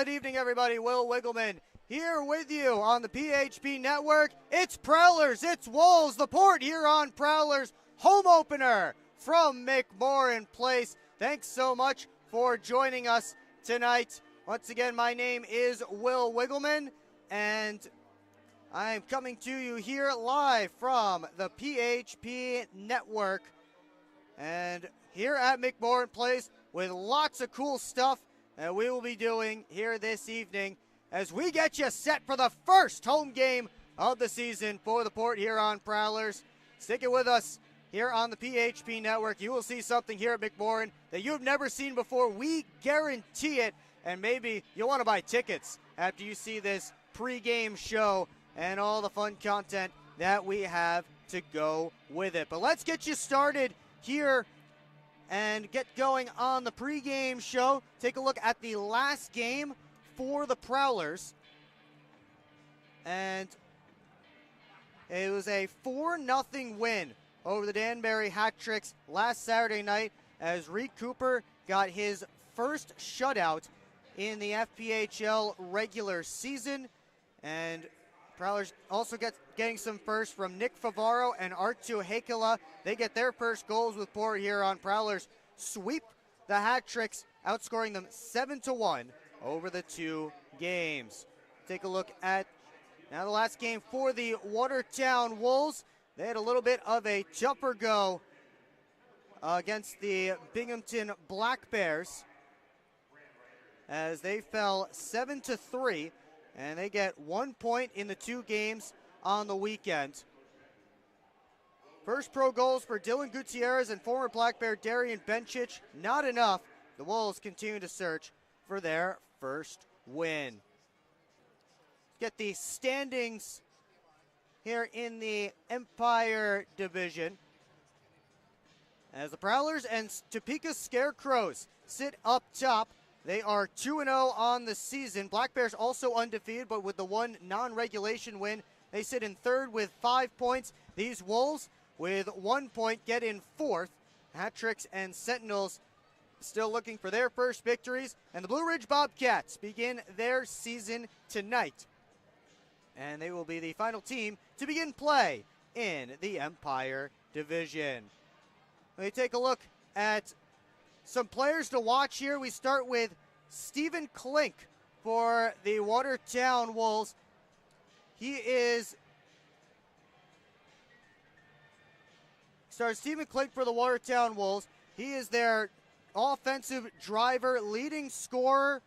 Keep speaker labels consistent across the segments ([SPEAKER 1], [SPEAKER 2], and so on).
[SPEAKER 1] Good evening, everybody. Will Wiggleman here with you on the PHP Network. It's Prowlers, it's Wolves, the Port here on Prowlers home opener from McMorran Place. Thanks so much for joining us tonight. Once again, my name is Will Wiggleman, and I'm coming to you here live from the PHP Network and here at McMorran Place with lots of cool stuff that we will be doing here this evening as we get you set for the first home game of the season for the Port here on Prowlers. Stick it with us here on the PHP Network. You will see something here at McMorran that you've never seen before. We guarantee it, and maybe you'll want to buy tickets after you see this pregame show and all the fun content that we have to go with it. But let's get you started here and get going on the pregame show. Take a look at the last game for the Prowlers. And it was a 4-0 win over the Danbury Hat-Tricks last Saturday night as Reed Cooper got his first shutout in the FPHL regular season. And Prowlers also getting some first from Nick Favaro and Artu Hakela. They get their first goals with Port here on Prowlers. Sweep the Hat-Tricks, outscoring them 7-1 over the two games. Take a look at now the last game for the Watertown Wolves. They had a little bit of a jumper go against the Binghamton Black Bears as they fell 7-3. And they get 1 point in the two games on the weekend. First pro goals for Dylan Gutierrez and former Black Bear Darian Benchich. Not enough. The Wolves continue to search for their first win. Get the standings here in the Empire Division as the Prowlers and Topeka Scarecrows sit up top. They are 2-0 on the season. Black Bears also undefeated, but with the one non-regulation win, they sit in third with 5 points. These Wolves, with 1 point, get in fourth. Hat-Tricks and Sentinels still looking for their first victories. And the Blue Ridge Bobcats begin their season tonight. And they will be the final team to begin play in the Empire Division. Let me take a look at some players to watch here. We start with Stephen Klink for the Watertown Wolves. Stephen Klink for the Watertown Wolves. He is their offensive driver, leading scorer.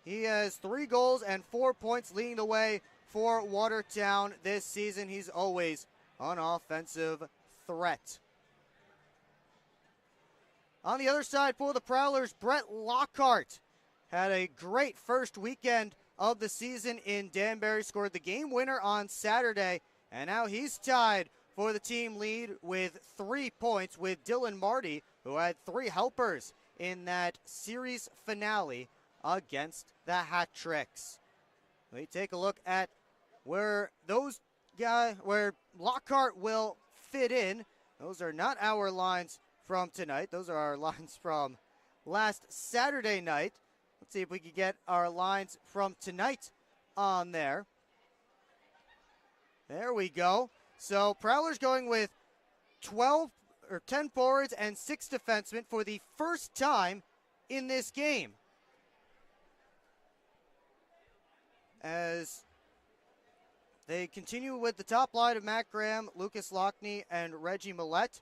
[SPEAKER 1] He has 3 goals and 4 points, leading the way for Watertown this season. He's always an offensive threat. On the other side for the Prowlers, Brett Lockhart had a great first weekend of the season in Danbury, scored the game winner on Saturday, and now he's tied for the team lead with 3 points with Dylan Marty, who had 3 helpers in that series finale against the Hat-Tricks. We take a look at where Lockhart will fit in. Those are not our lines from tonight. Those are our lines from last Saturday night. Let's see if we can get our lines from tonight on there. There we go. So Prowlers going with 10 forwards and 6 defensemen for the first time in this game. As they continue with the top line of Matt Graham, Lucas Lockney, and Reggie Millette.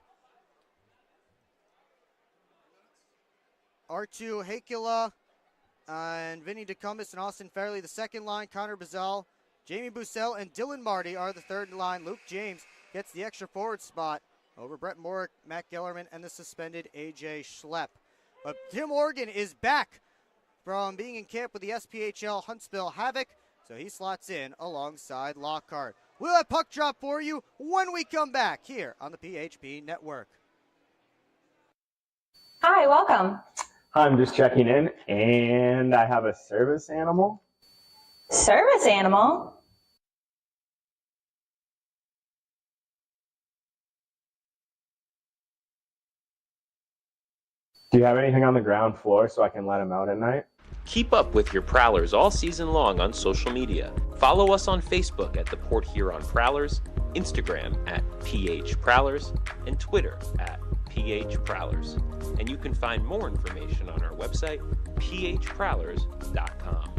[SPEAKER 1] Artu Hakela and Vinny DeCumbus and Austin Fairley, the second line. Connor Bazal, Jamie Bussell, and Dylan Marty are the third line. Luke James gets the extra forward spot over Brett Morick, Matt Gellerman, and the suspended AJ Schlepp. But Tim Morgan is back from being in camp with the SPHL Huntsville Havoc, so he slots in alongside Lockhart. We'll have puck drop for you when we come back here on the PHP Network.
[SPEAKER 2] Hi, welcome.
[SPEAKER 3] I'm just checking in, and I have a service animal.
[SPEAKER 2] Service animal?
[SPEAKER 3] Do you have anything on the ground floor so I can let him out at night?
[SPEAKER 4] Keep up with your Prowlers all season long on social media. Follow us on Facebook at the Port Huron Prowlers, Instagram at PH Prowlers, and Twitter at PH Prowlers. And you can find more information on our website, phprowlers.com.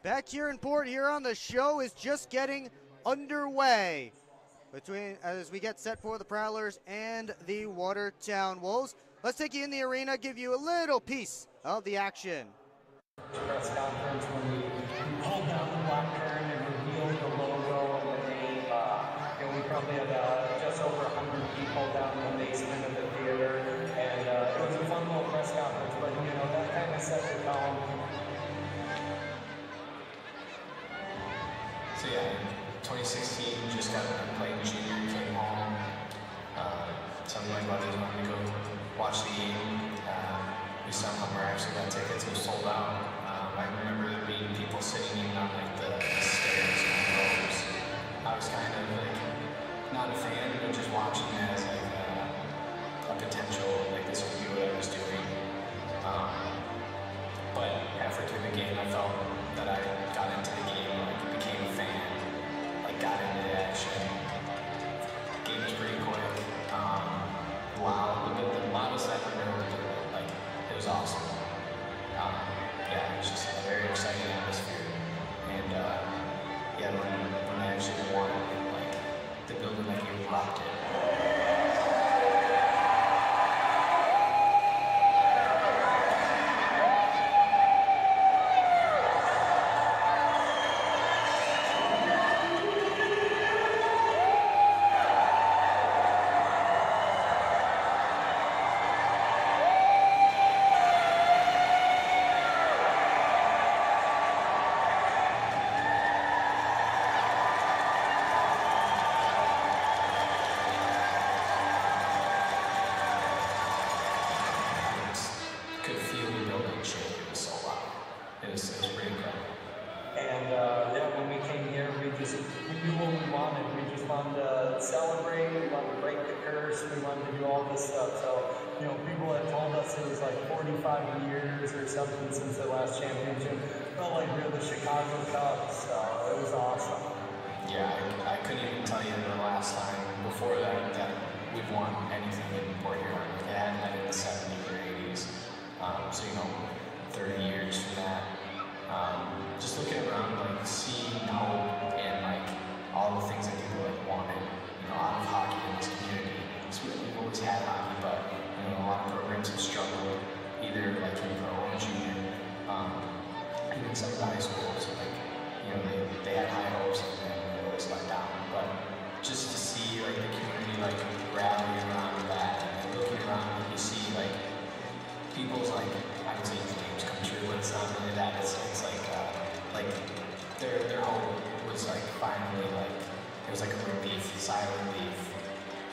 [SPEAKER 1] Back here in Port Huron, the show is just getting underway as we get set for the Prowlers and the Watertown Wolves. Let's take you in the arena, give you a little piece of the action.
[SPEAKER 5] Press conference when we pulled down the black curtain and revealed the logo and the name. We probably had just over 100 people down in the basement of the theater, and it was a fun little press conference. But that kind of set the tone.
[SPEAKER 6] So yeah, in 2016, just got done playing junior, came home. Some of my buddies wanted to go watch the game. We somehow actually got tickets, it was sold out. I remember there being people sitting in on like the stairs and rows. I was kind of like, not a fan, but just watching it as like a potential, like this would be what I was doing. But halfway through the game, I felt that I got into the game, like became a fan, like got into the action. Game was pretty quick, loud, the loudest I've ever heard, like it was awesome. Yeah, it was just a very exciting atmosphere, and yeah, when I actually won, like the building like erupted. Since the last championship, felt like we were the Chicago Cubs, so it was awesome. Yeah, I couldn't even tell you the last time before that we've won anything in Port Huron. It hadn't been in the 70s or 80s, so 30 years from that. Just looking around, like seeing hope and like all the things that people like wanted, out of hockey in this community. We've always had hockey, but a lot of programs have struggled, either like in pro or junior. Even some of the high schools, like, they had high hopes and then they always let down. But just to see like the community like rally around that and looking around and you see like people's like, I would say dreams come true, but it's not really that. It's like their hope was like finally like it was like a relief, sigh of relief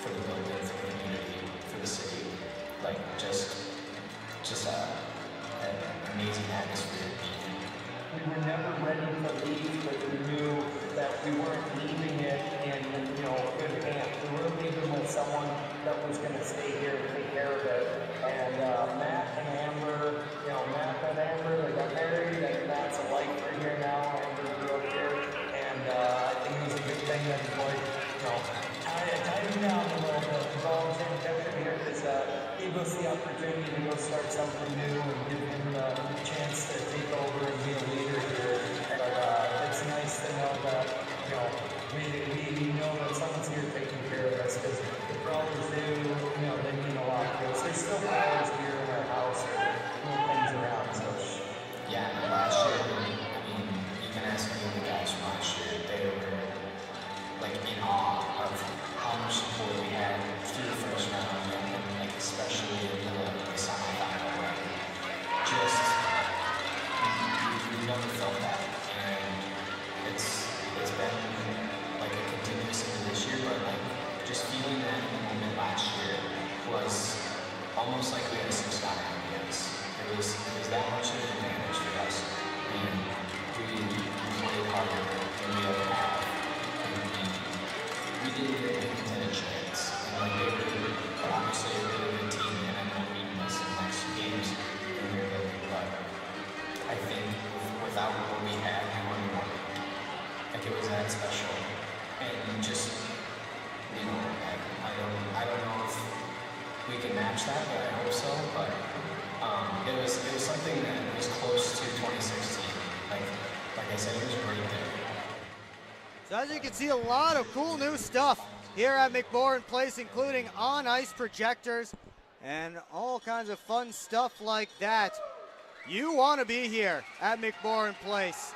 [SPEAKER 6] for the building, for the community, for the city. Like just an amazing atmosphere.
[SPEAKER 5] We were never ready to leave, but we knew that we weren't leaving it in, good hands. We were leaving with someone that was going to stay here and take care of it. And Matt and Amber, they got married, and Matt's a lifer here now. Amber grew up here, and I think it was a good thing that tied him down a little bit. The volunteer kept him here because gave us the opportunity to go start something new and give him the chance to take over and be a leader here. But it's nice to know that, we know that someone's here taking care of us because the Prowlers do, they mean a lot to us. There's still Prowlers here in our house or little things around. So
[SPEAKER 6] yeah, last year, you can ask any of the guys from last year, they were like in awe of how much support we had through the first round and like especially in the semifinal. like I said, it was a great day.
[SPEAKER 1] So as you can see, a lot of cool new stuff here at McMorran Place, including on-ice projectors and all kinds of fun stuff like that. You want to be here at McMorran Place,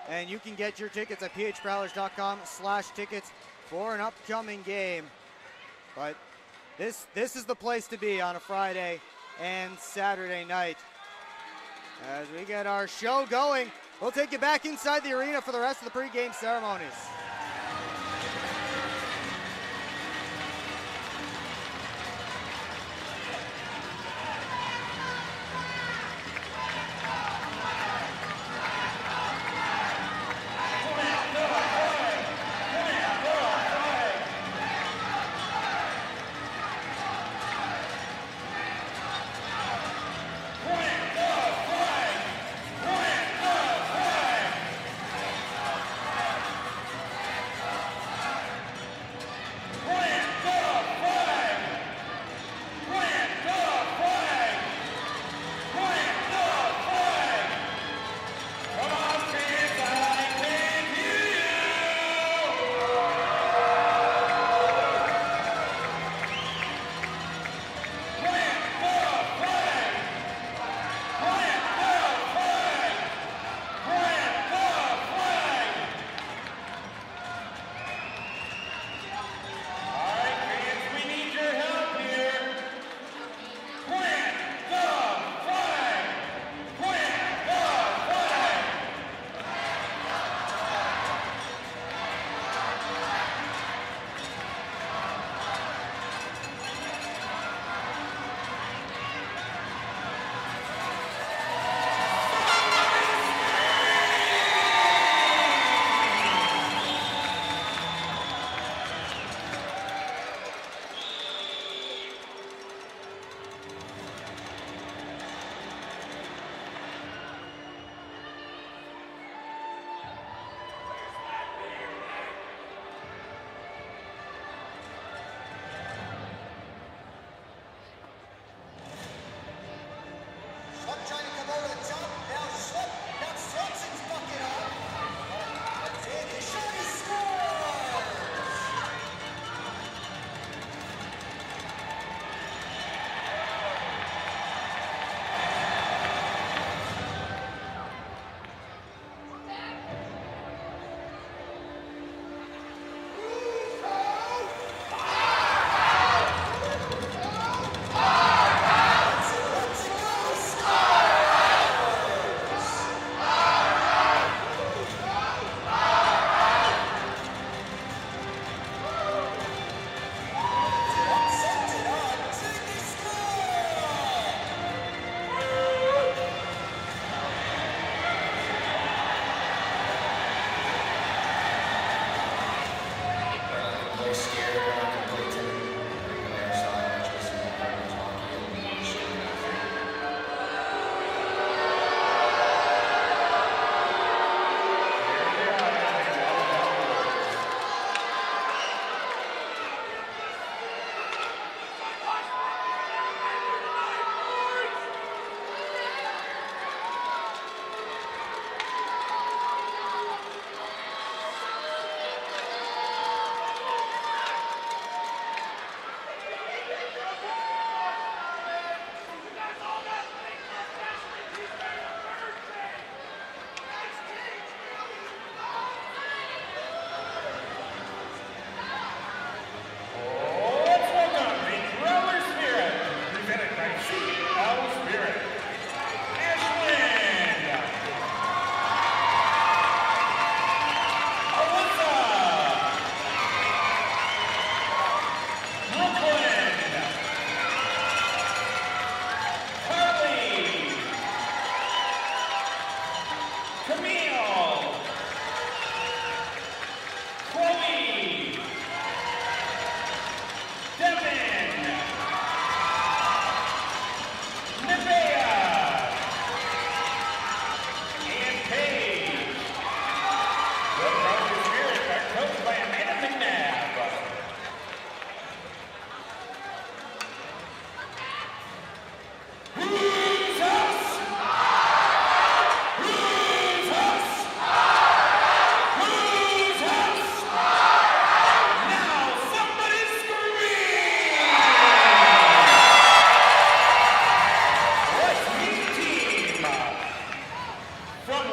[SPEAKER 1] and you can get your tickets at phprowlers.com/tickets for an upcoming game. But this is the place to be on a Friday and Saturday night. As we get our show going, we'll take you back inside the arena for the rest of the pregame ceremonies.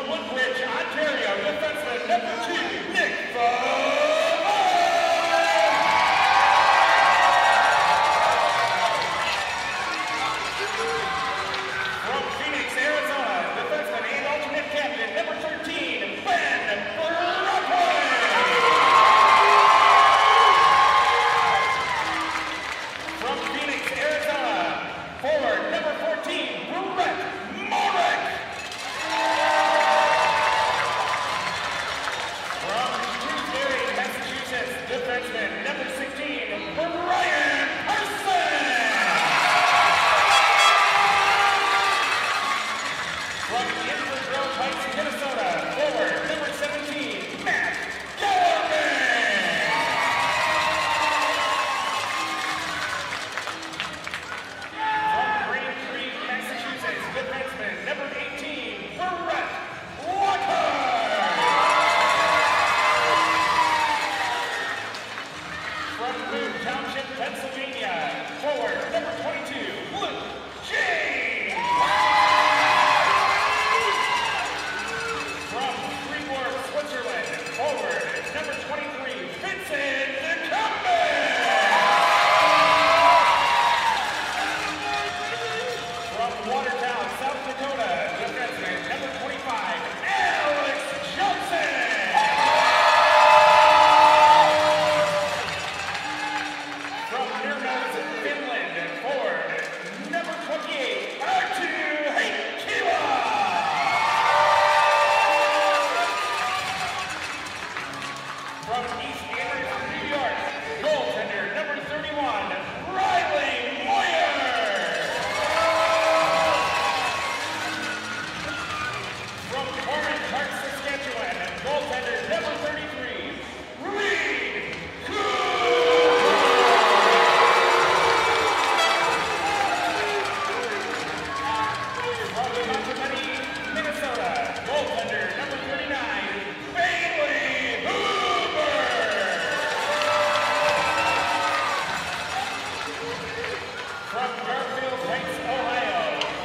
[SPEAKER 7] Woodbridge, Ontario, defenseman number 2, Nick Foe. From Phoenix, Arizona, defenseman and alternate captain number 13, Ben Brockway. From Phoenix, Arizona, forward number 14, Brett Morek. From Shrewsbury, Massachusetts, defenseman number 16, Brian Person. From Inver Grove Heights, Minnesota, forward number 17, Matt Gilman. From Green Creek, Massachusetts, defenseman number 18, Brett Lockhart. From Boone Township, Pennsylvania, forward number 22, Luke James. From Freeport, Switzerland, forward number 23, Vincent Campbell. From Watertown, South Dakota, defenseman number 25, Alex Johnson. From Nurmes, Finland, forward number 28, Artu Heikkila. From East Amherst, New York, goaltender number 31, Riley Moyer. From Orange Park, Saskatchewan, goaltender number 33, Reed Coon. From Montgomery, Minnesota, goaltender number 39, Bailey Hoover. From Garfield Heights, Ohio,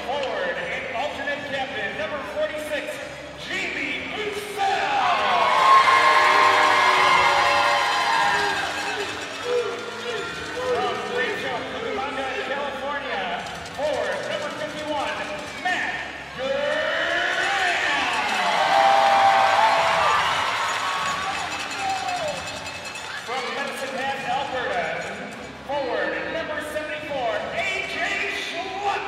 [SPEAKER 7] forward and alternate captain number 46, Jamie Bussell. From Rancho Cucamonga, California, forward number 51, Matt Graham. From Medicine Hat, Alberta, forward number 74, AJ Schlupp.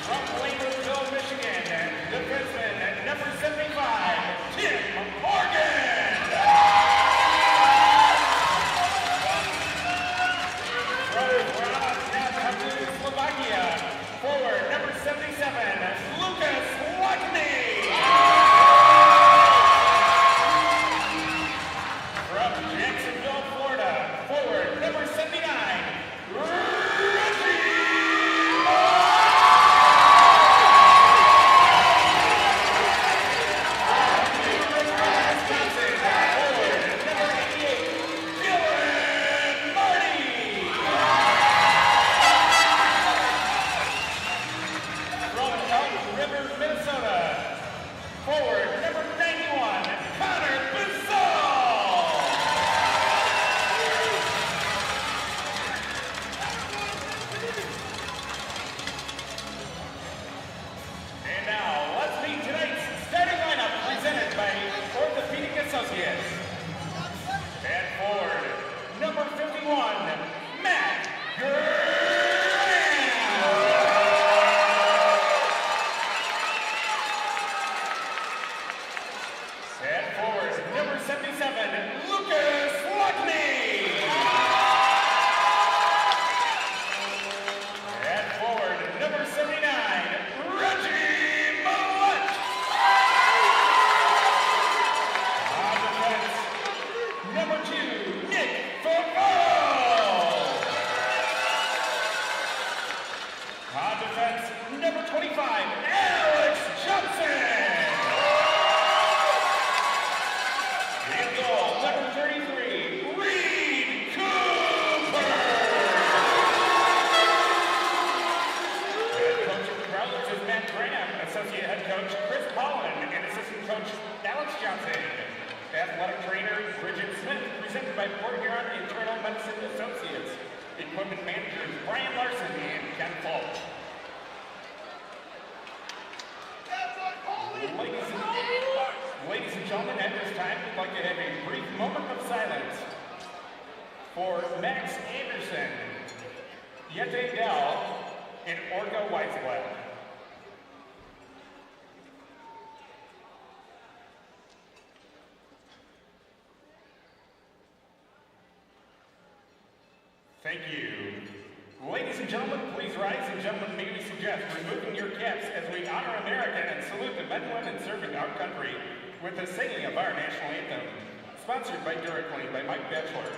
[SPEAKER 7] From Plainville, Michigan, defenseman number 75, Tim Morgan. From Bratislava, Slovakia, forward number 77, Lucas Watney. From Jacksonville, Florida, forward number 79, Reggie Wisconsin, forward number 88, Dylan Marty. From Elk River, Minnesota, forward number 91, Connor Bissell. And now, let's meet tonight's starting lineup presented by Orthopedic Associates. At forward, number 51, Matt Graham. At forward, number 77, Lucas Watney. At forward, number 79, Reggie Millett. On defense, number 2, Nick Foe. On defense, number 25, Alex Johnson. In goal, number 33, Reed Cooper. Head coach of head coach Chris Pollan and assistant coach Alex Johnson. Athletic trainer Bridget Smith, presented by Port Huron Internal Medicine Associates. Equipment managers Brian Larson and Ken Falk. Ladies and gentlemen, at this time, we'd like to have a brief moment of silence for Max Anderson, Yete Dell, and Orga Weisblad. Thank you. Ladies and gentlemen, please rise, and gentlemen, may we suggest removing your caps as we honor America and salute the men and women serving our country with the singing of our national anthem, sponsored by Duraclean by Mike Batchelor.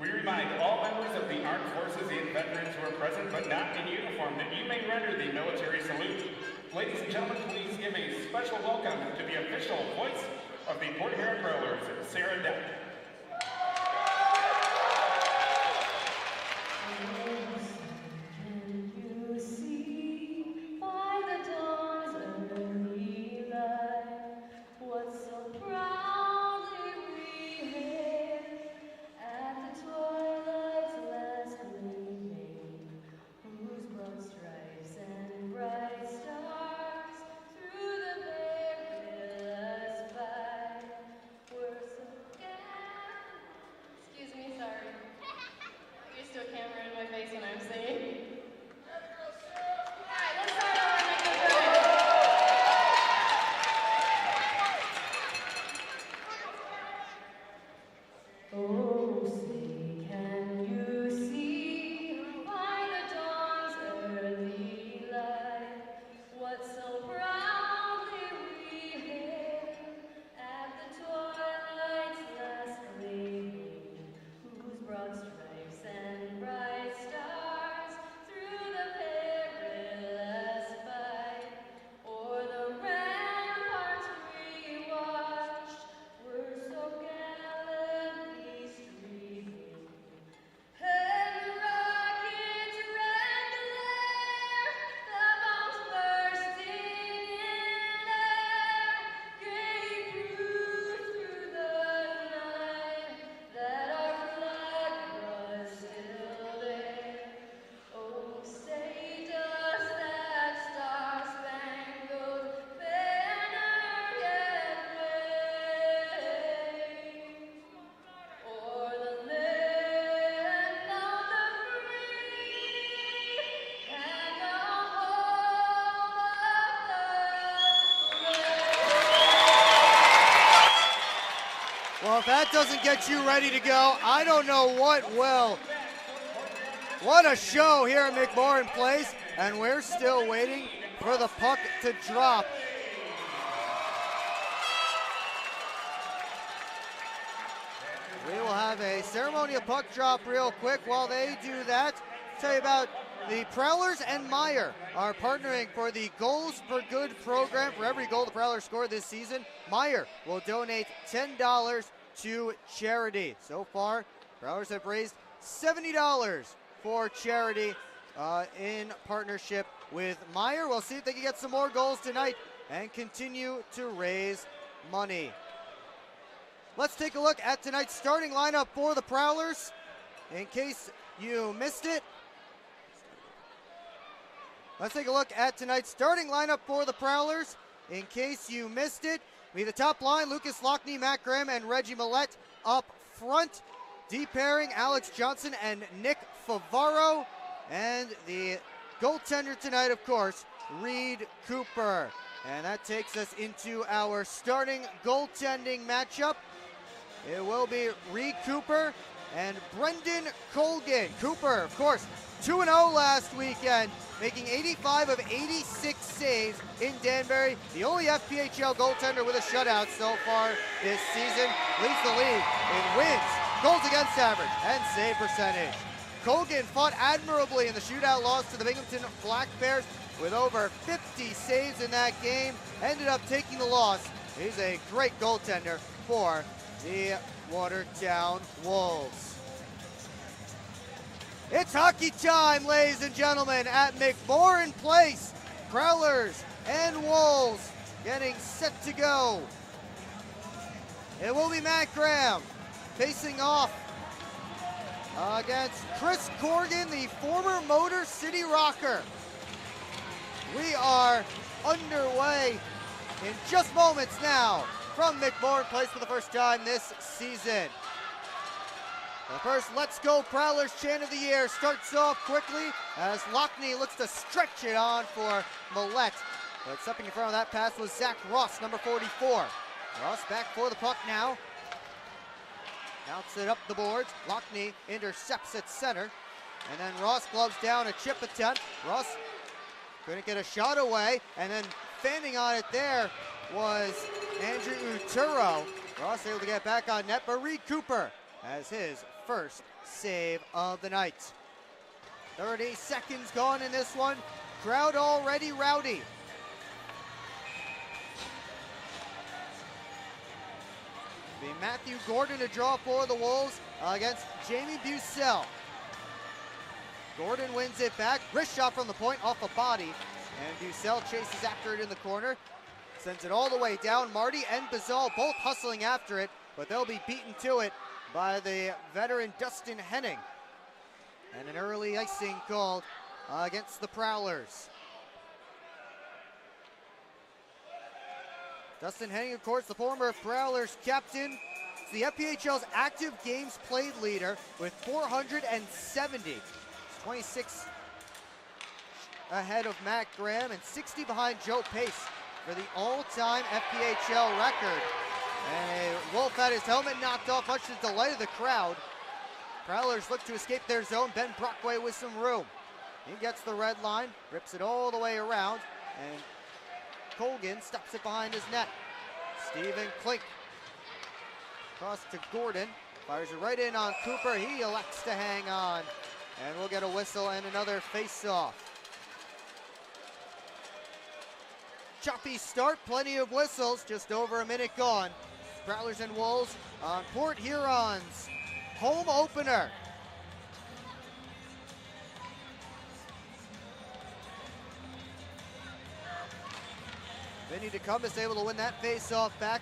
[SPEAKER 7] We remind all members of the armed forces and veterans who are present but not in uniform that you may render the military salute. Ladies and gentlemen, please give a special welcome to the official voice of the Port Huron Prowlers, Sarah Deck.
[SPEAKER 1] Well, if that doesn't get you ready to go, I don't know what will. What a show here at McMorran Place, and we're still waiting for the puck to drop. We will have a ceremonial puck drop real quick. While they do that, I'll tell you about the Prowlers and Meyer are partnering for the Goals for Good program. For every goal the Prowlers score this season, Meyer will donate $10 to charity. So far, Prowlers have raised $70 for charity in partnership with Meyer. We'll see if they can get some more goals tonight and continue to raise money. Let's take a look at tonight's starting lineup for the Prowlers. In case you missed it, let's take a look at tonight's starting lineup for the Prowlers. In case you missed it, we have the top line, Lucas Lockney, Matt Graham, and Reggie Millette up front. Deep pairing, Alex Johnson and Nick Favaro. And the goaltender tonight, of course, Reed Cooper. And that takes us into our starting goaltending matchup. It will be Reed Cooper and Brendan Colgan. Cooper, of course, 2-0 last weekend, making 85 of 86 saves in Danbury. The only FPHL goaltender with a shutout so far this season. Leads the league in wins, goals against average, and save percentage. Colgan fought admirably in the shootout loss to the Binghamton Black Bears with over 50 saves in that game. Ended up taking the loss. He's a great goaltender for the Watertown Wolves. It's hockey time, ladies and gentlemen, at McMorran Place. Prowlers and Wolves getting set to go. It will be Matt Graham facing off against Chris Corrigan, the former Motor City Rocker. We are underway in just moments now from McMorran Place for the first time this season. The first Let's Go Prowlers chant of the year starts off quickly as Lockney looks to stretch it on for Millette. But stepping in front of that pass was Zach Ross, number 44. Ross back for the puck now. Bounce it up the boards. Lockney intercepts at center. And then Ross gloves down a chip attempt. Ross couldn't get a shot away. And then fanning on it there was Andrew Uturo. Ross able to get back on net, but Reed Cooper has his first save of the night. 30 seconds gone in this one. Crowd already rowdy. Be Matthew Gordon to draw for the Wolves against Jamie Bucell. Gordon wins it back. Wrist shot from the point off a body. And Bucell chases after it in the corner. Sends it all the way down. Marty and Bazal both hustling after it, but they'll be beaten to it by the veteran Dustin Henning. And an early icing called against the Prowlers. Dustin Henning, of course, the former Prowlers captain. It's the FPHL's active games played leader with 470. 26 ahead of Matt Graham and 60 behind Joe Pace for the all-time FPHL record. And Wolf had his helmet knocked off, much to the delight of the crowd. Prowlers look to escape their zone. Ben Brockway with some room. He gets the red line, rips it all the way around, and Colgan stops it behind his net. Stephen Klink across to Gordon, fires it right in on Cooper. He elects to hang on, and we'll get a whistle and another face-off. Choppy start, plenty of whistles, just over a minute gone. Prowlers and Wolves on Port Huron's home opener. Vinny DeCumbus able to win that face-off back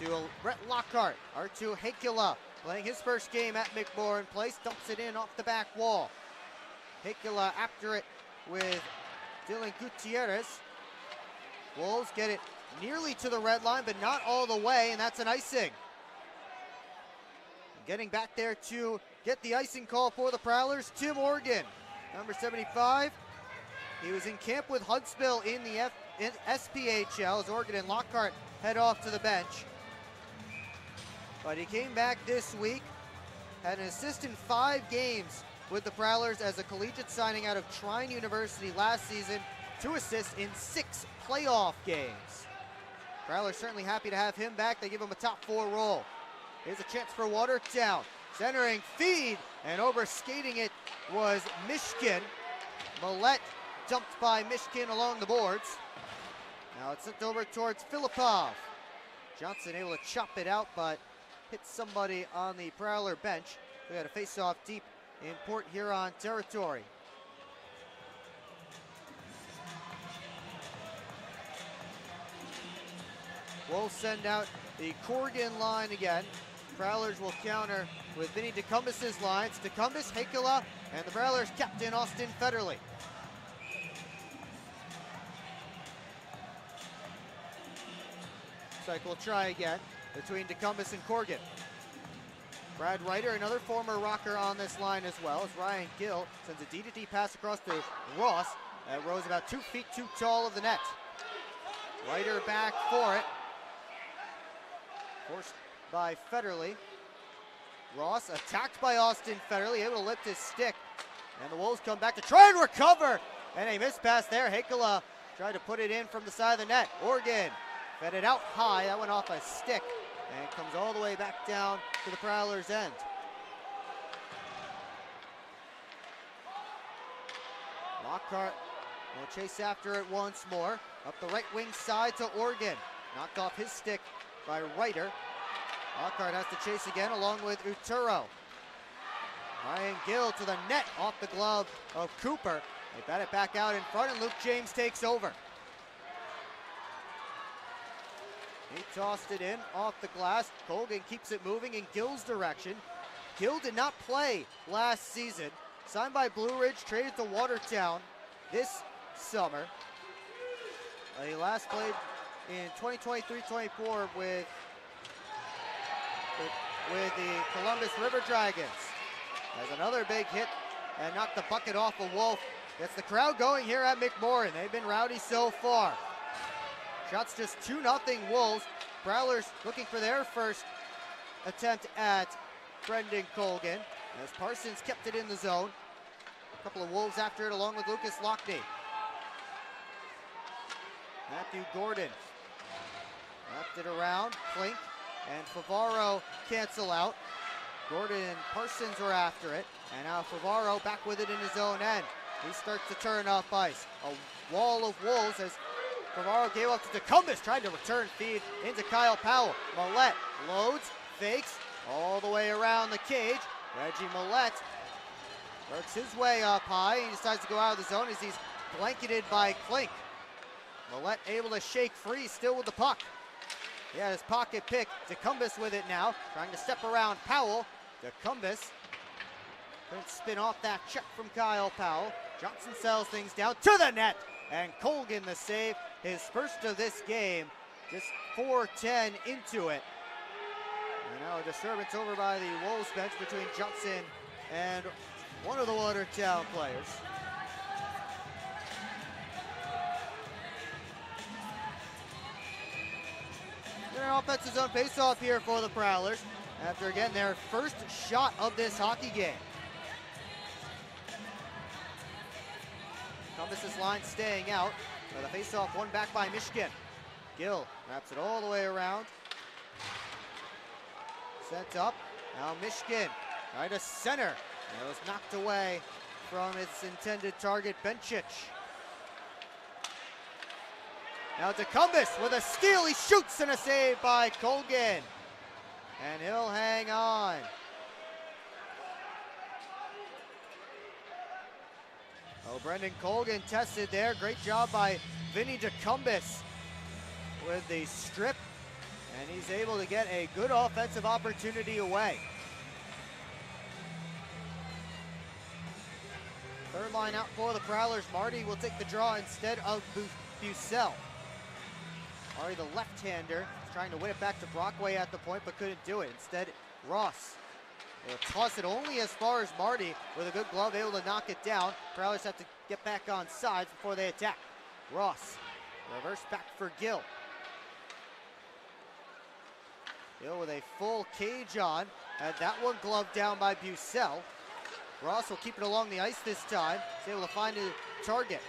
[SPEAKER 1] to Brett Lockhart. Artu Hakula playing his first game at McMorran Place, dumps it in off the back wall. Hakula after it with Dylan Gutierrez. Wolves get it nearly to the red line, but not all the way, and that's an icing. Getting back there to get the icing call for the Prowlers, Tim Organ, number 75. He was in camp with Huntsville in the SPHL as Organ and Lockhart head off to the bench. But he came back this week, had an assist in 5 games with the Prowlers as a collegiate signing out of Trine University last season, 2 assists in 6 playoff games. Prowlers certainly happy to have him back. They give him a top 4 role. Here's a chance for Watertown. Centering feed, and over skating it was Mishkin. Millette dumped by Mishkin along the boards. Now it's sent over towards Filipov. Johnson able to chop it out, but hit somebody on the Prowler bench. We got a face-off deep in Port Huron territory. Wolves send out the Corrigan line again. Prowlers will counter with Vinny DeCumbus' lines. DeCumbus, Hakula, and the Prowlers captain Austin Federley. Looks like we'll try again between DeCumbus and Corrigan. Brad Ryder, another former Rocker on this line as well, as Ryan Gill sends a D-to-D pass across to Ross. That rose about 2 feet too tall of the net. Ryder back for it. Forced by Federley. Ross attacked by Austin Federley, able to lift his stick. And the Wolves come back to try and recover. And a missed pass there. Hakula tried to put it in from the side of the net. Oregon fed it out high. That went off a stick. And it comes all the way back down to the Prowlers' end. Lockhart will chase after it once more. Up the right wing side to Oregon. Knocked off his stick by Ryder. Lockhart has to chase again along with Uturo. Ryan Gill to the net off the glove of Cooper. They bat it back out in front and Luke James takes over. He tossed it in off the glass. Colgan keeps it moving in Gill's direction. Gill did not play last season. Signed by Blue Ridge, traded to Watertown this summer. He last played in 2023-24 with the Columbus River Dragons. Has another big hit and knocked the bucket off of Wolf. Gets the crowd going here at McMorran. They've been rowdy so far. Shots just 2-0 Wolves. Prowlers looking for their first attempt at Brendan Colgan, as Parsons kept it in the zone. A couple of Wolves after it, along with Lucas Lockney. Matthew Gordon wrapped it around. Klink and Favaro cancel out. Gordon and Parsons were after it, and now Favaro back with it in his own end. He starts to turn up ice. A wall of Wolves as Favaro gave up to DeCumbus, tried to return feed into Kyle Powell. Millette loads, fakes, all the way around the cage. Reggie Millette works his way up high. He decides to go out of the zone as he's blanketed by Klink. Millette able to shake free, still with the puck. He had his pocket pick. DeCumbus with it now, trying to step around Powell. DeCumbus couldn't spin off that check from Kyle Powell. Johnson sells things down to the net, and Colgan the save, his first of this game. Just 4:10 into it. And now a disturbance over by the Wolves bench between Johnson and one of the Watertown players. And an offensive zone face-off here for the Prowlers, after again their first shot of this hockey game. Columbus's line staying out. The face-off won back by Michigan. Gill wraps it all the way around. Sent up. Now Michigan right to center. And it was knocked away from its intended target, Bencic. Now DeCumbus with a steal. He shoots, and a save by Colgan. And he'll hang on. Oh, Brendan Colgan tested there. Great job by Vinny DeCumbus with the strip. And he's able to get a good offensive opportunity away. Third line out for the Prowlers. Marty will take the draw instead of Bucell. Marty, the left-hander, is trying to win it back to Brockway at the point, but couldn't do it. Instead, Ross will toss it only as far as Marty with a good glove, able to knock it down. Prowlers have to get back on sides before they attack. Ross, reverse back for Gill. Gill with a full cage on. Had that one gloved down by Bucell. Ross will keep it along the ice this time. He's able to find a target.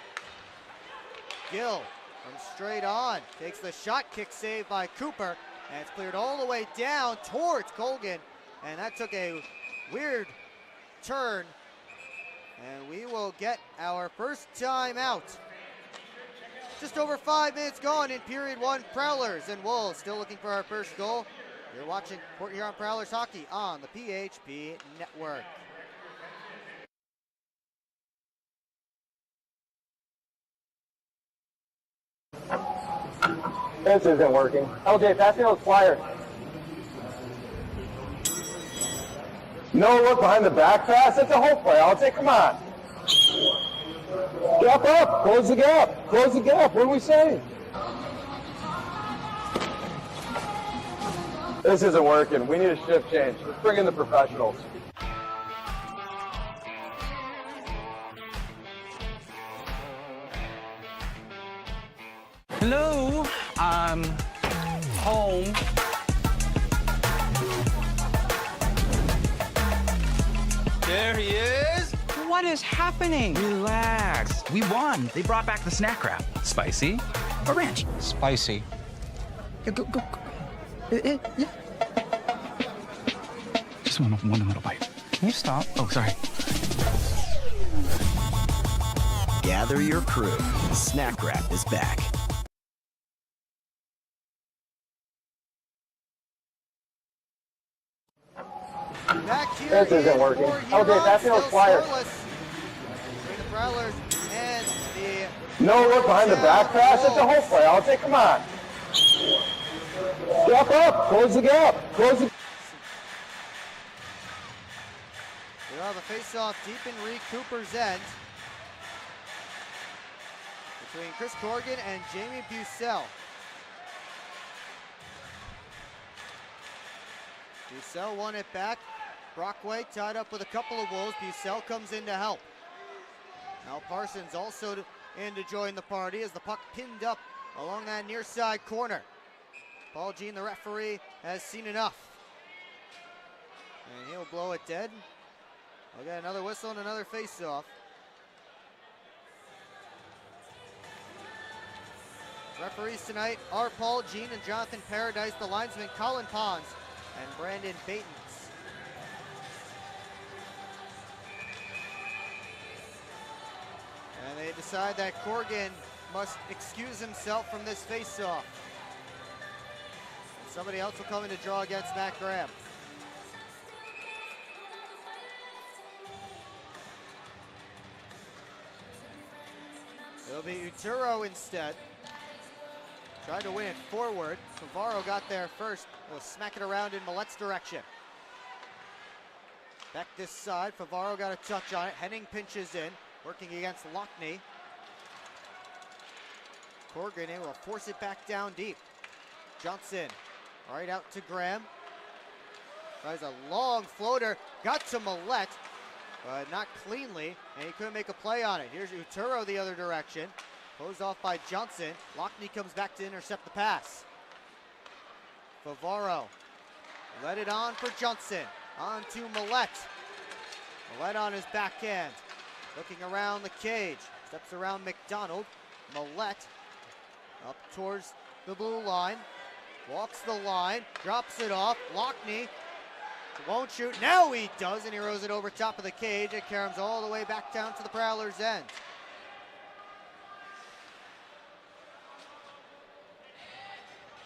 [SPEAKER 1] Gill from straight on. Takes the shot, kick save by Cooper. And it's cleared all the way down towards Colgan. And that took a weird turn. And we will get our first time out. Just over 5 minutes gone in period one. Prowlers and Wolves still looking for our first goal. You're watching Port Huron Prowlers hockey on the PHP Network.
[SPEAKER 3] This isn't working. LJ, pass me those flyers. No look behind the back pass. It's a hope play. LJ, come on. Gap up. Close the gap. Close the gap. What are we saying? This isn't working. We need a shift change. Let's bring in the professionals.
[SPEAKER 8] Hello, I'm home. There he is. What is happening? Relax. We won. They brought back the snack wrap. Spicy or ranch? Spicy. Yeah, go. Yeah. Just one little bite. Can you stop? Oh, sorry.
[SPEAKER 9] Gather your crew. Snack wrap is back.
[SPEAKER 1] Back here
[SPEAKER 3] this isn't working. Okay, pass me those flyers.
[SPEAKER 1] The Prowlers and the
[SPEAKER 3] no look behind the back pass. It's a hope play. LJ, come on. Step up, close the gap, close the.
[SPEAKER 1] We'll have a face-off deep in Reed Cooper's end between Chris Corrigan and Jamie Bucell. Bucell won it back. Brockway tied up with a couple of Wolves. Bucell comes in to help. Now Parsons also in to join the party as the puck pinned up along that near side corner. Paul Jean, the referee, has seen enough. And he'll blow it dead. We'll get another whistle and another face-off. Referees tonight are Paul Jean and Jonathan Paradise, the linesmen Colin Pons and Brandon Batens. And they decide that Corrigan must excuse himself from this face-off. Somebody else will come in to draw against Matt Graham. It'll be Uturo instead. Tried to win it forward. Favaro got there first. He'll smack it around in Millet's direction. Back this side. Favaro got a touch on it. Henning pinches in, working against Lockney. Corrigan able to force it back down deep. Johnson, right out to Graham. Tries a long floater. Got to Millet, but not cleanly, and he couldn't make a play on it. Here's Uturo the other direction. Closed off by Johnson. Lockney comes back to intercept the pass. Favaro let it on for Johnson. On to Millet. Millet on his backhand. Looking around the cage. Steps around McDonald. Millet up towards the blue line. Walks the line. Drops it off. Lockney won't shoot. Now he does, and he rows it over top of the cage. It caroms all the way back down to the Prowlers' end.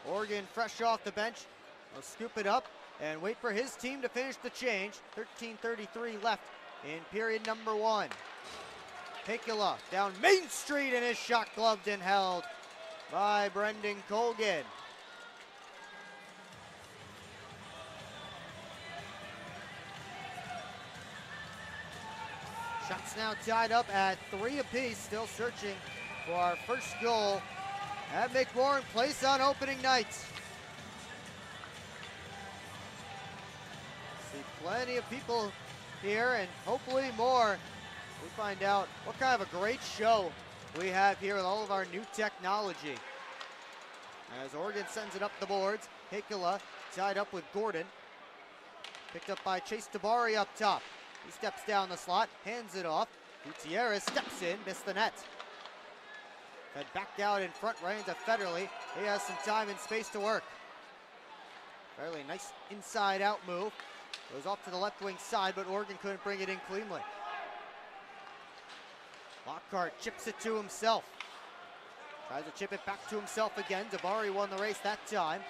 [SPEAKER 1] Oregon fresh off the bench. Will scoop it up and wait for his team to finish the change. 13:33 left in period number 1. Picula down Main Street, and his shot gloved and held by Brendan Colgan. Shots now tied up at 3 apiece, still searching for our first goal at McMorran Place on opening night. See plenty of people here, and hopefully more. We find out what kind of a great show we have here with all of our new technology. As Oregon sends it up the boards, Hikula tied up with Gordon. Picked up by Chase Tabari up top. He steps down the slot, hands it off. Gutierrez steps in, missed the net. Fed back out in front, right into Federley. He has some time and space to work. Fairly nice inside-out move. Goes off to the left wing side, but Oregon couldn't bring it in cleanly. Lockhart chips it to himself. Tries to chip it back to himself again. Tabari won the race that time.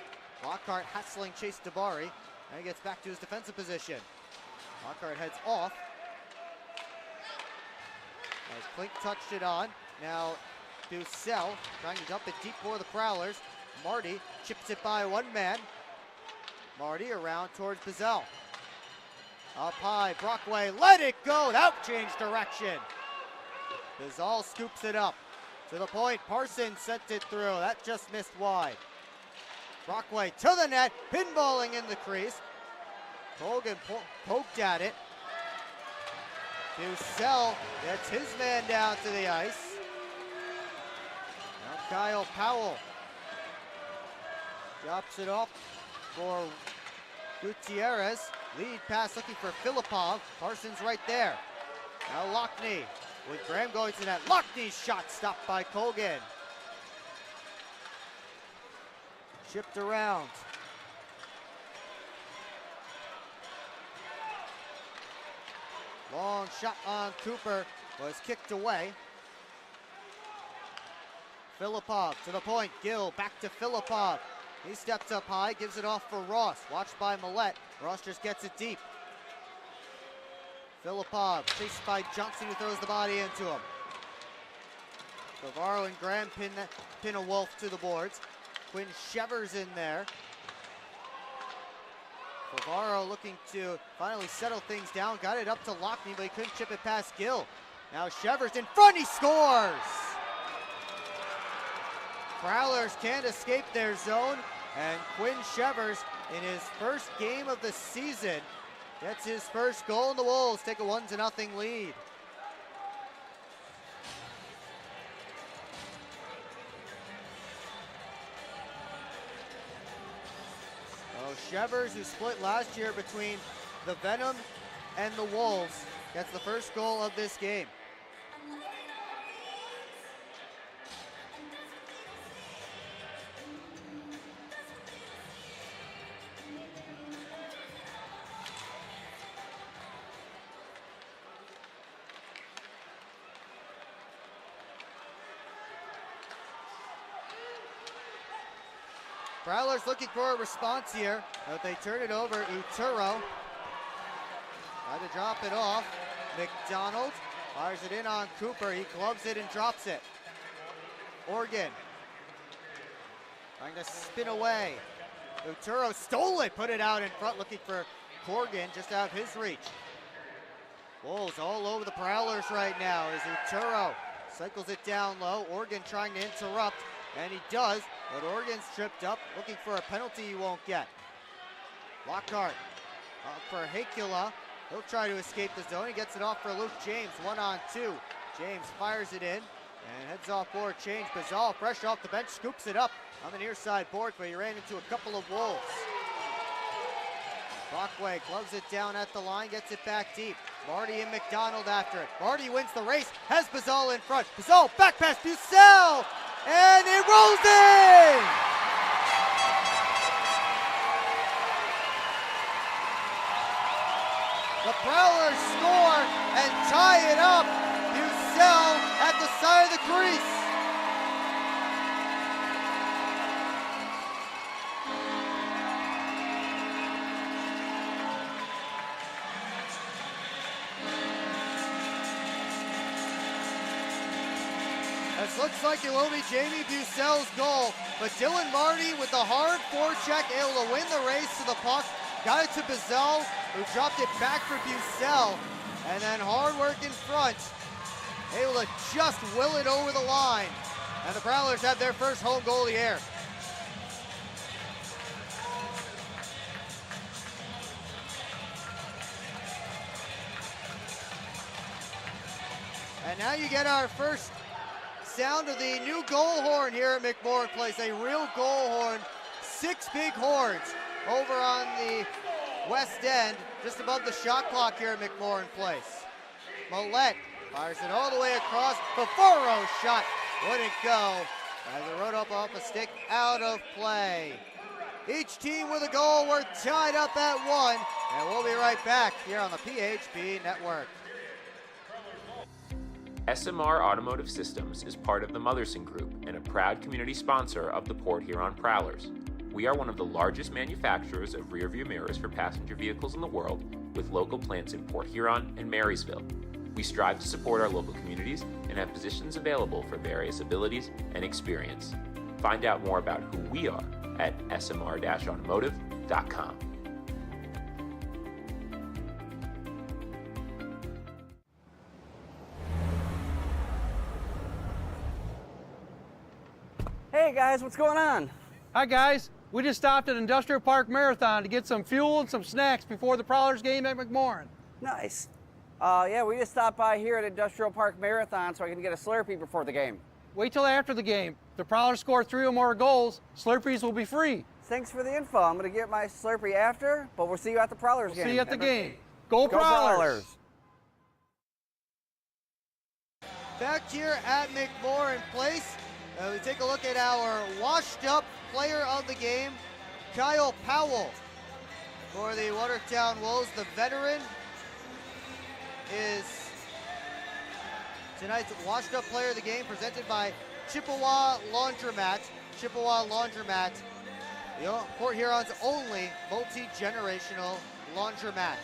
[SPEAKER 1] Lockhart hassling Chase Tabari. And he gets back to his defensive position. Lockhart heads off. As Klink touched it on. Now Bucell trying to dump it deep for the Prowlers. Marty chips it by one man. Marty around towards Bucell. Up high, Brockway, let it go. That changed direction. Bucell scoops it up. To the point, Parsons sent it through. That just missed wide. Brockway to the net, pinballing in the crease. Colgan poked at it. Bucell gets his man down to the ice. Now Kyle Powell drops it off for Gutierrez. Lead pass looking for Filipov. Parsons right there. Now Lockney with Graham going to that. Lockney's shot stopped by Colgan. Chipped around. Long shot on Cooper was kicked away. Filipov to the point. Gill back to Filipov. He steps up high, gives it off for Ross. Watched by Millet. Ross just gets it deep. Filipov chased by Johnson, who throws the body into him. Favaro and Graham pin a Wolf to the boards. Quinn Shevers in there. Bavaro looking to finally settle things down. Got it up to Lockney, but he couldn't chip it past Gill. Now Shevers in front, he scores! Prowlers can't escape their zone, and Quinn Shevers, in his first game of the season, gets his first goal, and the Wolves take a 1-0 lead. Shevers, who split last year between the Venom and the Wolves, gets the first goal of this game. Prowlers looking for a response here, but they turn it over. Uturo tried to drop it off. McDonald fires it in on Cooper. He gloves it and drops it. Organ trying to spin away. Uturo stole it, put it out in front, looking for Corgan just out of his reach. Wolves all over the Prowlers right now as Uturo cycles it down low. Organ trying to interrupt, and he does, but Oregon's tripped up, looking for a penalty he won't get. Lockhart for Hakula. He'll try to escape the zone. He gets it off for Luke James, 1-on-2. James fires it in and heads off board. Change. Bazal, fresh off the bench, scoops it up on the near side board, but he ran into a couple of Wolves. Brockway gloves it down at the line, gets it back deep. Marty and McDonald after it. Marty wins the race, has Bazal in front. Bazal back past Bucell! And it rolls in! The Prowlers score and tie it up. Bucell at the side of the crease. This looks like it will be Jamie Bucell's goal, but Dylan Marty with the hard forecheck able to win the race to the puck. Got it to Bazal, who dropped it back for Bucell, and then hard work in front, able to just will it over the line. And the Prowlers have their first home goal of the year. And now you get our first sound of the new goal horn here at McMorran Place. A real goal horn, 6 big horns over on the west end, just above the shot clock here at McMorran Place. Millette fires it all the way across. Bavaro shot wouldn't go as it rode up off a stick out of play. Each team with a goal. We're tied up at 1, and we'll be right back here on the PHP Network.
[SPEAKER 4] SMR Automotive Systems is part of the Motherson Group and a proud community sponsor of the Port Huron Prowlers. We are one of the largest manufacturers of rear-view mirrors for passenger vehicles in the world, with local plants in Port Huron and Marysville. We strive to support our local communities and have positions available for various abilities and experience. Find out more about who we are at smr-automotive.com.
[SPEAKER 10] Hey guys, what's going on?
[SPEAKER 11] Hi guys, we just stopped at Industrial Park Marathon to get some fuel and some snacks before the Prowlers game at McMorran.
[SPEAKER 10] Nice. Yeah, we just stopped by here at Industrial Park Marathon so I can get a Slurpee before the game.
[SPEAKER 11] Wait till after the game. If the Prowlers score 3 or more goals, Slurpees will be free.
[SPEAKER 10] Thanks for the info. I'm going to get my Slurpee after, but we'll see you at the Prowlers game.
[SPEAKER 11] See you at the game. Go Prowlers!
[SPEAKER 1] Back here at McMorran Place, we take a look at our washed-up player of the game, Kyle Powell. For the Watertown Wolves, the veteran is tonight's washed-up player of the game, presented by Chippewa Laundromat. Chippewa Laundromat, Port Huron's only multi-generational laundromat.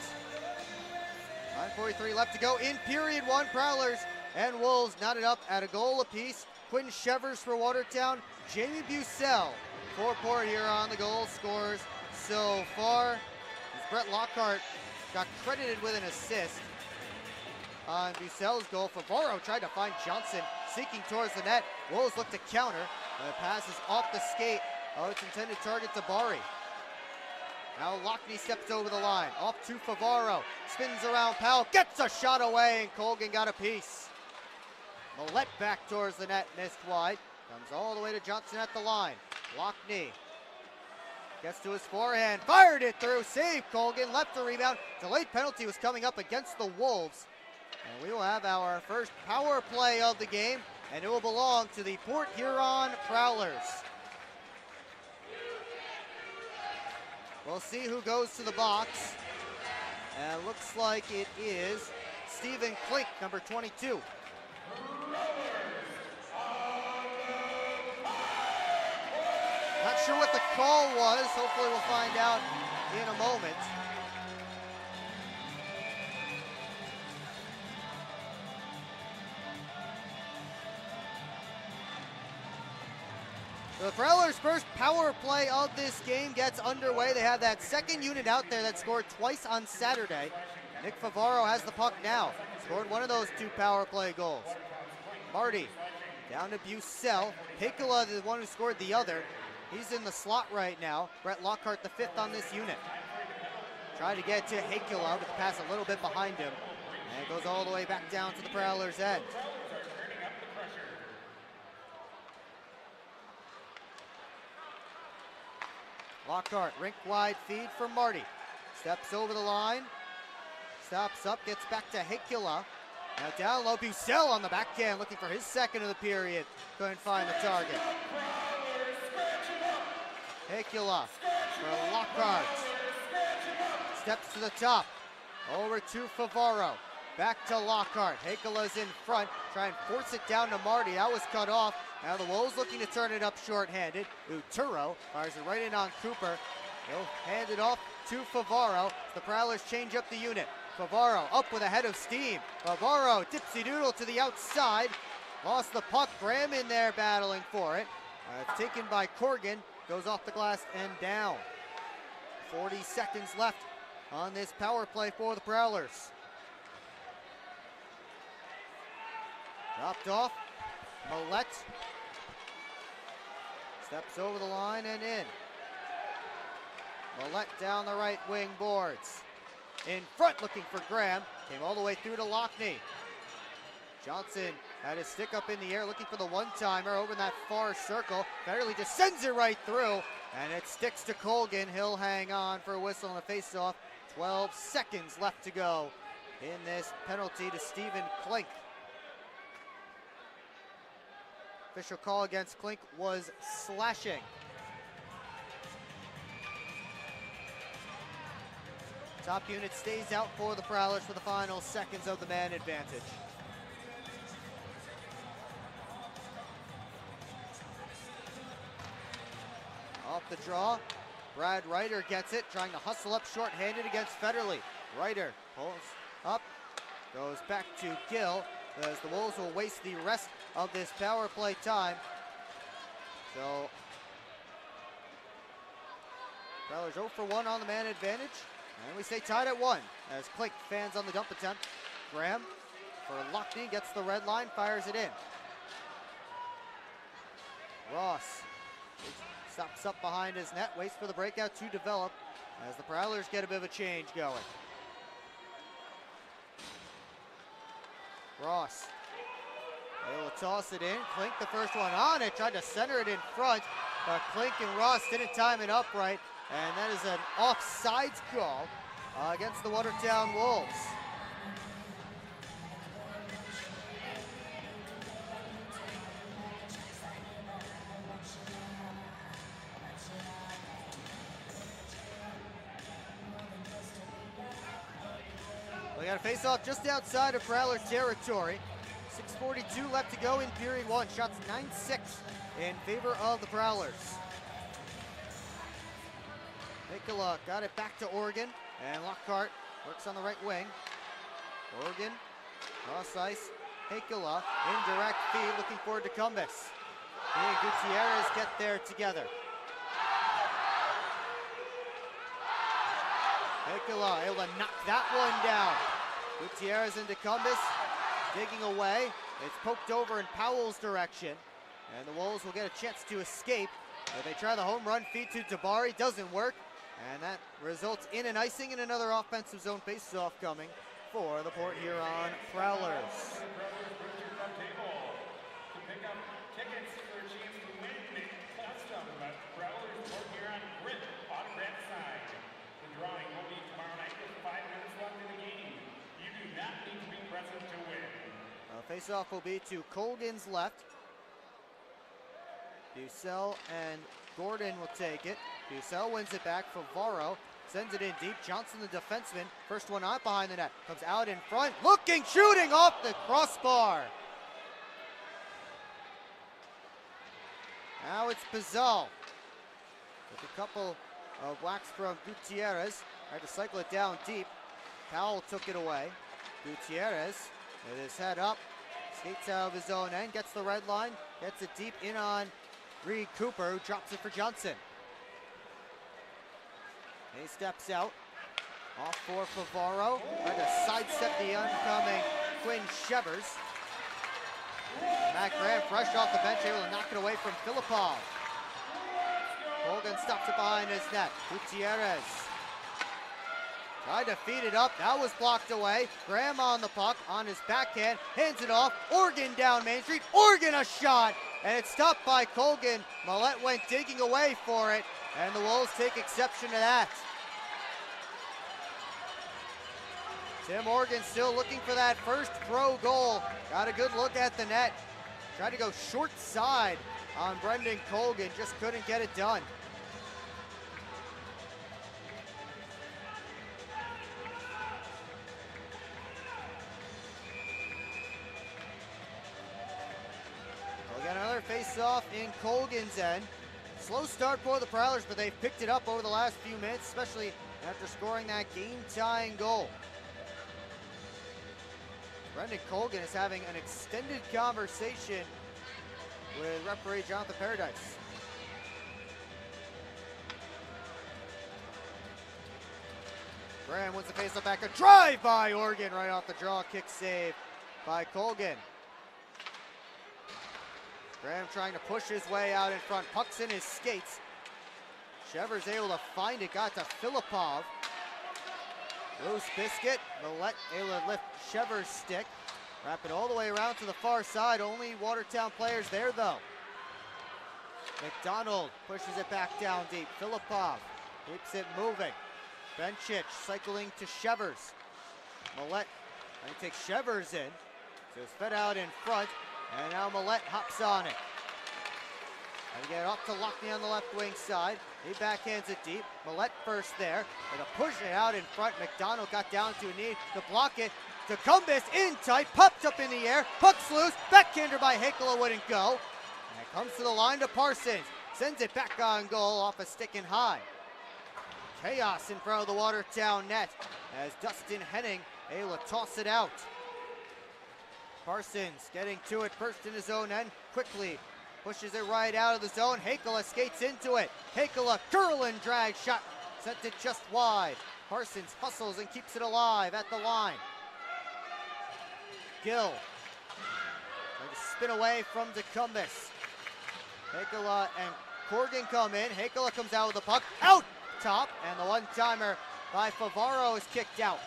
[SPEAKER 1] 9:43 left to go in period 1. Prowlers and Wolves knotted up at a goal apiece. Quinn Shevers for Watertown, Jamie Bucell for Port Huron, the goal scorers so far. As Brett Lockhart got credited with an assist on Bucel's goal. Favaro tried to find Johnson seeking towards the net. Wolves look to counter. The pass is off the skate of its intended target to Bari. Now Lockney steps over the line. Off to Favaro. Spins around Powell. Gets a shot away, and Colgan got a piece. Millette back towards the net. Missed wide. Comes all the way to Johnson at the line. Lockney gets to his forehand. Fired it through. Save Colgan. Left the rebound. Delayed penalty was coming up against the Wolves. And we will have our first power play of the game, and it will belong to the Port Huron Prowlers. We'll see who goes to the box. And it looks like it is Stephen Klink, number 22. Not sure what the call was. Hopefully we'll find out in a moment. The Prowlers' first power play of this game gets underway. They have that second unit out there that scored twice on Saturday. Nick Favaro has the puck now. Scored one of those 2 power play goals. Marty down to Bucel. Piccola, the one who scored the other. He's in the slot right now. Brett Lockhart, the 5th on this unit. Trying to get to Hakula, but the pass a little bit behind him. And it goes all the way back down to the Prowlers' end. Lockhart, rink-wide feed for Marty. Steps over the line. Stops up, gets back to Hakula. Now down low, Bucel on the backhand, looking for his second of the period. Couldn't find the target. Hakula for Lockhart. Steps to the top. Over to Favaro. Back to Lockhart. Hakula's in front. Try and force it down to Marty. That was cut off. Now the Wolves looking to turn it up short-handed. Uturo fires it right in on Cooper. He'll hand it off to Favaro. The Prowlers change up the unit. Favaro up with a head of steam. Favaro dipsy-doodle to the outside. Lost the puck. Graham in there battling for it. It's taken by Corgan. Goes off the glass and down. 40 seconds left on this power play for the Prowlers. Dropped off. Millette steps over the line and in. Millette down the right wing boards. In front looking for Graham. Came all the way through to Lockney. Johnson had his stick up in the air looking for the one-timer over in that far circle. Federley just sends it right through, and it sticks to Colgan. He'll hang on for a whistle and a face-off. 12 seconds left to go in this penalty to Stephen Klink. Official call against Klink was slashing. Top unit stays out for the Prowlers for the final seconds of the man advantage. Off the draw, Brad Ryder gets it, trying to hustle up short-handed against Federley. Ryder pulls up, goes back to Gill, as the Wolves will waste the rest of this power play time. So, Prowlers 0 for 1 on the man advantage, and we stay tied at 1 as Klink fans on the dump attempt. Graham for Lockney gets the red line, fires it in. Ross stops up behind his net, waits for the breakout to develop as the Prowlers get a bit of a change going. Ross able to toss it in. Klink the first one on it, tried to center it in front, but Klink and Ross didn't time it up right, and that is an offsides call against the Watertown Wolves. We got a face-off just outside of Prowler territory. 6:42 left to go in period 1. Shots 9-6 in favor of the Prowlers. Nicola got it back to Oregon, and Lockhart works on the right wing. Oregon, cross ice, Nicola, indirect feed, looking forward to Cumbus. He and Gutierrez get there together. Hekala able to knock that one down. Gutierrez into Cumbus, digging away. It's poked over in Powell's direction, and the Wolves will get a chance to escape. But they try the home run feed to Tabari, doesn't work, and that results in an icing and another offensive zone faceoff coming for the Port Huron Prowlers. Face-off will be to Colgan's left. Bucell and Gordon will take it. Bucell wins it back. Favaro sends it in deep. Johnson, the defenseman, first one out behind the net. Comes out in front, looking, shooting off the crossbar. Now it's Pizal with a couple of whacks from Gutierrez. Tried to cycle it down deep. Powell took it away. Gutierrez with his head up. Skates out of his own end, gets the red line, gets it deep in on Reed Cooper, who drops it for Johnson. He steps out, off for Favaro, trying to sidestep the oncoming Quinn Shevers. Matt Graham, fresh off the bench, able to knock it away from Filipov. Colgan stops it behind his net. Gutierrez tried to feed it up. That was blocked away. Graham on the puck, on his backhand, hands it off. Oregon down Main Street. Oregon a shot, and it's stopped by Colgan. Millette went digging away for it, and the Wolves take exception to that. Tim Oregon still looking for that first pro goal. Got a good look at the net. Tried to go short side on Brendan Colgan, just couldn't get it done. Another face-off in Colgan's end. Slow start for the Prowlers, but they've picked it up over the last few minutes, especially after scoring that game-tying goal. Brendan Colgan is having an extended conversation with referee Jonathan Paradise. Graham wins the face-off back. A drive by Oregon right off the draw. Kick save by Colgan. Graham trying to push his way out in front. Puck's in his skates. Shevers able to find it. Got to Filipov. Loose biscuit. Millette able to lift Shevers' stick. Wrap it all the way around to the far side. Only Watertown players there, though. McDonald pushes it back down deep. Filipov keeps it moving. Benchich cycling to Shevers. Millette trying to take Shevers in. So it's fed out in front. And now Millette hops on it. And get up to Lockney on the left wing side. He backhands it deep. Millette first there. And a push it out in front. McDonald got down to a knee to block it. To Cumbus in tight. Popped up in the air. Puck's loose. Backhander by Hekala wouldn't go. And it comes to the line to Parsons. Sends it back on goal off a stick and high. Chaos in front of the Watertown net as Dustin Henning able to toss it out. Parsons getting to it first in his own end, quickly pushes it right out of the zone. Hekala skates into it. Hekala curl and drag shot, sent it just wide. Parsons hustles and keeps it alive at the line. Gill trying to spin away from DeCumbus. Hekala and Corgan come in. Hekala comes out with the puck, out top, and the one-timer by Favaro is kicked out.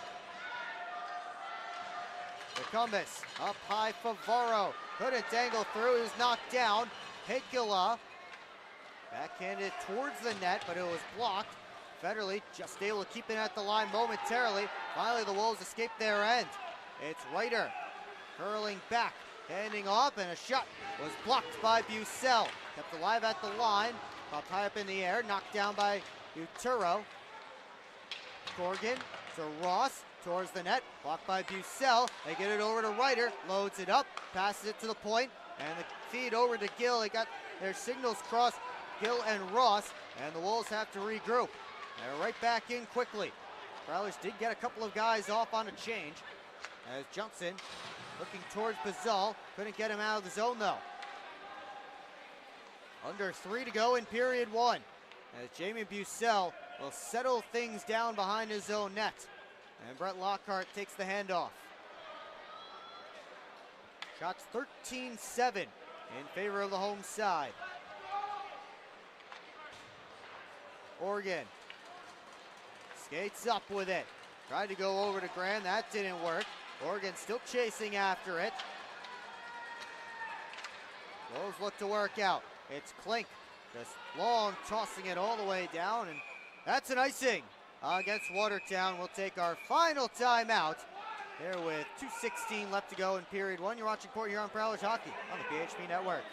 [SPEAKER 1] DeCumbus up high. Favaro couldn't dangle through. He was knocked down. Hekala backhanded towards the net, but it was blocked. Federley just able to keep it at the line momentarily. Finally, the Wolves escape their end. It's Reiter curling back, handing off, and a shot was blocked by Bucell. Kept alive at the line, popped high up in the air, knocked down by Uturo. Corgan to Ross. Towards the net, blocked by Bucell. They get it over to Reiter, loads it up, passes it to the point, and the feed over to Gill. They got their signals crossed, Gill and Ross, and the Wolves have to regroup. They're right back in quickly. Prowlers did get a couple of guys off on a change, as Johnson looking towards Pizal, couldn't get him out of the zone though. Under 3 to go in period 1, as Jamie Bucell will settle things down behind his own net. And Brett Lockhart takes the handoff. Shots 13-7 in favor of the home side. Oregon skates up with it. Tried to go over to Graham, that didn't work. Oregon still chasing after it. Wolves look to work out. It's Klink, just long tossing it all the way down, and that's an icing against Watertown. We'll take our final timeout here with 2:16 left to go in period one. You're watching Port Huron Prowlers Hockey on the PHP Network.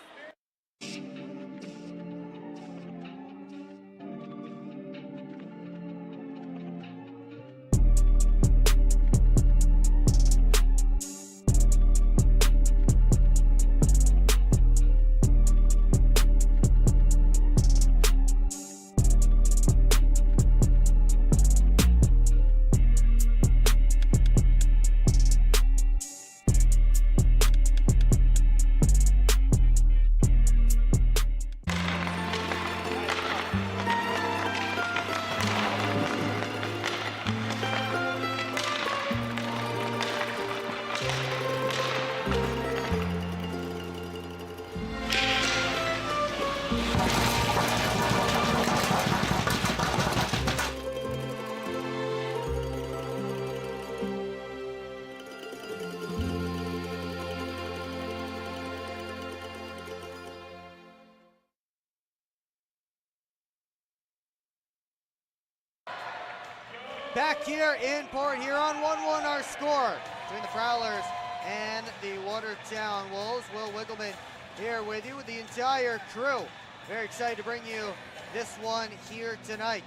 [SPEAKER 1] Back here in Port Huron, 1-1 our score between the Prowlers and the Watertown Wolves. Will Wiggleman here with you with the entire crew. Very excited to bring you this one here tonight.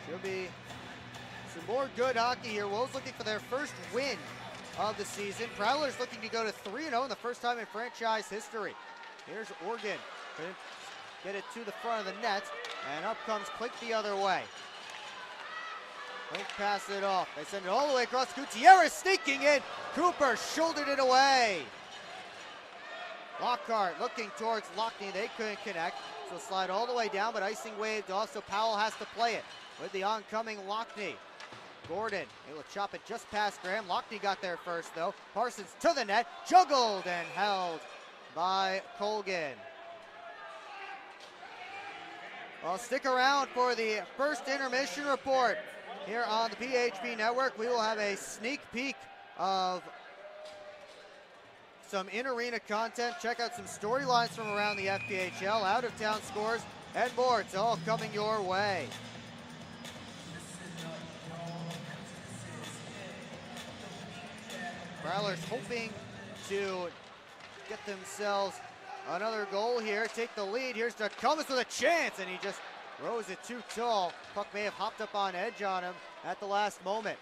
[SPEAKER 1] Should be some more good hockey here. Wolves looking for their first win of the season. Prowlers looking to go to 3-0 in the first time in franchise history. Here's Oregon, couldn't get it to the front of the net, and up comes Klink the other way. Klink passes it off. They send it all the way across. Gutierrez sneaking in. Cooper shouldered it away. Lockhart looking towards Lockney. They couldn't connect, so slide all the way down, but icing waved off, so Powell has to play it with the oncoming Lockney. Gordon able to chop it just past Graham. Lockney got there first, though. Parsons to the net, juggled and held by Colgan. Well, stick around for the first intermission report here on the PHP Network. We will have a sneak peek of some in-arena content. Check out some storylines from around the FPHL, out-of-town scores, and more. It's all coming your way. Prowlers hoping to get themselves another goal here, take the lead. Here's Cummins with a chance, and he just rose it too tall. Puck may have hopped up on edge on him at the last moment.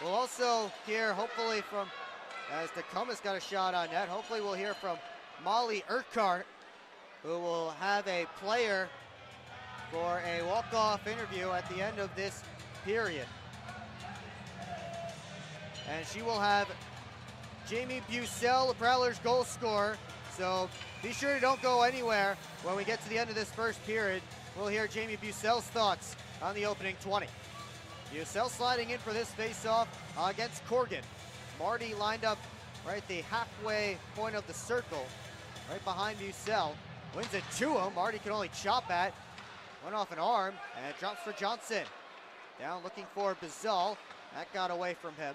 [SPEAKER 1] We'll also hear, hopefully, from, as Cummins got a shot on net, hopefully we'll hear from Molly Urquhart, who will have a player for a walk-off interview at the end of this period. And she will have Jamie Bucell, the Prowlers goal scorer. So be sure to don't go anywhere when we get to the end of this first period. We'll hear Jamie Bucell's thoughts on the opening 20. Bucell sliding in for this face-off against Corgan. Marty lined up right at the halfway point of the circle, right behind Bucell. Wins it to him. Marty can only chop at. Went off an arm, and it drops for Johnson. Down looking for Bizal. That got away from him.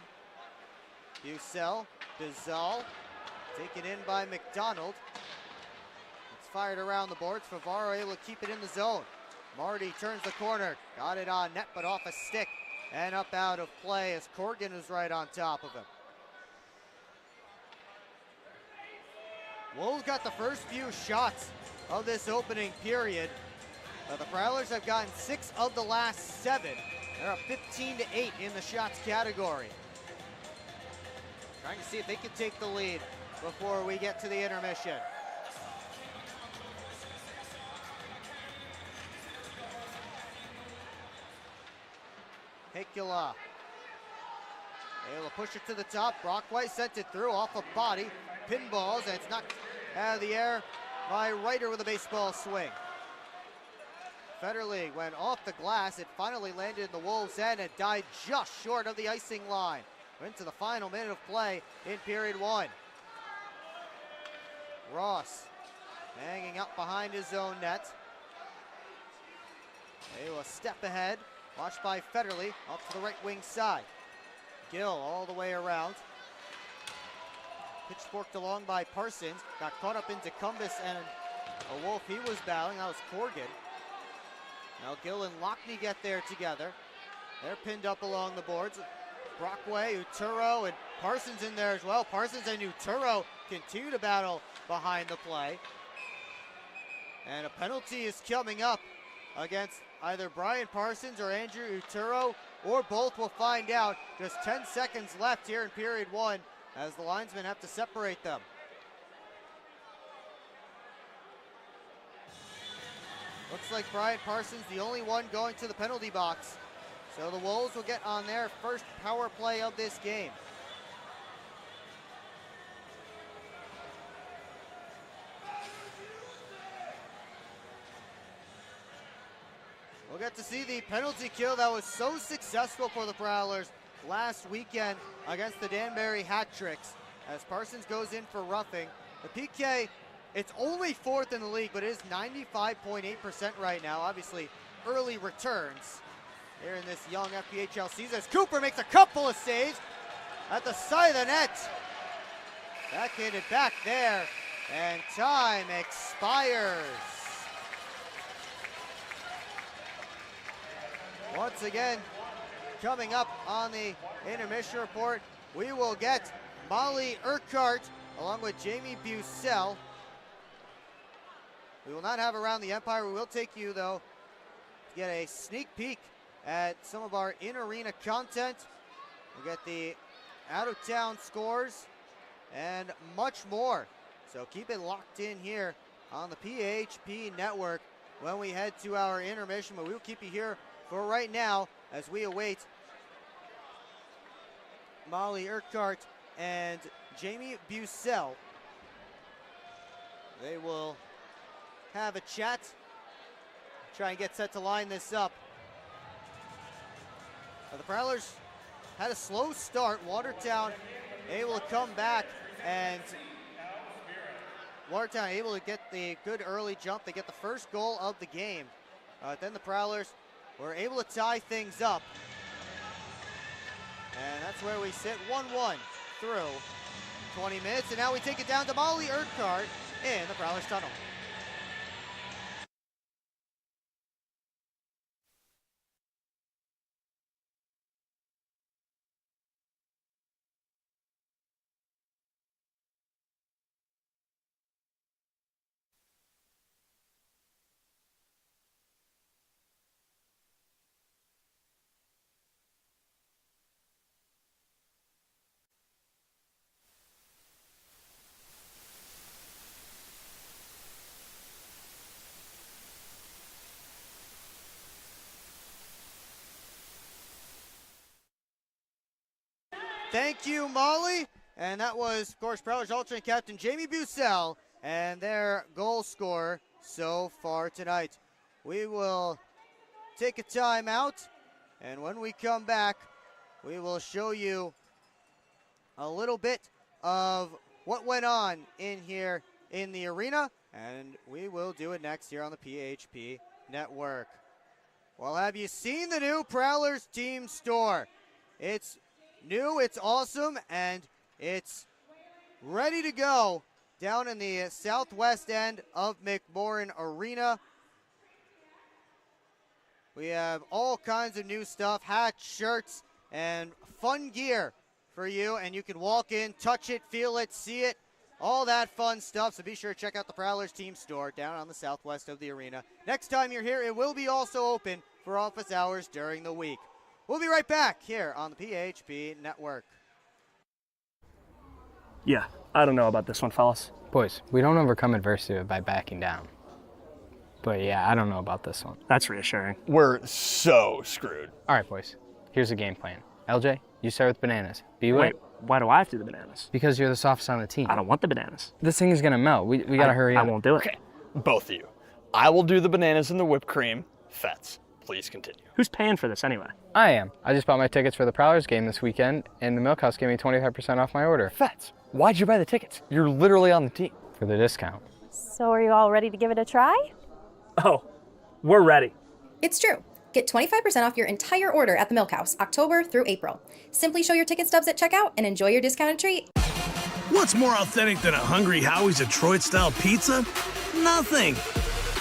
[SPEAKER 1] Bucell, Bizal, taken in by McDonald. It's fired around the boards. Favaro able to keep it in the zone. Marty turns the corner, got it on net, but off a stick and up out of play as Corgan is right on top of him. Wolves got the first few shots of this opening period. The Prowlers have gotten 6 of the last 7. They're up 15-8 in the shots category. Trying to see if they can take the lead before we get to the intermission. Hicula Able to push it to the top. Brockway sent it through off a body. Pinballs, and it's knocked out of the air by Ryder with a baseball swing. Federle went off the glass. It finally landed in the Wolves' end and died just short of the icing line. We're into the final minute of play in period 1. Ross hanging up behind his own net. Able to step ahead. Watched by Federle up to the right wing side. Gill all the way around. Pitchforked along by Parsons. Got caught up into Cumbus and a Wolf he was battling. That was Corgan. Now Gill and Lockney get there together. They're pinned up along the boards. Brockway, Uturo, and Parsons in there as well. Parsons and Uturo continue to battle behind the play. And a penalty is coming up against either Brian Parsons or Andrew Uturo, or both. Will find out. Just 10 seconds left here in period 1 as the linesmen have to separate them. Looks like Brian Parsons the only one going to the penalty box. So the Wolves will get on their first power play of this game. We'll get to see the penalty kill that was so successful for the Prowlers last weekend against the Danbury Hat-Tricks. As Parsons goes in for roughing. The PK, it's only 4th in the league, but it is 95.8% right now. Obviously, early returns here in this young FPHL season as Cooper makes a couple of saves at the side of the net. Backhanded back there, and time expires. Once again, coming up on the intermission report, we will get Molly Urquhart along with Jamie Bucell. We will not have Around the Empire. We will take you, though, to get a sneak peek at some of our in-arena content. We'll get the out-of-town scores and much more. So keep it locked in here on the PHP Network when we head to our intermission. But we will keep you here for right now as we await Molly Urquhart and Jamie Bucell. They will have a chat, try and get set to line this up. The Prowlers had a slow start. Watertown able to come back, and Watertown able to get the good early jump. They get the first goal of the game. Then the Prowlers were able to tie things up. And that's where we sit 1-1 through 20 minutes. And now we take it down to Molly Urquhart in the Prowlers tunnel. Thank you, Molly. And that was, of course, Prowlers alternate captain Jamie Bucell and their goal scorer so far tonight. We will take a timeout, and when we come back, we will show you a little bit of what went on in here in the arena, and we will do it next here on the PHP Network. Well, have you seen the new Prowlers team store? It's new, it's awesome, and it's ready to go down in the southwest end of McMorran Arena. We have all kinds of new stuff, hats, shirts, and fun gear for you, and you can walk in, touch it, feel it, see it, all that fun stuff. So be sure to check out the Prowlers team store down on the southwest of the arena. Next time you're here, it will be also open for office hours during the week. We'll be right back here on the PHP Network.
[SPEAKER 12] Yeah, I don't know about this one, fellas.
[SPEAKER 13] Boys, we don't overcome adversity by backing down. But yeah, I don't know about this one.
[SPEAKER 12] That's reassuring.
[SPEAKER 3] We're so screwed.
[SPEAKER 13] All right, boys, here's the game plan. LJ, You start with bananas. B-Way.
[SPEAKER 12] Wait, why do I have to do the bananas?
[SPEAKER 13] Because you're the softest on the team.
[SPEAKER 12] I don't want the bananas.
[SPEAKER 13] This thing is gonna melt. We gotta hurry up.
[SPEAKER 12] I won't do it.
[SPEAKER 14] Okay, both of you. I will do the bananas and the whipped cream. Fets, please continue.
[SPEAKER 12] Who's paying for this anyway?
[SPEAKER 13] I am. I just bought my tickets for the Prowlers game this weekend, and the Milk House gave me 25% off my order.
[SPEAKER 14] Fets, why'd you buy the tickets? You're literally on the team.
[SPEAKER 13] For the discount.
[SPEAKER 15] So are you all ready to give it a try?
[SPEAKER 12] Oh, we're ready.
[SPEAKER 16] It's true. Get 25% off your entire order at the Milk House, October through April. Simply show your ticket stubs at checkout and enjoy your discounted treat.
[SPEAKER 17] What's more authentic than a Hungry Howie's Detroit-style pizza? Nothing.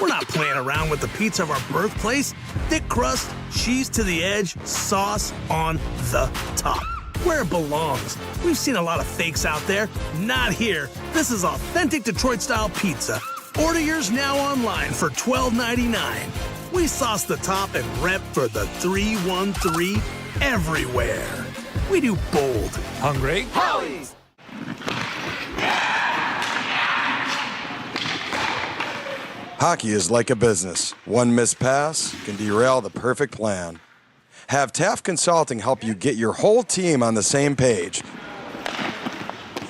[SPEAKER 17] We're not playing around with the pizza of our birthplace. Thick crust, cheese to the edge, sauce on the top. Where it belongs. We've seen a lot of fakes out there. Not here. This is authentic Detroit-style pizza. Order yours now online for $12.99. We sauce the top and rep for the 313 everywhere. We do bold. Hungry Howie's.
[SPEAKER 18] Hockey is like a business. One missed pass can derail the perfect plan. Have Taft Consulting help you get your whole team on the same page.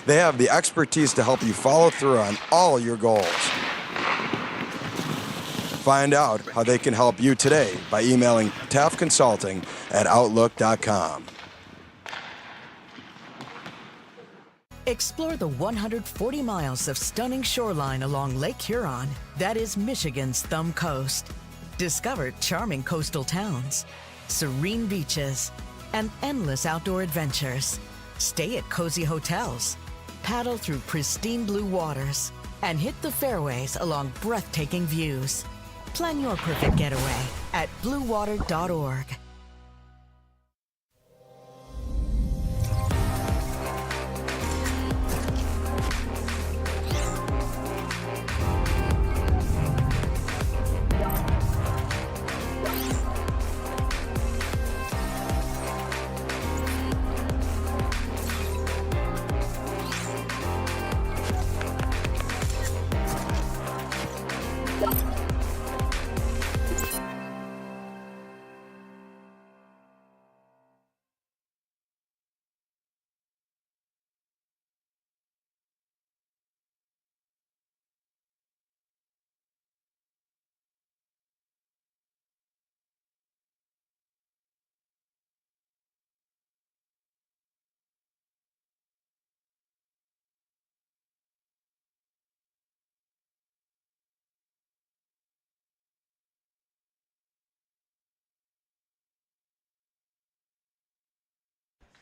[SPEAKER 18] They have the expertise to help you follow through on all your goals. Find out how they can help you today by emailing taftconsulting@outlook.com.
[SPEAKER 19] Explore the 140 miles of stunning shoreline along Lake Huron. That is Michigan's Thumb Coast. Discover charming coastal towns, serene beaches, and endless outdoor adventures. Stay at cozy hotels, paddle through pristine blue waters, and hit the fairways along breathtaking views. Plan your perfect getaway at bluewater.org.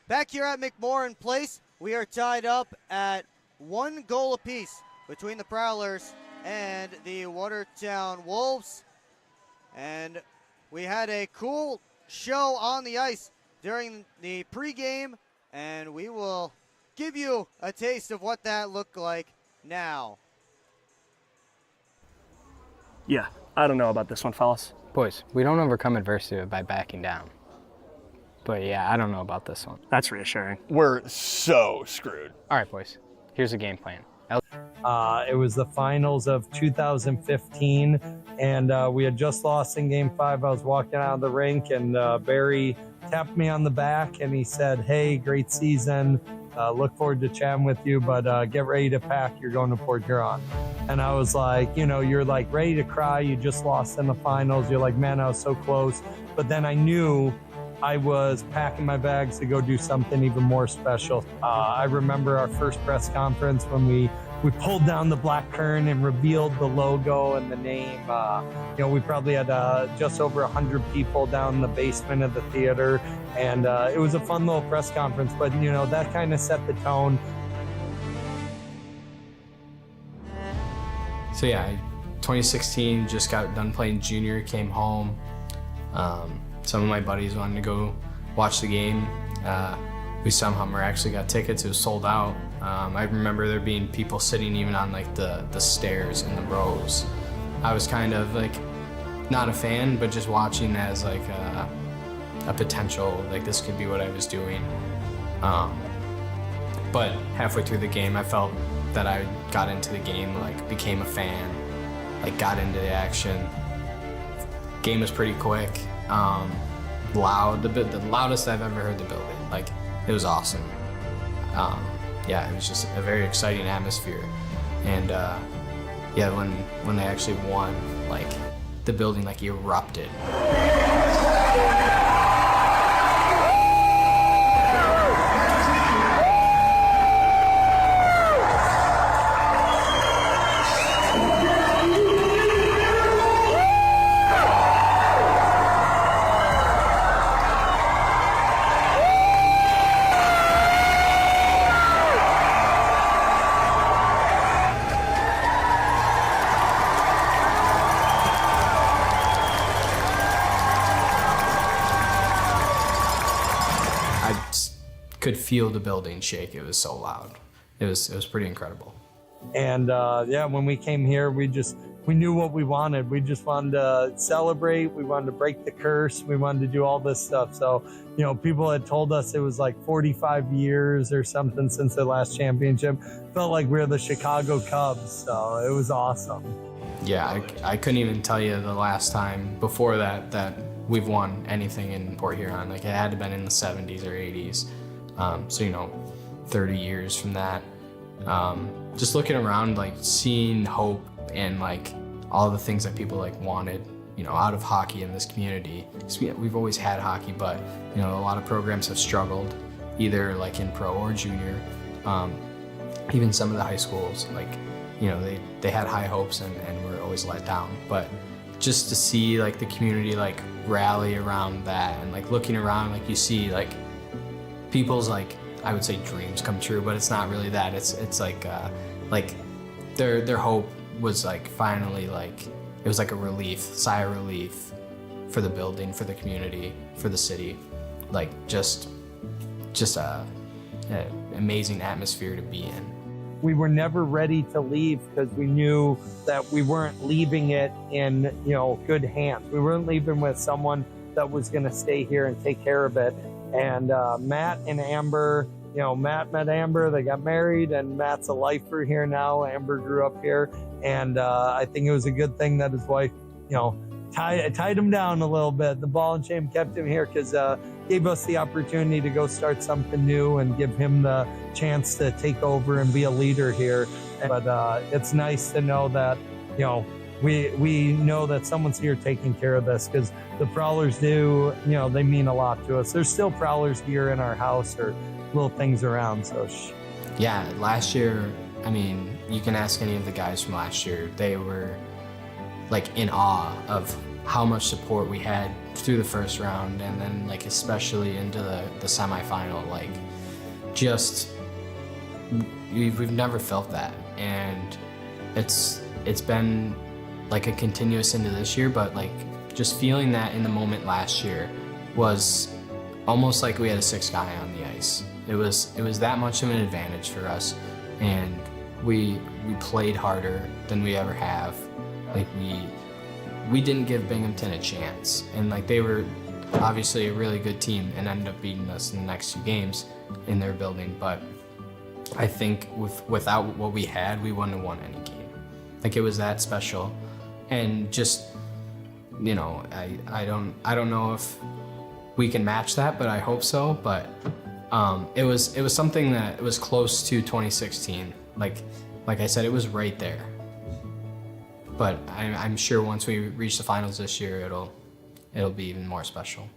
[SPEAKER 1] Back here at McMorran Place, we are tied up at 1 goal apiece between the Prowlers and the Watertown Wolves. And we had a cool show on the ice during the pregame, and we will give you a taste of what that looked like now.
[SPEAKER 12] Yeah, I don't know about this one, fellas.
[SPEAKER 13] Boys, we don't overcome adversity by backing down. But yeah, I don't know about this one.
[SPEAKER 12] That's reassuring.
[SPEAKER 14] We're so screwed.
[SPEAKER 13] All right, boys. Here's a game plan.
[SPEAKER 5] It was the finals of 2015, and we had just lost in Game 5. I was walking out of the rink, and Barry tapped me on the back, and he said, "Hey, great season. Look forward to chatting with you, but get ready to pack. You're going to Port Huron." And I was like, you're like ready to cry. You just lost in the finals. You're like, man, I was so close. But then I knew I was packing my bags to go do something even more special. I remember our first press conference when we pulled down the black curtain and revealed the logo and the name. We probably had just over 100 people down in the basement of the theater, and it was a fun little press conference, but that kind of set the tone.
[SPEAKER 13] So yeah, 2016, just got done playing junior, came home. Some of my buddies wanted to go watch the game. We somehow actually got tickets. It was sold out. I remember there being people sitting even on like the stairs in the rows. I was kind of like not a fan, but just watching as like a potential, like this could be what I was doing. But halfway through the game, I felt that I got into the game, like became a fan, like got into the action. Game was pretty quick. Loud, the loudest I've ever heard the building. Like was awesome. Yeah, it was just a very exciting atmosphere. And yeah, when they actually won, like the building like erupted. Could feel the building shake. It was so loud. It was pretty incredible.
[SPEAKER 5] And yeah, when we came here, we knew what we wanted. We just wanted to celebrate. We wanted to break the curse. We wanted to do all this stuff. So, you know, people had told us it was like 45 years or something since the last championship. Felt like we were the Chicago Cubs. So it was awesome.
[SPEAKER 13] Yeah, I couldn't even tell you the last time before that we've won anything in Port Huron. Like it had to have been in the 70s or 80s. So, you know, 30 years from that. Just looking around, like seeing hope and like all the things that people like wanted, you know, out of hockey in this community. We've always had hockey, but, you know, a lot of programs have struggled, either like in pro or junior. Even some of the high schools, like, you know, they had high hopes and were always let down. But just to see like the community like rally around that and like looking around, like you see like people's like, I would say dreams come true, but it's not really that. It's like their hope was like finally like, it was like a relief, sigh of relief for the building, for the community, for the city. Like just an amazing atmosphere to be in.
[SPEAKER 5] We were never ready to leave because we knew that we weren't leaving it in, you know, good hands. We weren't leaving with someone that was going to stay here and take care of it. And Matt and Amber, you know, Matt met Amber, they got married, and Matt's a lifer here now. Amber grew up here, and I think it was a good thing that his wife, you know, tied him down a little bit. The ball and chain kept him here because gave us the opportunity to go start something new and give him the chance to take over and be a leader here. But it's nice to know that, you know, we know that someone's here taking care of this, because the Prowlers do, you know, they mean a lot to us. There's still Prowlers here in our house or little things around. So
[SPEAKER 13] yeah, last year, I mean, you can ask any of the guys from last year, they were like in awe of how much support we had through the first round, and then like especially into the semifinal. Like just we've never felt that, and it's been like a continuous into this year, but like just feeling that in the moment last year was almost like we had a sixth guy on the ice. It was that much of an advantage for us, and we played harder than we ever have. Like we didn't give Binghamton a chance, and like they were obviously a really good team and ended up beating us in the next 2 games in their building. But I think without what we had, we wouldn't have won any game. Like it was that special, and just, you know, I don't know if we can match that, but I hope so. But it was something that was close to 2016. Like I said, it was right there. But I'm sure once we reach the finals this year, it'll be even more special.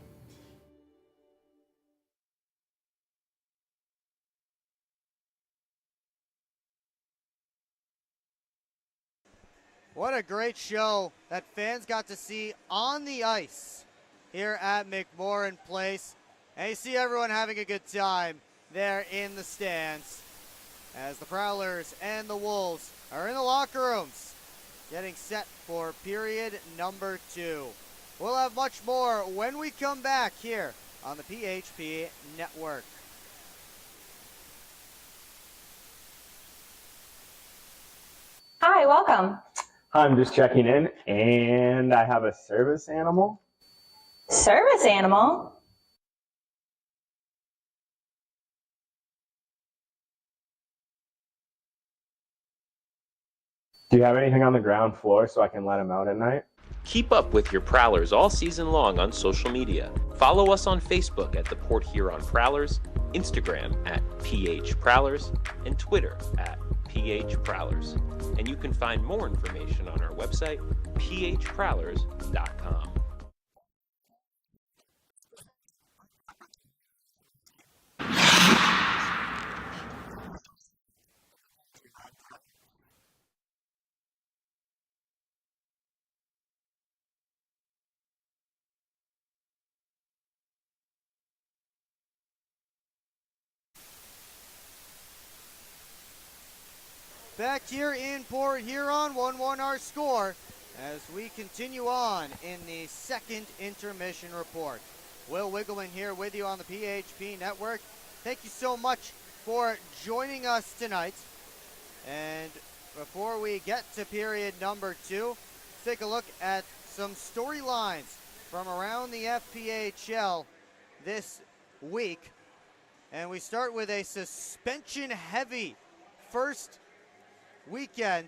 [SPEAKER 1] What a great show that fans got to see on the ice here at McMorran Place. And you see everyone having a good time there in the stands as the Prowlers and the Wolves are in the locker rooms getting set for period number 2. We'll have much more when we come back here on the PHP Network.
[SPEAKER 2] Hi, welcome.
[SPEAKER 3] I'm just checking in, and I have a service animal.
[SPEAKER 2] Service animal?
[SPEAKER 3] Do you have anything on the ground floor so I can let him out at night?
[SPEAKER 4] Keep up with your Prowlers all season long on social media. Follow us on Facebook at the Port Huron Prowlers, Instagram at PHProwlers, and Twitter at PHProwlers. And you can find more information on our website, phprowlers.com.
[SPEAKER 1] Back here in Port Huron, 1-1 our score as we continue on in the second intermission report. Will Wiggleman here with you on the PHP Network. Thank you so much for joining us tonight. And before we get to period number 2, let's take a look at some storylines from around the FPHL this week. And we start with a suspension-heavy first weekend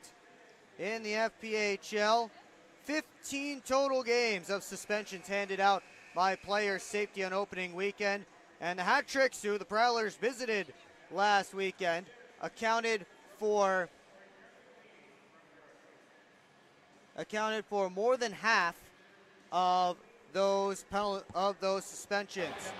[SPEAKER 1] in the FPHL. 15 total games of suspensions handed out by player safety on opening weekend. And the hat tricks, who the Prowlers visited last weekend, accounted for more than half of those suspensions.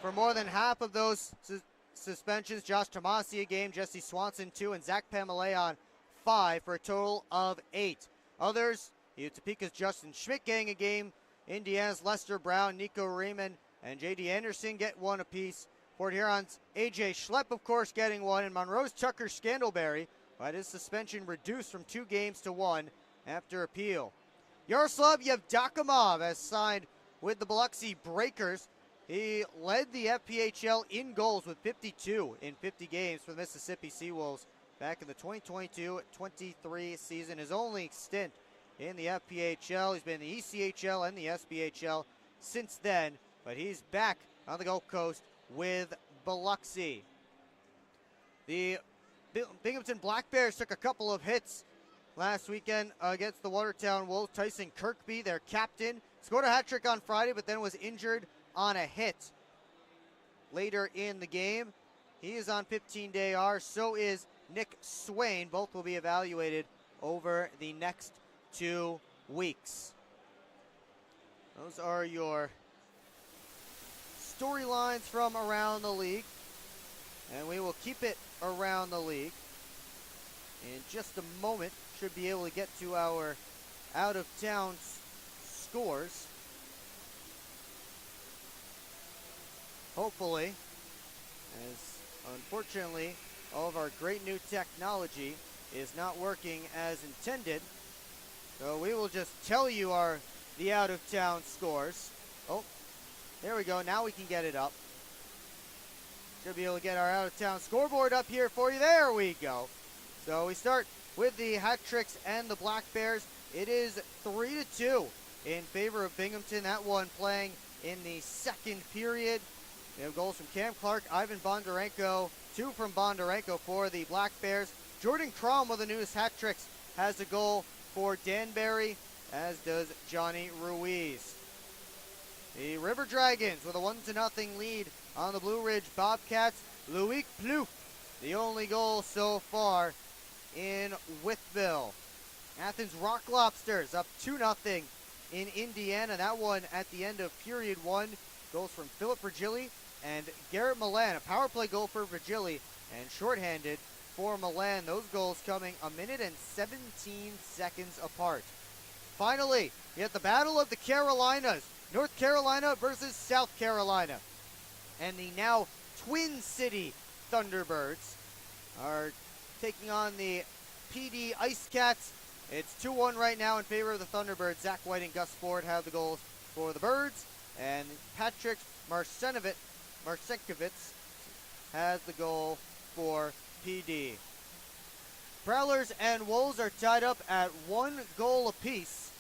[SPEAKER 1] For more than half of those suspensions, Josh Tomasi a game, Jesse Swanson 2, and Zach Pamaleon 5 for a total of 8. Others, Topeka's Justin Schmidt getting a game, Indiana's Lester Brown, Nico Riemann, and J.D. Anderson get 1 apiece. Port Huron's A.J. Schlepp, of course, getting 1, and Monroe's Tucker Scandalberry, but his suspension reduced from 2 games to 1 after appeal. Yaroslav Yevdokimov has signed with the Biloxi Breakers. He led the FPHL in goals with 52 in 50 games for the Mississippi Seawolves back in the 2022-23 season. His only stint in the FPHL. He's been in the ECHL and the SPHL since then, but he's back on the Gulf Coast with Biloxi. The Binghamton Black Bears took a couple of hits last weekend against the Watertown Wolves. Tyson Kirkby, their captain, scored a hat trick on Friday, but then was injured on a hit later in the game. He is on 15-day IR. So is Nick Swain. Both will be evaluated over the next 2 weeks. Those are your storylines from around the league. And we will keep it around the league. In just a moment, should be able to get to our out-of-town scores. Hopefully, as unfortunately all of our great new technology is not working as intended. So we will just tell you the out-of-town scores. Oh, there we go. Now we can get it up. Should be able to get our out-of-town scoreboard up here for you. There we go. So we start with the hat tricks and the Black Bears. It is 3-2 in favor of Binghamton. That one playing in the second period. We have goals from Cam Clark, Ivan Bondarenko, 2 from Bondarenko for the Black Bears. Jordan Crom with the newest hat tricks has a goal for Danbury, as does Johnny Ruiz. The River Dragons with a 1-0 lead on the Blue Ridge Bobcats. Loic Plouffe, the only goal so far in Wytheville. Athens Rock Lobsters up 2-0 in Indiana. That one at the end of period 1. Goals from Philip Virgili and Garrett Milan. A power play goal for Virgili and shorthanded for Milan. Those goals coming 1 minute and 17 seconds apart. Finally, we have the Battle of the Carolinas. North Carolina versus South Carolina. And the now Twin City Thunderbirds are taking on the PD Ice Cats. It's 2-1 right now in favor of the Thunderbirds. Zach White and Gus Ford have the goals for the Birds. And Patrick Marcinkovitz has the goal for PD. Prowlers and Wolves are tied up at 1 goal apiece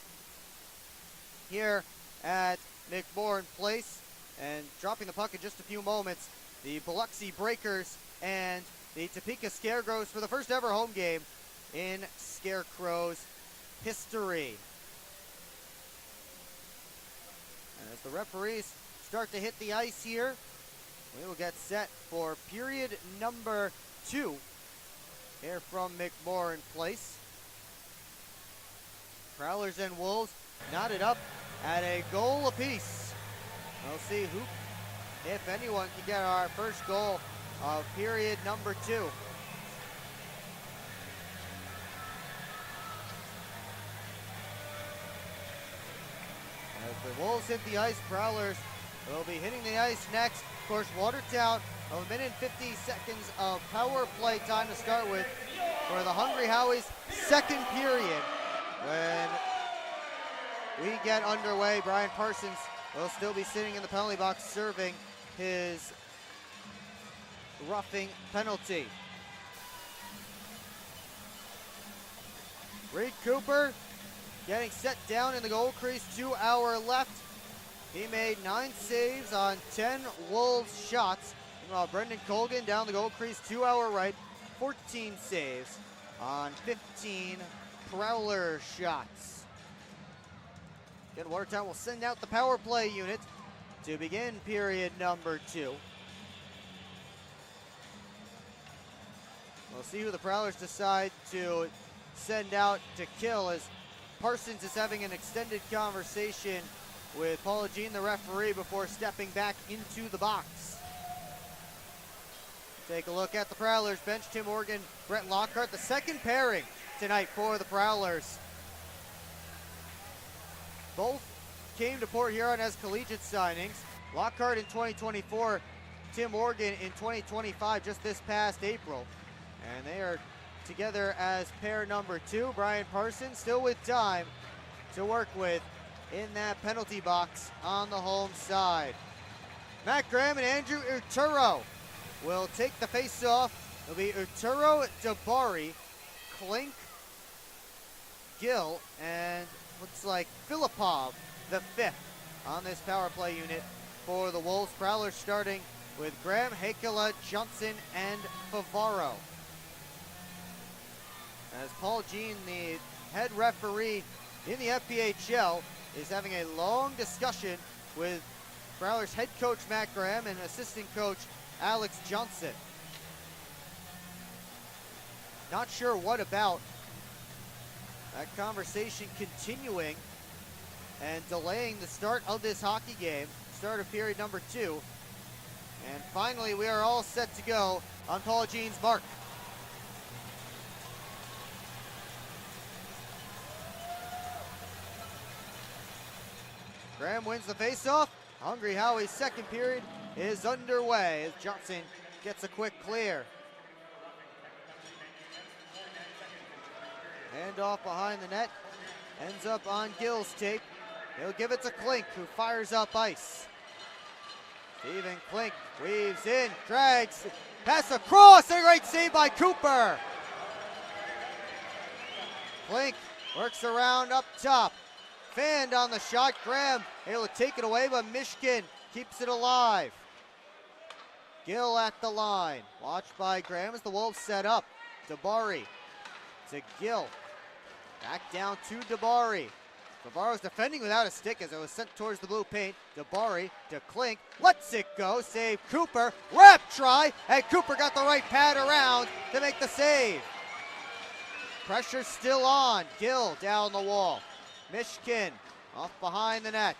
[SPEAKER 1] here at McMorran Place. And dropping the puck in just a few moments, the Biloxi Breakers and the Topeka Scarecrows for the first ever home game in Scarecrow's history. And as the referees start to hit the ice here, we will get set for period number 2 here from McMorran Place. Prowlers and Wolves knotted up at a goal apiece. We'll see who, if anyone, can get our first goal of period number 2. As the Wolves hit the ice, Prowlers will be hitting the ice next. Of course, Watertown, a minute and 50 seconds of power play time to start with for the Hungry Howies' second period. When we get underway, Brian Parsons will still be sitting in the penalty box serving his roughing penalty. Reed Cooper getting set down in the goal crease, 2 hour left. He made 9 saves on 10 Wolves shots. Meanwhile, Brendan Colgan down the goal crease, 2 hour right, 14 saves on 15 Prowler shots. Again, Watertown will send out the power play unit to begin period number 2. We'll see who the Prowlers decide to send out to kill, as Parsons is having an extended conversation with Paula Jean, the referee, before stepping back into the box. Take a look at the Prowlers bench. Tim Morgan, Brett Lockhart, the second pairing tonight for the Prowlers. Both came to Port Huron as collegiate signings. Lockhart in 2024, Tim Morgan in 2025, just this past April. And they are together as pair number 2. Brian Parsons still with time to work with in that penalty box on the home side. Matt Graham and Andrew Urturo will take the face-off. It'll be Urturo, Dabari, Klink, Gill, and looks like Filipov, the 5th on this power play unit for the Wolves. Prowlers starting with Graham, Hakela, Johnson, and Favaro. As Paul Jean, the head referee in the FPHL, is having a long discussion with Prowlers head coach Matt Graham and assistant coach Alex Johnson. Not sure what about that conversation continuing and delaying the start of this hockey game, start of period number 2. And finally, we are all set to go on Paul Jean's mark. Graham wins the faceoff. Hungry Howie's second period is underway as Johnson gets a quick clear. Hand off behind the net. Ends up on Gill's tape. He'll give it to Klink, who fires up ice. Stephen Klink weaves in, drags, pass across, and a great save by Cooper. Klink works around up top. Fanned on the shot. Graham able to take it away, but Michigan keeps it alive. Gill at the line. Watched by Graham as the Wolves set up. Dabari to Gill. Back down to Dabari. Navarro's defending without a stick as it was sent towards the blue paint. Dabari to Klink. Lets it go. Save Cooper. Wrap try. And Cooper got the right pad around to make the save. Pressure still on. Gill down the wall. Mishkin off behind the net.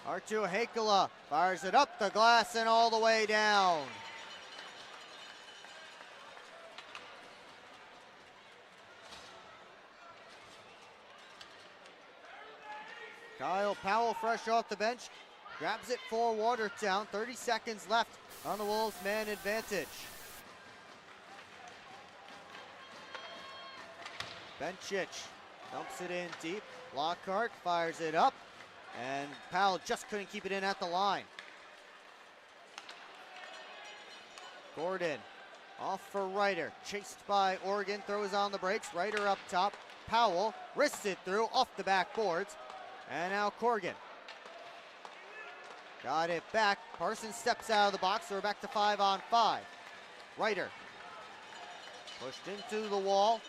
[SPEAKER 1] Artu Hakela fires it up the glass and all the way down. Kyle Powell fresh off the bench. Grabs it for Watertown. 30 seconds left on the Wolves' man advantage. Bencic dumps it in deep. Lockhart fires it up. And Powell just couldn't keep it in at the line. Gordon off for Ryder. Chased by Oregon. Throws on the brakes. Ryder up top. Powell wrists it through off the backboards. And now Corrigan. Got it back. Parsons steps out of the box. So we're back to 5-on-5. Ryder Pushed into the wall.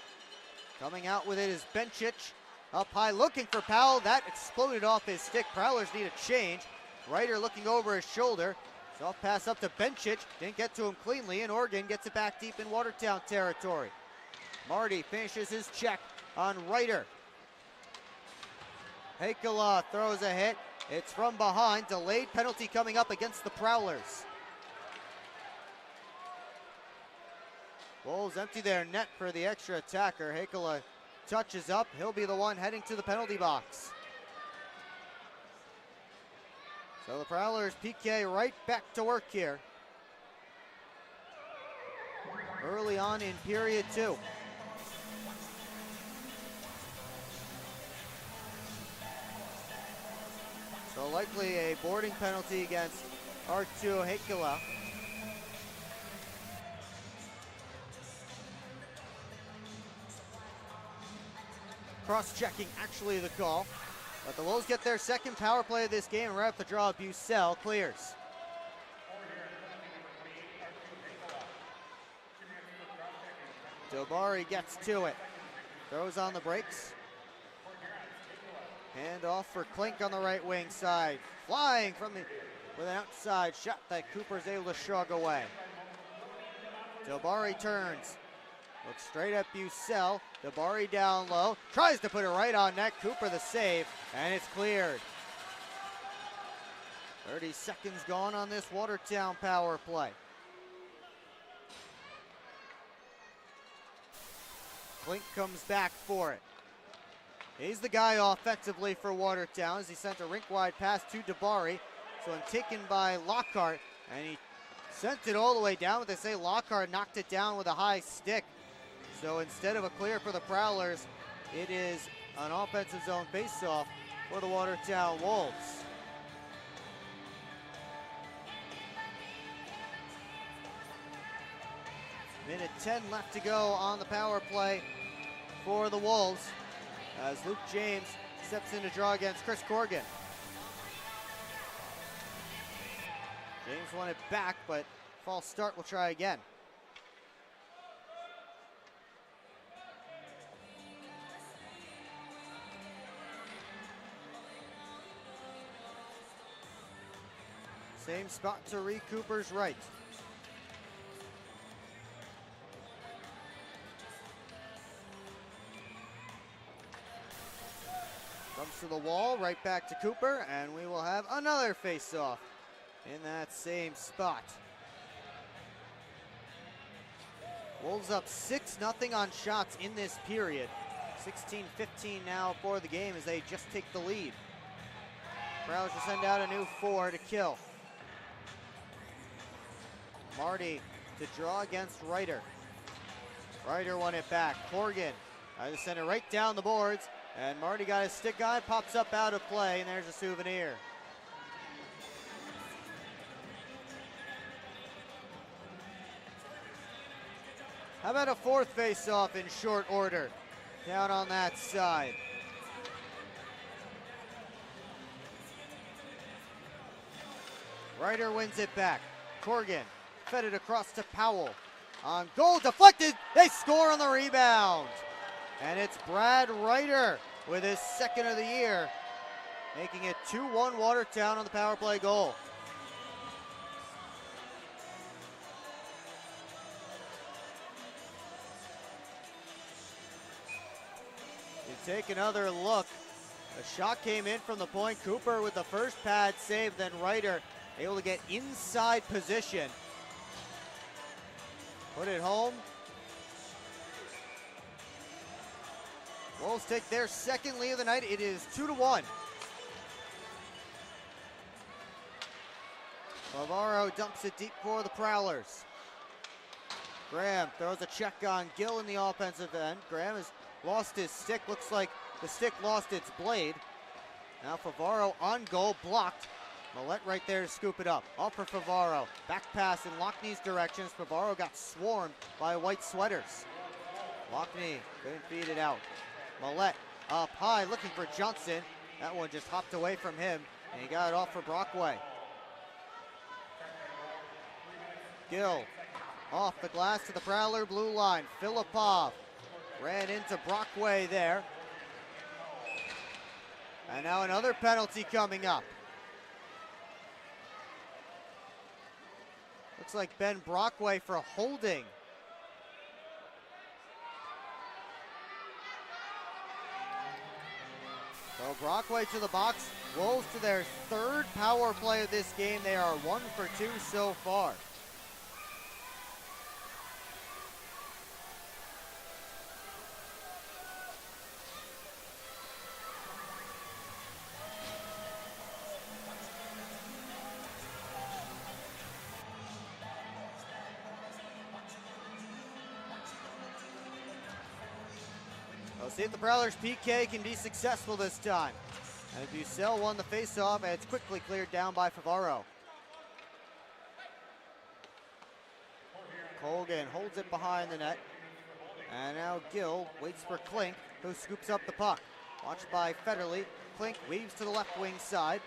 [SPEAKER 1] Coming out with it is Bencic. Up high looking for Powell. That exploded off his stick. Prowlers need a change. Ryder looking over his shoulder. Soft pass up to Bencic. Didn't get to him cleanly, and Oregon gets it back deep in Watertown territory. Marty finishes his check on Ryder. Heikkila throws a hit. It's from behind. Delayed penalty coming up against the Prowlers. Wolves empty their net for the extra attacker. Heikkila touches up. He'll be the one heading to the penalty box. So the Prowlers PK right back to work here. Early on in period 2. So likely a boarding penalty against Arttu Heikkila. Cross-checking actually the call. But the Wolves get their second power play of this game right off the draw. Bucell clears. Dobari gets to it. Throws on the brakes. Hand off for Klink on the right wing side. Flying from with an outside shot that Cooper's able to shrug away. Dobari turns. Looks straight at Bucell. Dobari down low. Tries to put it right on net. Cooper the save. And it's cleared. 30 seconds gone on this Watertown power play. Klink comes back for it. He's the guy offensively for Watertown as he sent a rink-wide pass to Dobari. So taken by Lockhart. And he sent it all the way down, but they say Lockhart knocked it down with a high stick. So instead of a clear for the Prowlers, it is an offensive zone faceoff for the Watertown Wolves. Minute 10 left to go on the power play for the Wolves as Luke James steps in to draw against Chris Corrigan. James won it back, but false start will try again. Same spot to Reed Cooper's right. Comes to the wall, right back to Cooper, and we will have another face-off in that same spot. Wolves up 6-0 on shots in this period. 16-15 now for the game as they just take the lead. Prowlers will send out a new 4 to kill. Marty to draw against Ryder. Ryder won it back. Corrigan to send it right down the boards. And Marty got his stick on it, pops up out of play, and there's a souvenir. How about a fourth face-off in short order down on that side? Ryder wins it back. Corrigan fed it across to Powell. On goal, deflected, they score on the rebound. And it's Brad Ryder with his second of the year, making it 2-1 Watertown on the power play goal. You take another look. A shot came in from the point. Cooper with the first pad save, then Ryder able to get inside position. Put it home. Wolves take their second lead of the night. It is 2-1. Navarro dumps it deep for the Prowlers. Graham throws a check on Gill in the offensive end. Graham has lost his stick. Looks like the stick lost its blade. Now Favaro on goal, blocked. Millette right there to scoop it up. Off for Favaro. Back pass in Lockney's direction. Favaro got swarmed by white sweaters. Lockney couldn't feed it out. Millette up high looking for Johnson. That one just hopped away from him, and he got it off for Brockway. Gill Off the glass to the Prowler blue line. Filipov ran into Brockway there. And now another penalty coming up. Looks like Ben Brockway for holding. So Brockway to the box. Wolves to their third power play of this game. They are 1 for 2 so far. We'll see if the Prowlers PK can be successful this time. And Bucell won the faceoff, and it's quickly cleared down by Favaro. Colgan holds it behind the net. And now Gill waits for Klink, who scoops up the puck. Watched by Federley. Klink weaves to the left wing side.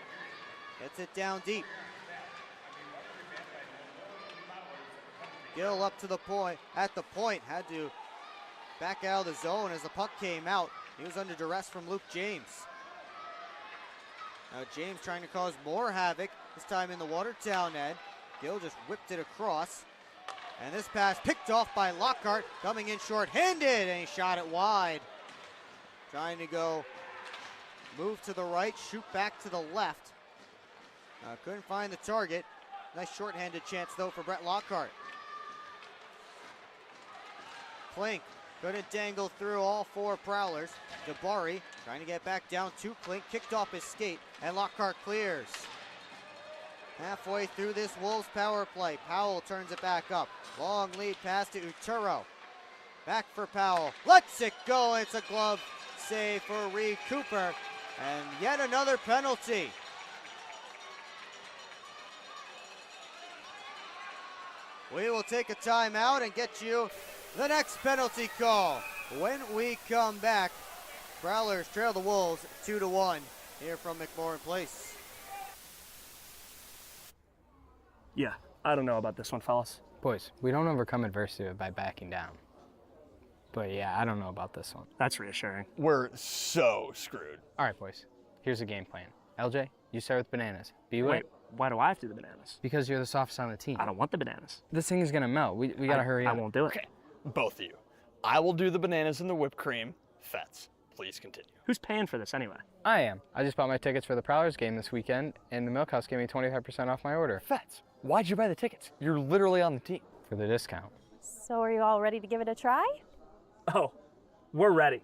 [SPEAKER 1] Gets it down deep. Gill up to the point, at the point, had to back out of the zone as the puck came out. He was under duress from Luke James. Now James trying to cause more havoc, this time in the Watertown end. Gill just whipped it across. And this pass picked off by Lockhart, coming in short-handed, and he shot it wide. Trying to go move to the right, shoot back to the left. Couldn't find the target. Nice short-handed chance, though, for Brett Lockhart. Klink couldn't dangle through all four Prowlers. Dabari trying to get back down to Klink, kicked off his skate, and Lockhart clears. Halfway through this Wolves power play, Powell turns it back up. Long lead pass to Uturo. Back for Powell, lets it go. It's a glove save for Reed Cooper, and yet another penalty. We will take a timeout and get you the next penalty call. When we come back, Prowlers trail the Wolves 2-1 here from McMorran Place.
[SPEAKER 12] Yeah, I don't know about this one, fellas.
[SPEAKER 13] Boys, we don't overcome adversity by backing down. But yeah, I don't know about this one.
[SPEAKER 12] That's reassuring.
[SPEAKER 14] We're so screwed.
[SPEAKER 13] All right, boys, here's the game plan. LJ, you start with bananas. B-Way.
[SPEAKER 12] Wait, why do I have to do the bananas?
[SPEAKER 13] Because you're the softest on the team.
[SPEAKER 12] I don't want the bananas.
[SPEAKER 13] This thing is gonna melt. We gotta hurry up.
[SPEAKER 12] I won't do it.
[SPEAKER 14] Okay, both of you. I will do the bananas and the whipped cream. Fets, please continue.
[SPEAKER 12] Who's paying for this anyway?
[SPEAKER 13] I am. I just bought my tickets for the Prowlers game this weekend, and the Milkhouse gave me 25% off my order.
[SPEAKER 14] Fets, why'd you buy the tickets? You're literally on the team.
[SPEAKER 13] For the discount.
[SPEAKER 15] So are you all ready to give it a try?
[SPEAKER 12] Oh, we're ready.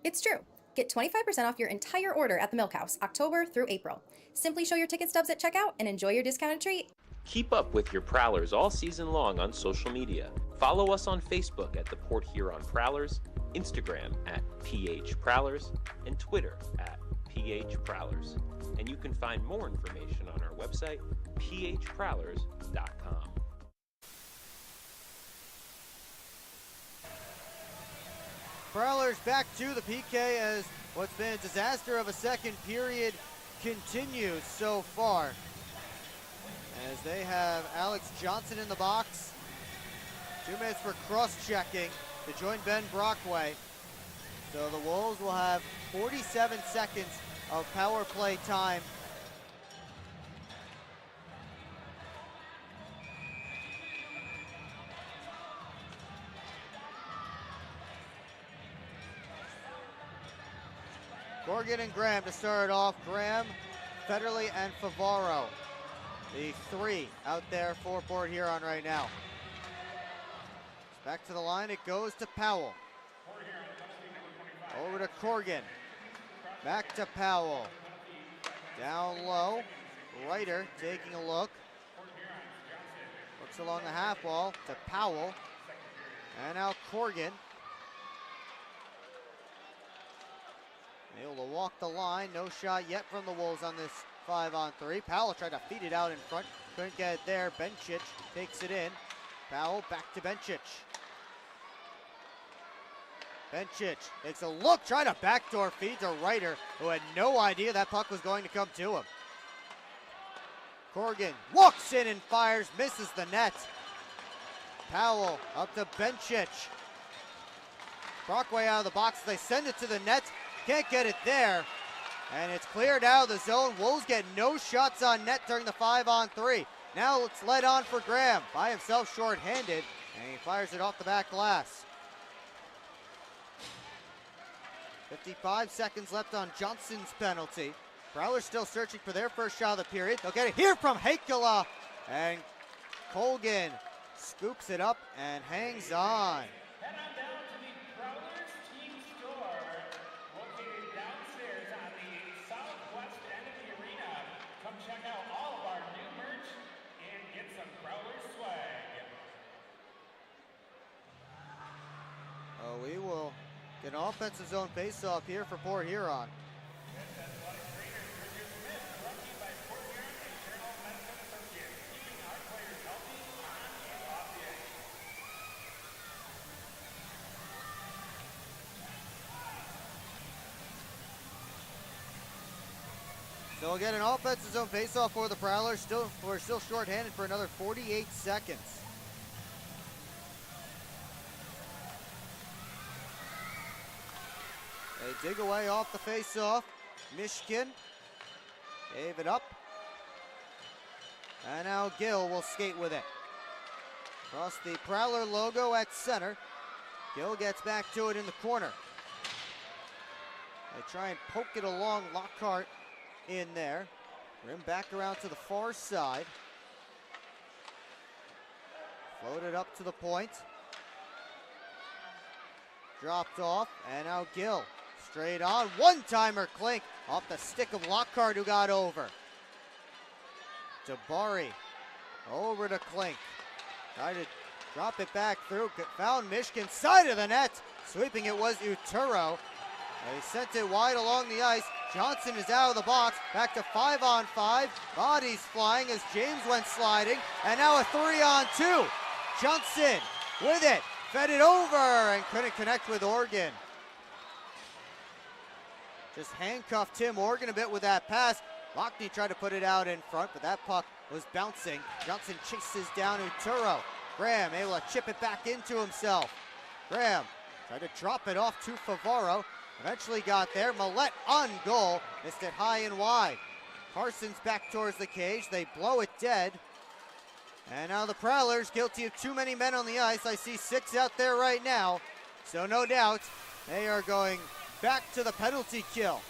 [SPEAKER 16] It's true. Get 25% off your entire order at the Milkhouse, October through April. Simply show your ticket stubs at checkout and enjoy your discounted treat.
[SPEAKER 4] Keep up with your Prowlers all season long on social media. Follow us on Facebook at the Port Huron Prowlers, Instagram at PH Prowlers, and Twitter at PH Prowlers. And you can find more information on our website, phprowlers.com.
[SPEAKER 1] Prowlers back to the PK as what's been a disaster of a second period continues so far. As they have Alex Johnson in the box. 2 minutes for cross-checking to join Ben Brockway. So the Wolves will have 47 seconds of power play time. Corgan and Graham to start off. Graham, Federley, and Favaro. The three out there for Port Huron right now. Back to the line, it goes to Powell. Over to Corgan. Back to Powell. Down low. Ryder taking a look. Looks along the half wall to Powell. And now Corgan. Able to walk the line. No shot yet from the Wolves on this 5-on-3. Powell tried to feed it out in front. Couldn't get it there. Bencic takes it in. Powell back to Bencic. Bencic takes a look, trying to backdoor feed to Ryder, who had no idea that puck was going to come to him. Corgan walks in and fires, misses the net. Powell up to Bencic. Brockway out of the box. They send it to the net. Can't get it there. And it's cleared out of the zone. Wolves get no shots on net during the 5-on-3. Now it's led on for Graham. By himself, short-handed. And he fires it off the back glass. 55 seconds left on Johnson's penalty. Prowlers still searching for their first shot of the period. They'll get it here from Heikkila. And Colgan scoops it up and hangs on.
[SPEAKER 7] Head on down to the Prowlers team store, located downstairs on the southwest end of the arena. Come check out all of our new merch and get some Prowlers swag.
[SPEAKER 1] We will get an offensive zone face-off here for Port Huron. So we'll get an offensive zone faceoff for the Prowlers. We're still short-handed for another 48 seconds. They dig away off the faceoff. Michigan gave it up. And now Gill will skate with it. Across the Prowler logo at center. Gill gets back to it in the corner. They try and poke it along. Lockhart in there. Rim back around to the far side. Floated up to the point. Dropped off, and now Gill. Straight on, one-timer clink off the stick of Lockhart, who got over. Jabari over to Clink. Tried to drop it back through, found Michigan's side of the net. Sweeping it was Uturo. They sent it wide along the ice. Johnson is out of the box. Back to 5-on-5. Bodies flying as James went sliding. And now a 3-on-2. Johnson with it. Fed it over and couldn't connect with Organ. Just handcuffed Tim Organ a bit with that pass. Lockney tried to put it out in front, but that puck was bouncing. Johnson chases down Uturo. Graham able to chip it back into himself. Graham tried to drop it off to Favaro. Eventually got there. Millette on goal. Missed it high and wide. Parsons back towards the cage. They blow it dead. And now the Prowlers guilty of too many men on the ice. I see 6 out there right now. So no doubt they are going back to the penalty kill.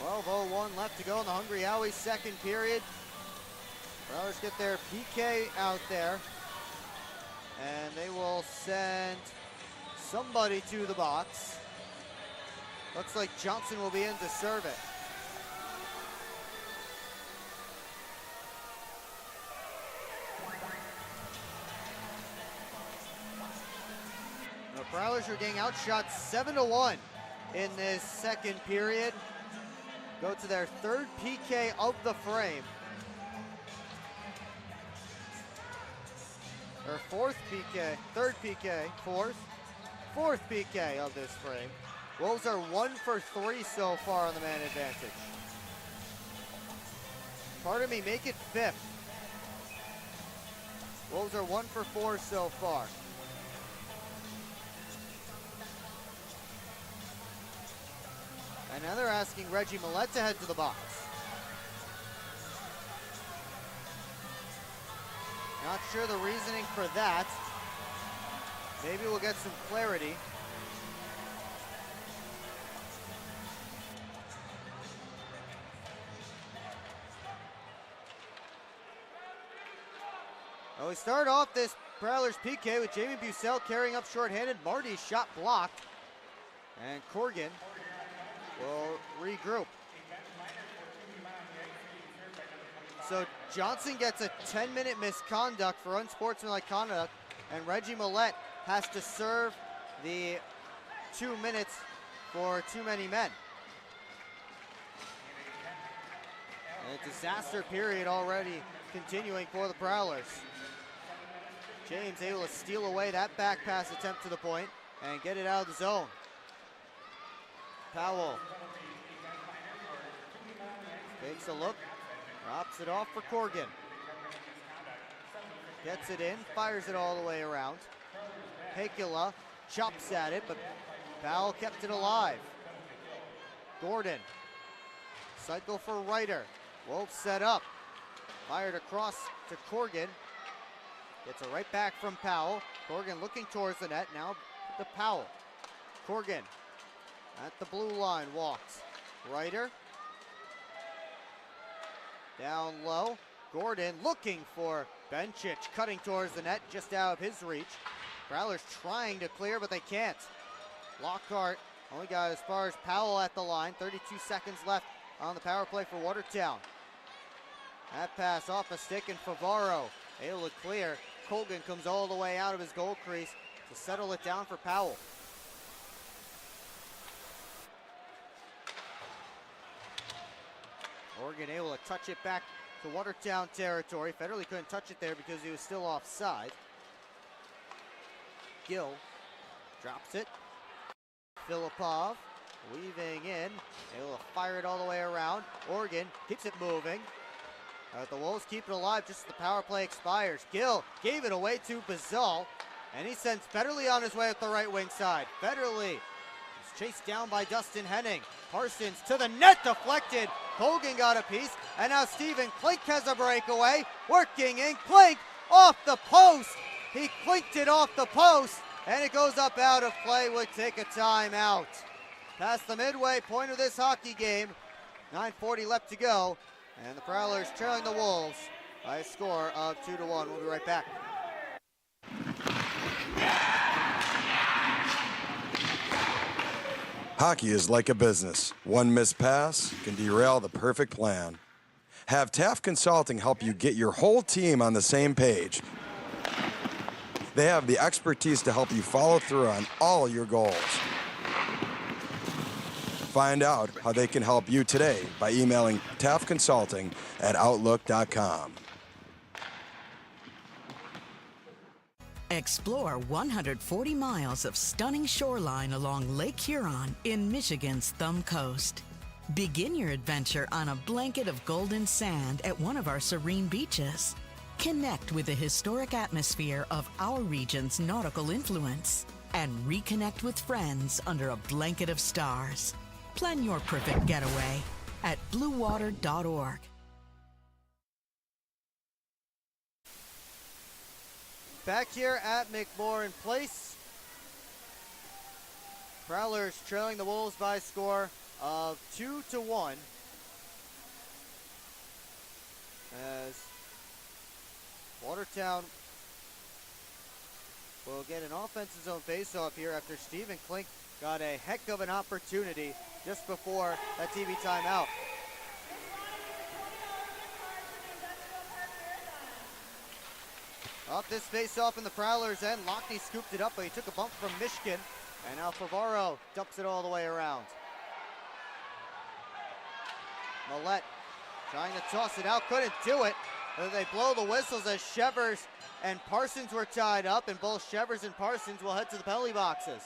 [SPEAKER 1] 12:01 left to go in the Hungry Howie's second period. Prowlers get their PK out there. And they will send somebody to the box. Looks like Johnson will be in to serve it. The Prowlers are getting outshot 7-1 in this second period. Go to their third PK of the frame. Or fourth PK, third PK, fourth PK of this frame. Wolves are 1 for 3 so far on the man advantage. Pardon me, make it 5th. Wolves are 1 for 4 so far. And now they're asking Reggie Millette to head to the box. Not sure the reasoning for that. Maybe we'll get some clarity. Well, we start off this Prowlers PK with Jamie Bussell carrying up shorthanded. Marty's shot blocked. And Corgan will regroup. So Johnson gets a 10-minute misconduct for unsportsmanlike conduct, and Reggie Millette has to serve the 2 minutes for too many men. And a disaster period already continuing for the Prowlers. James able to steal away that back pass attempt to the point and get it out of the zone. Powell takes a look, Drops it off for Corgan. Gets it in, fires it all the way around. Heikkila chops at it, but Powell kept it alive. Gordon. Cycle for Ryder. Wolves set up. Fired across to Corgan. Gets it right back from Powell. Corgan looking towards the net. Now to Powell. Corgan at the blue line walks. Ryder. Down low. Gordon looking for Bencic, cutting towards the net, just out of his reach. Prowlers trying to clear, but they can't. Lockhart only got as far as Powell at the line. 32 seconds left on the power play for Watertown. That pass off a stick, and Favaro able to clear. Colgan comes all the way out of his goal crease to settle it down for Powell. Oregon able to touch it back to Watertown territory. Federley couldn't touch it there because he was still offside. Gill drops it. Filipov weaving in, able to fire it all the way around. Oregon keeps it moving. The Wolves keep it alive just as the power play expires. Gill gave it away to Bazal, and he sends Federley on his way up the right wing side. Federley is chased down by Dustin Henning. Parsons to the net, deflected. Colgan got a piece, and now Stephen Klink has a breakaway. Working in, Klink off the post. He clinked it off the post, and it goes up out of play. Would take a timeout. Past the midway point of this hockey game. 9:40 left to go, and the Prowlers trailing the Wolves by a score of 2-1. We'll be right back.
[SPEAKER 18] Hockey is like a business. One missed pass can derail the perfect plan. Have Taft Consulting help you get your whole team on the same page. They have the expertise to help you follow through on all your goals. Find out how they can help you today by emailing taftconsulting@outlook.com.
[SPEAKER 19] Explore 140 miles of stunning shoreline along Lake Huron in Michigan's Thumb Coast. Begin your adventure on a blanket of golden sand at one of our serene beaches. Connect with the historic atmosphere of our region's nautical influence and reconnect with friends under a blanket of stars. Plan your perfect getaway at bluewater.org.
[SPEAKER 1] Back here at McMorran Place. Prowlers trailing the Wolves by a score of 2-1. As Watertown will get an offensive zone faceoff here after Stephen Klink got a heck of an opportunity just before that TV timeout. Off this face-off in the Prowlers end. Lockney scooped it up, but he took a bump from Mishkin. And now Favaro dumps it all the way around. Millette trying to toss it out, couldn't do it. They blow the whistles as Shevers and Parsons were tied up, and both Shevers and Parsons will head to the penalty boxes.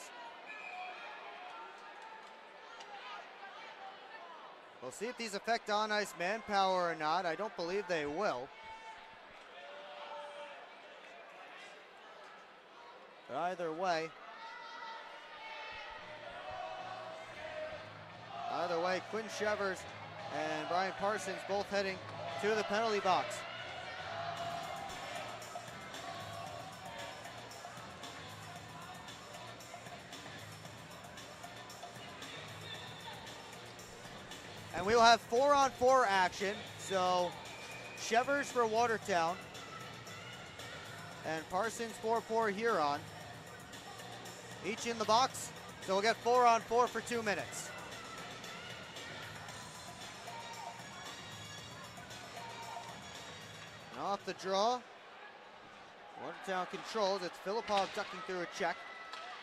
[SPEAKER 1] We'll see if these affect on-ice manpower or not. I don't believe they will. But either way, Quinn Shevers and Brian Parsons both heading to the penalty box. And we will have 4-on-4 action. So Shevers for Watertown and Parsons for Port Huron. Each in the box. So we'll get 4-on-4 for 2 minutes. And off the draw, Watertown controls. It's Filipov ducking through a check.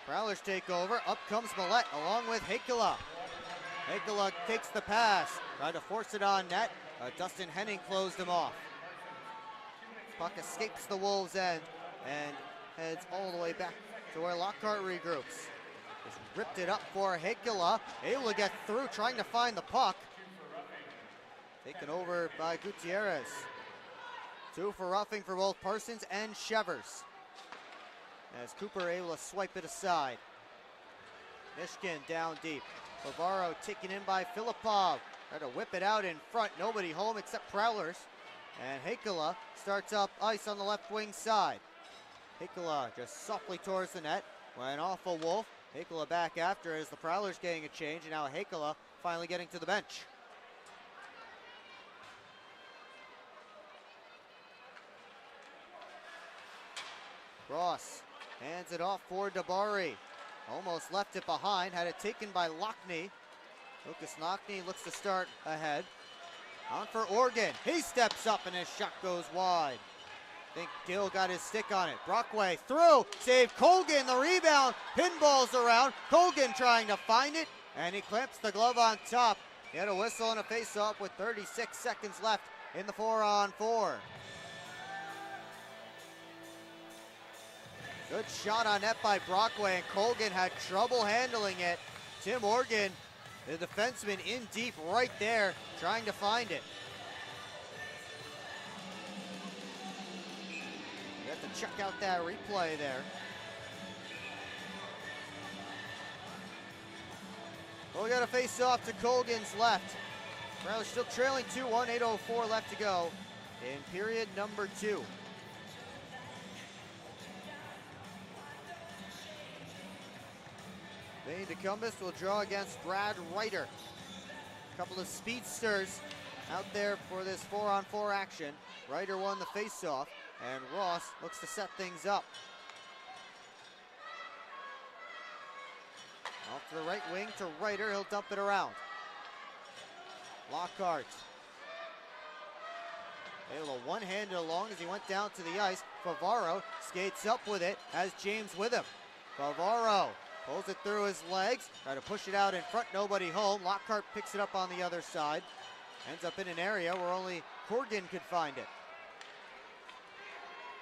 [SPEAKER 1] Prowlers take over. Up comes Millette along with Heikkila. Heikkila takes the pass. Tried to force it on net. Dustin Henning closed him off. Puck escapes the Wolves' end and heads all the way back to where Lockhart regroups. Just ripped it up for Heikkila. Able to get through, trying to find the puck. taken over by Gutierrez. 2 for roughing for both Parsons and Shevers. As Cooper able to swipe it aside. Mishkin down deep. Bavaro taken in by Filipov. Try to whip it out in front. Nobody home except Prowlers. And Hakala starts up ice on the left wing side. Hakala just softly towards the net. Went off a Wolf. Hakala back after as the Prowlers getting a change. And now Hakala finally getting to the bench. Ross hands it off for Dabari. Almost left it behind. Had it taken by Lockney. Lucas Lockney looks to start ahead. On for Organ. He steps up and his shot goes wide. I think Gill got his stick on it. Brockway through. Save Colgan. The rebound. Pinballs around. Colgan trying to find it. And he clamps the glove on top. He had a whistle and a face-off with 36 seconds left in the 4-on-4. Good shot on net by Brockway, and Colgan had trouble handling it. Tim Organ, the defenseman, in deep right there, trying to find it. You have to check out that replay there. Well, we got a face-off to Colgan's left. Prowlers still trailing 2-1, 8:04 left to go in period number 2. Dane DeCumbus will draw against Brad Ryder. A couple of speedsters out there for this 4-on-4 action. Ryder won the face-off, and Ross looks to set things up. Off to the right wing to Ryder, he'll dump it around. Lockhart. Able to one-hand it along as he went down to the ice. Favaro skates up with it, has James with him. Favaro pulls it through his legs, try to push it out in front, nobody home. Lockhart picks it up on the other side. Ends up in an area where only Corgan could find it.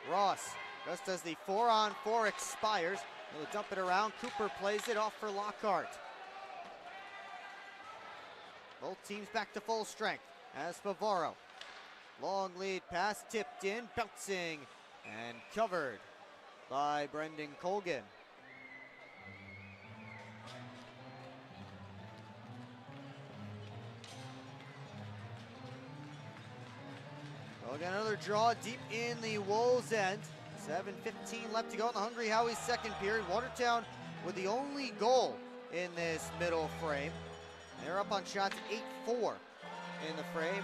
[SPEAKER 1] Ross, just as the 4-on-4 expires, he'll dump it around. Cooper plays it off for Lockhart. Both teams back to full strength as Favaro. Long lead pass tipped in, bouncing, and covered by Brendan Colgan. Well, we got another draw deep in the Wolves' end. 7:15 left to go in the Hungry Howie's second period. Watertown with the only goal in this middle frame. They're up on shots 8-4 in the frame.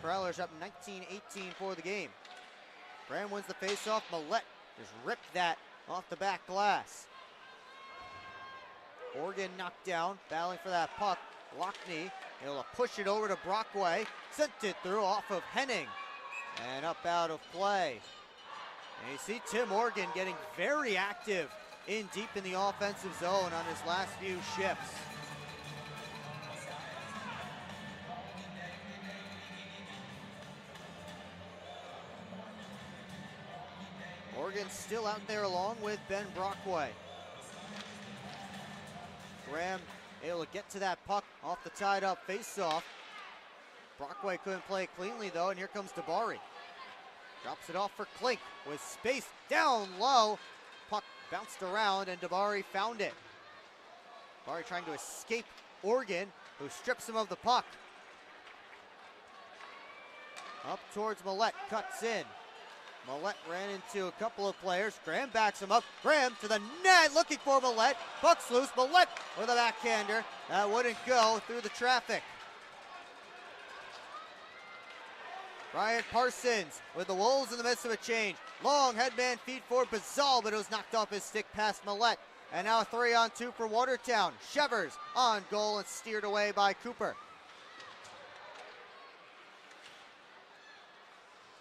[SPEAKER 1] Prowlers up 19-18 for the game. Graham wins the faceoff. Millette just ripped that off the back glass. Organ knocked down, battling for that puck. Lockney able to push it over to Brockway. Sent it through off of Henning. And up out of play. And you see Tim Organ getting very active in deep in the offensive zone on his last few shifts. Organ still out there along with Ben Brockway. Graham able to get to that puck off the tied up face-off. Brockway couldn't play it cleanly though, and here comes Dabari. Drops it off for Klink with space down low. Puck bounced around and Dabari found it. Dabari trying to escape Organ, who strips him of the puck. Up towards Millette, cuts in. Millette ran into a couple of players. Graham backs him up. Graham to the net, looking for Millette. Puck's loose. Millette with a backhander. That wouldn't go through the traffic. Ryan Parsons with the Wolves in the midst of a change. Long headman feed for Bazal, but it was knocked off his stick past Millette. And now a 3-on-2 for Watertown. Shevers on goal and steered away by Cooper.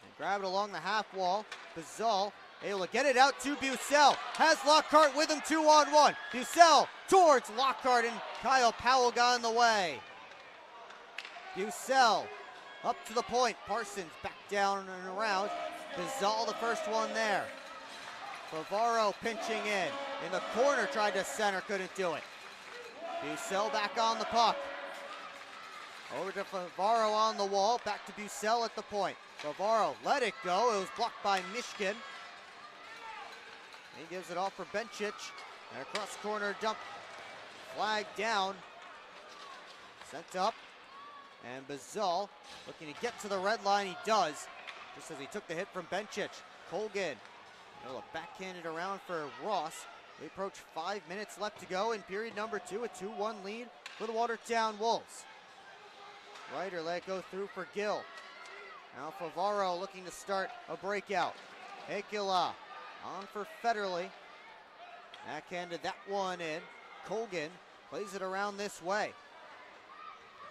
[SPEAKER 1] And grab it along the half wall. Bazal able to get it out to Bucell. Has Lockhart with him 2-on-1. Bucell towards Lockhart and Kyle Powell got in the way. Bucell up to the point. Parsons back down and around. Bazal the first one there. Favaro pinching in the corner, tried to center, couldn't do it. Bucell back on the puck. Over to Favaro on the wall. Back to Bucell at the point. Favaro let it go. It was blocked by Michigan. He gives it off for Bencic. And a cross corner dump. Flag down. Sent up. And Bazal looking to get to the red line. He does. Just as he took the hit from Bencic. Colgan able to backhand it around for Ross. We approach 5 minutes left to go in period number 2. A 2-1 lead for the Watertown Wolves. Ryder let it go through for Gill. Now Favaro looking to start a breakout. Hekila on for Federley. Backhanded that one in. Colgan plays it around this way.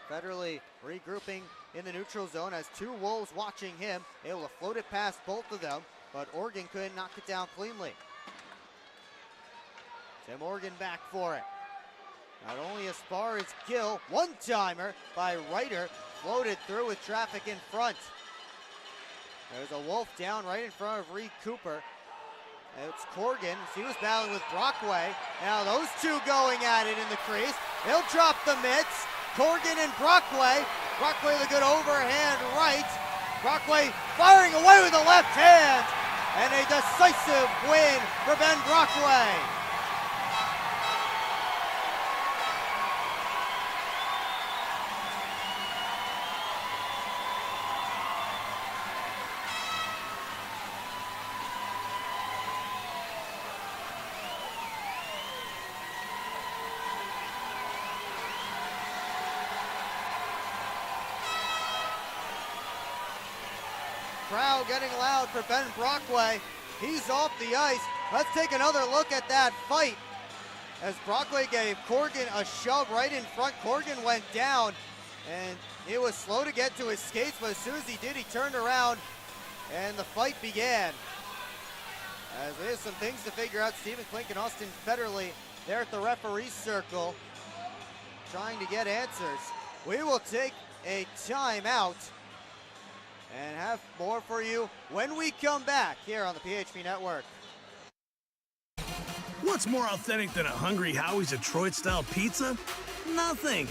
[SPEAKER 1] Federley regrouping in the neutral zone as two Wolves watching him. Able to float it past both of them, but Oregon couldn't knock it down cleanly. Tim Morgan back for it. Not only as far as Gill, one-timer by Ryder, floated through with traffic in front. There's a Wolf down right in front of Reed Cooper. It's Corgan. He was battling with Brockway. Now those two going at it in the crease. They'll drop the mitts. Corgan and Brockway. Brockway with a good overhand right. Brockway firing away with the left hand. And a decisive win for Ben Brockway. Crowd getting loud for Ben Brockway. He's off the ice. Let's take another look at that fight. As Brockway gave Corgan a shove right in front, Corgan went down, and it was slow to get to his skates, but as soon as he did, he turned around, and the fight began. As there's some things to figure out. Stephen Klink and Austin Federley there at the referee circle, trying to get answers. We will take a timeout and have more for you when we come back here on the PHP Network.
[SPEAKER 17] What's more authentic than a Hungry Howie's Detroit-style pizza? Nothing.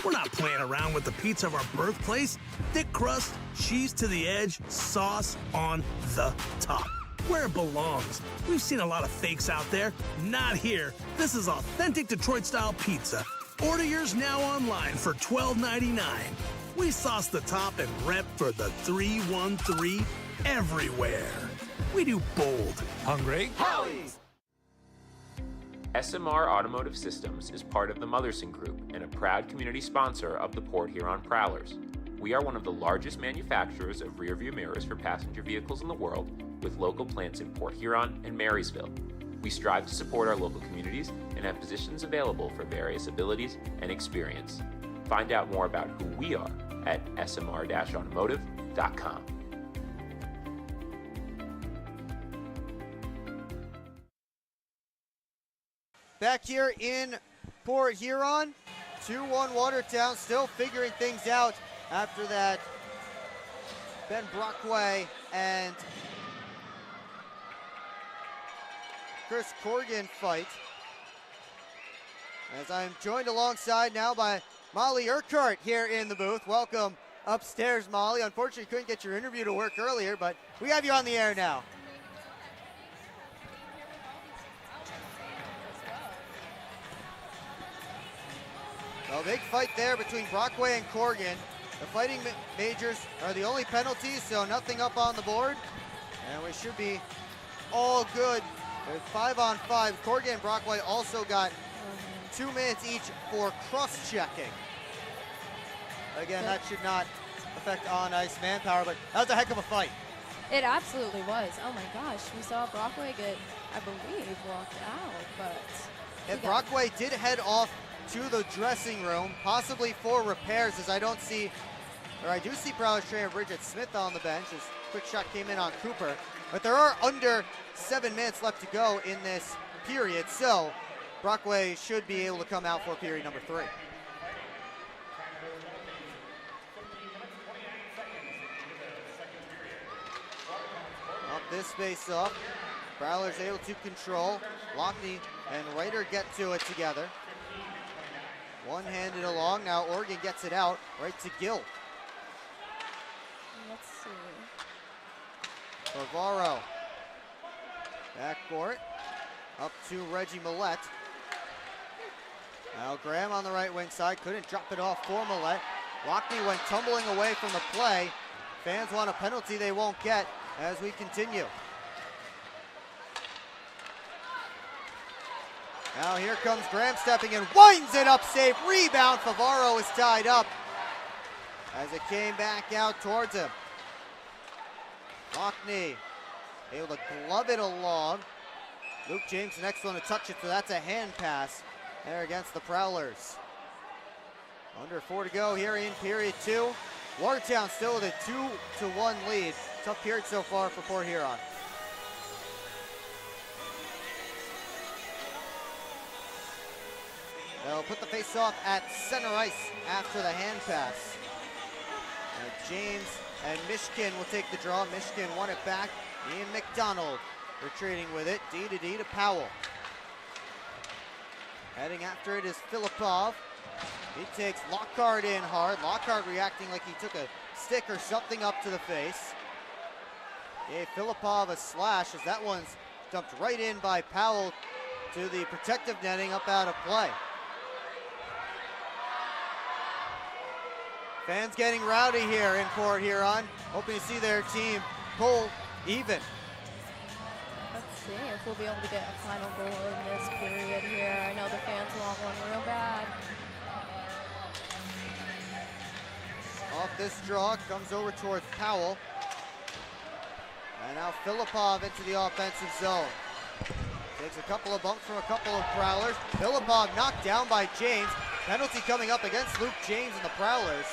[SPEAKER 17] We're not playing around with the pizza of our birthplace. Thick crust, cheese to the edge, sauce on the top. Where it belongs. We've seen a lot of fakes out there. Not here. This is authentic Detroit-style pizza. Order yours now online for $12.99. We sauce the top and rep for the 313 everywhere. We do bold. Hungry Howie's.
[SPEAKER 4] SMR Automotive Systems is part of the Motherson Group and a proud community sponsor of the Port Huron Prowlers. We are one of the largest manufacturers of rearview mirrors for passenger vehicles in the world, with local plants in Port Huron and Marysville. We strive to support our local communities and have positions available for various abilities and experience. Find out more about who we are at smr-automotive.com.
[SPEAKER 1] Back here in Port Huron, 2-1 Watertown, still figuring things out after that Ben Brockway and Chris Corgan fight. As I'm joined alongside now by Molly Urquhart here in the booth. Welcome upstairs, Molly. Unfortunately, couldn't get your interview to work earlier, but we have you on the air now. So big fight there between Brockway and Corgan. The Fighting Majors are the only penalties, so nothing up on the board. And we should be all good. There's 5-on-5. Corgan and Brockway also got 2 minutes each for cross-checking. Again, that should not affect on-ice manpower, but that was a heck of a fight.
[SPEAKER 20] It absolutely was. Oh my gosh, we saw Brockway get, I believe, walked out, but...
[SPEAKER 1] And Brockway did head off to the dressing room, possibly for repairs, as I do see Prowlers trainer Bridget Smith on the bench, as quick shot came in on Cooper. But there are under 7 minutes left to go in this period, so Brockway should be able to come out for period number 3. Up this face up. Prowlers able to control. Lockney and Ryder get to it together. One-handed along. Now Oregon gets it out right to Gill.
[SPEAKER 20] Let's see.
[SPEAKER 1] Favaro. Backcourt. Up to Reggie Millette. Now Graham on the right wing side. Couldn't drop it off for Millette. Lockney went tumbling away from the play. Fans want a penalty they won't get as we continue. Now here comes Graham stepping in, winds it up safe, rebound, Favaro is tied up as it came back out towards him. Lockney able to glove it along. Luke James the next one to touch it, so that's a hand pass there against the Prowlers. Under 4 to go here in period 2. Watertown still with a 2-1 lead. Tough period so far for Port Huron. They'll put the face-off at center ice after the hand pass. And James and Mishkin will take the draw. Mishkin won it back. Ian McDonald retreating with it. D to Powell. Heading after it is Filipov. He takes Lockhart in hard. Lockhart reacting like he took a stick or something up to the face. Gave Filipov a slash as that one's dumped right in by Powell to the protective netting up out of play. Fans getting rowdy here in Port Huron, hoping to see their team pull even.
[SPEAKER 20] Let's see if we'll be able to get a final goal in this period here. I know the fans want one real bad.
[SPEAKER 1] Off this draw, comes over towards Powell. And now Filipov into the offensive zone. Takes a couple of bumps from a couple of Prowlers. Filipov knocked down by James. Penalty coming up against Luke James and the Prowlers.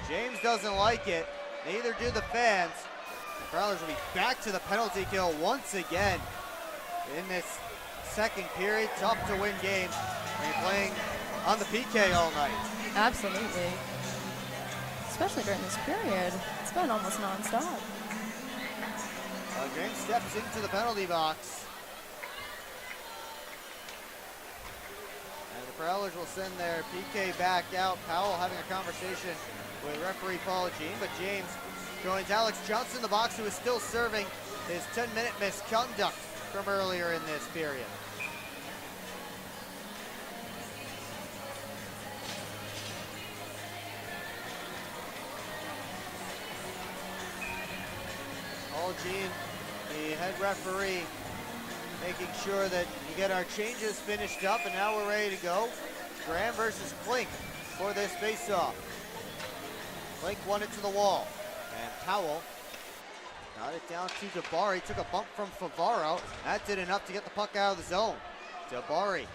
[SPEAKER 1] James doesn't like it. Neither do the fans. The Prowlers will be back to the penalty kill once again in this second period. Tough to win games when you're playing on the PK all night.
[SPEAKER 20] Absolutely. Especially during this period. It's been almost nonstop.
[SPEAKER 1] James steps into the penalty box. And the Prowlers will send their PK back out. Powell having a conversation with referee Paul Jean, but James joins Alex Johnson in the box, who is still serving his 10-minute misconduct from earlier in this period. Paul Jean, the head referee, making sure that we get our changes finished up, and now we're ready to go. Graham versus Klink for this face-off. Klink won it to the wall, and Powell got it down to Jabari. Took a bump from Favaro. That did enough to get the puck out of the zone. Jabari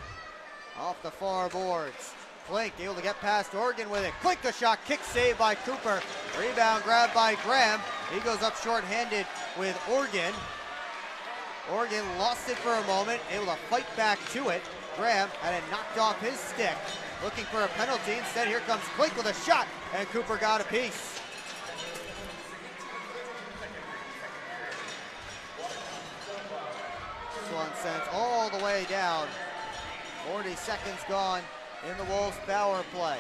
[SPEAKER 1] off the far boards. Klink able to get past Oregon with it. Klink a shot, kick save by Cooper. Rebound grab by Graham. He goes up short-handed with Oregon. Oregon lost it for a moment, able to fight back to it. Graham had it knocked off his stick, looking for a penalty. Instead, here comes Klink with a shot, and Cooper got a piece. This one sent all the way down. 40 seconds gone in the Wolves' power play.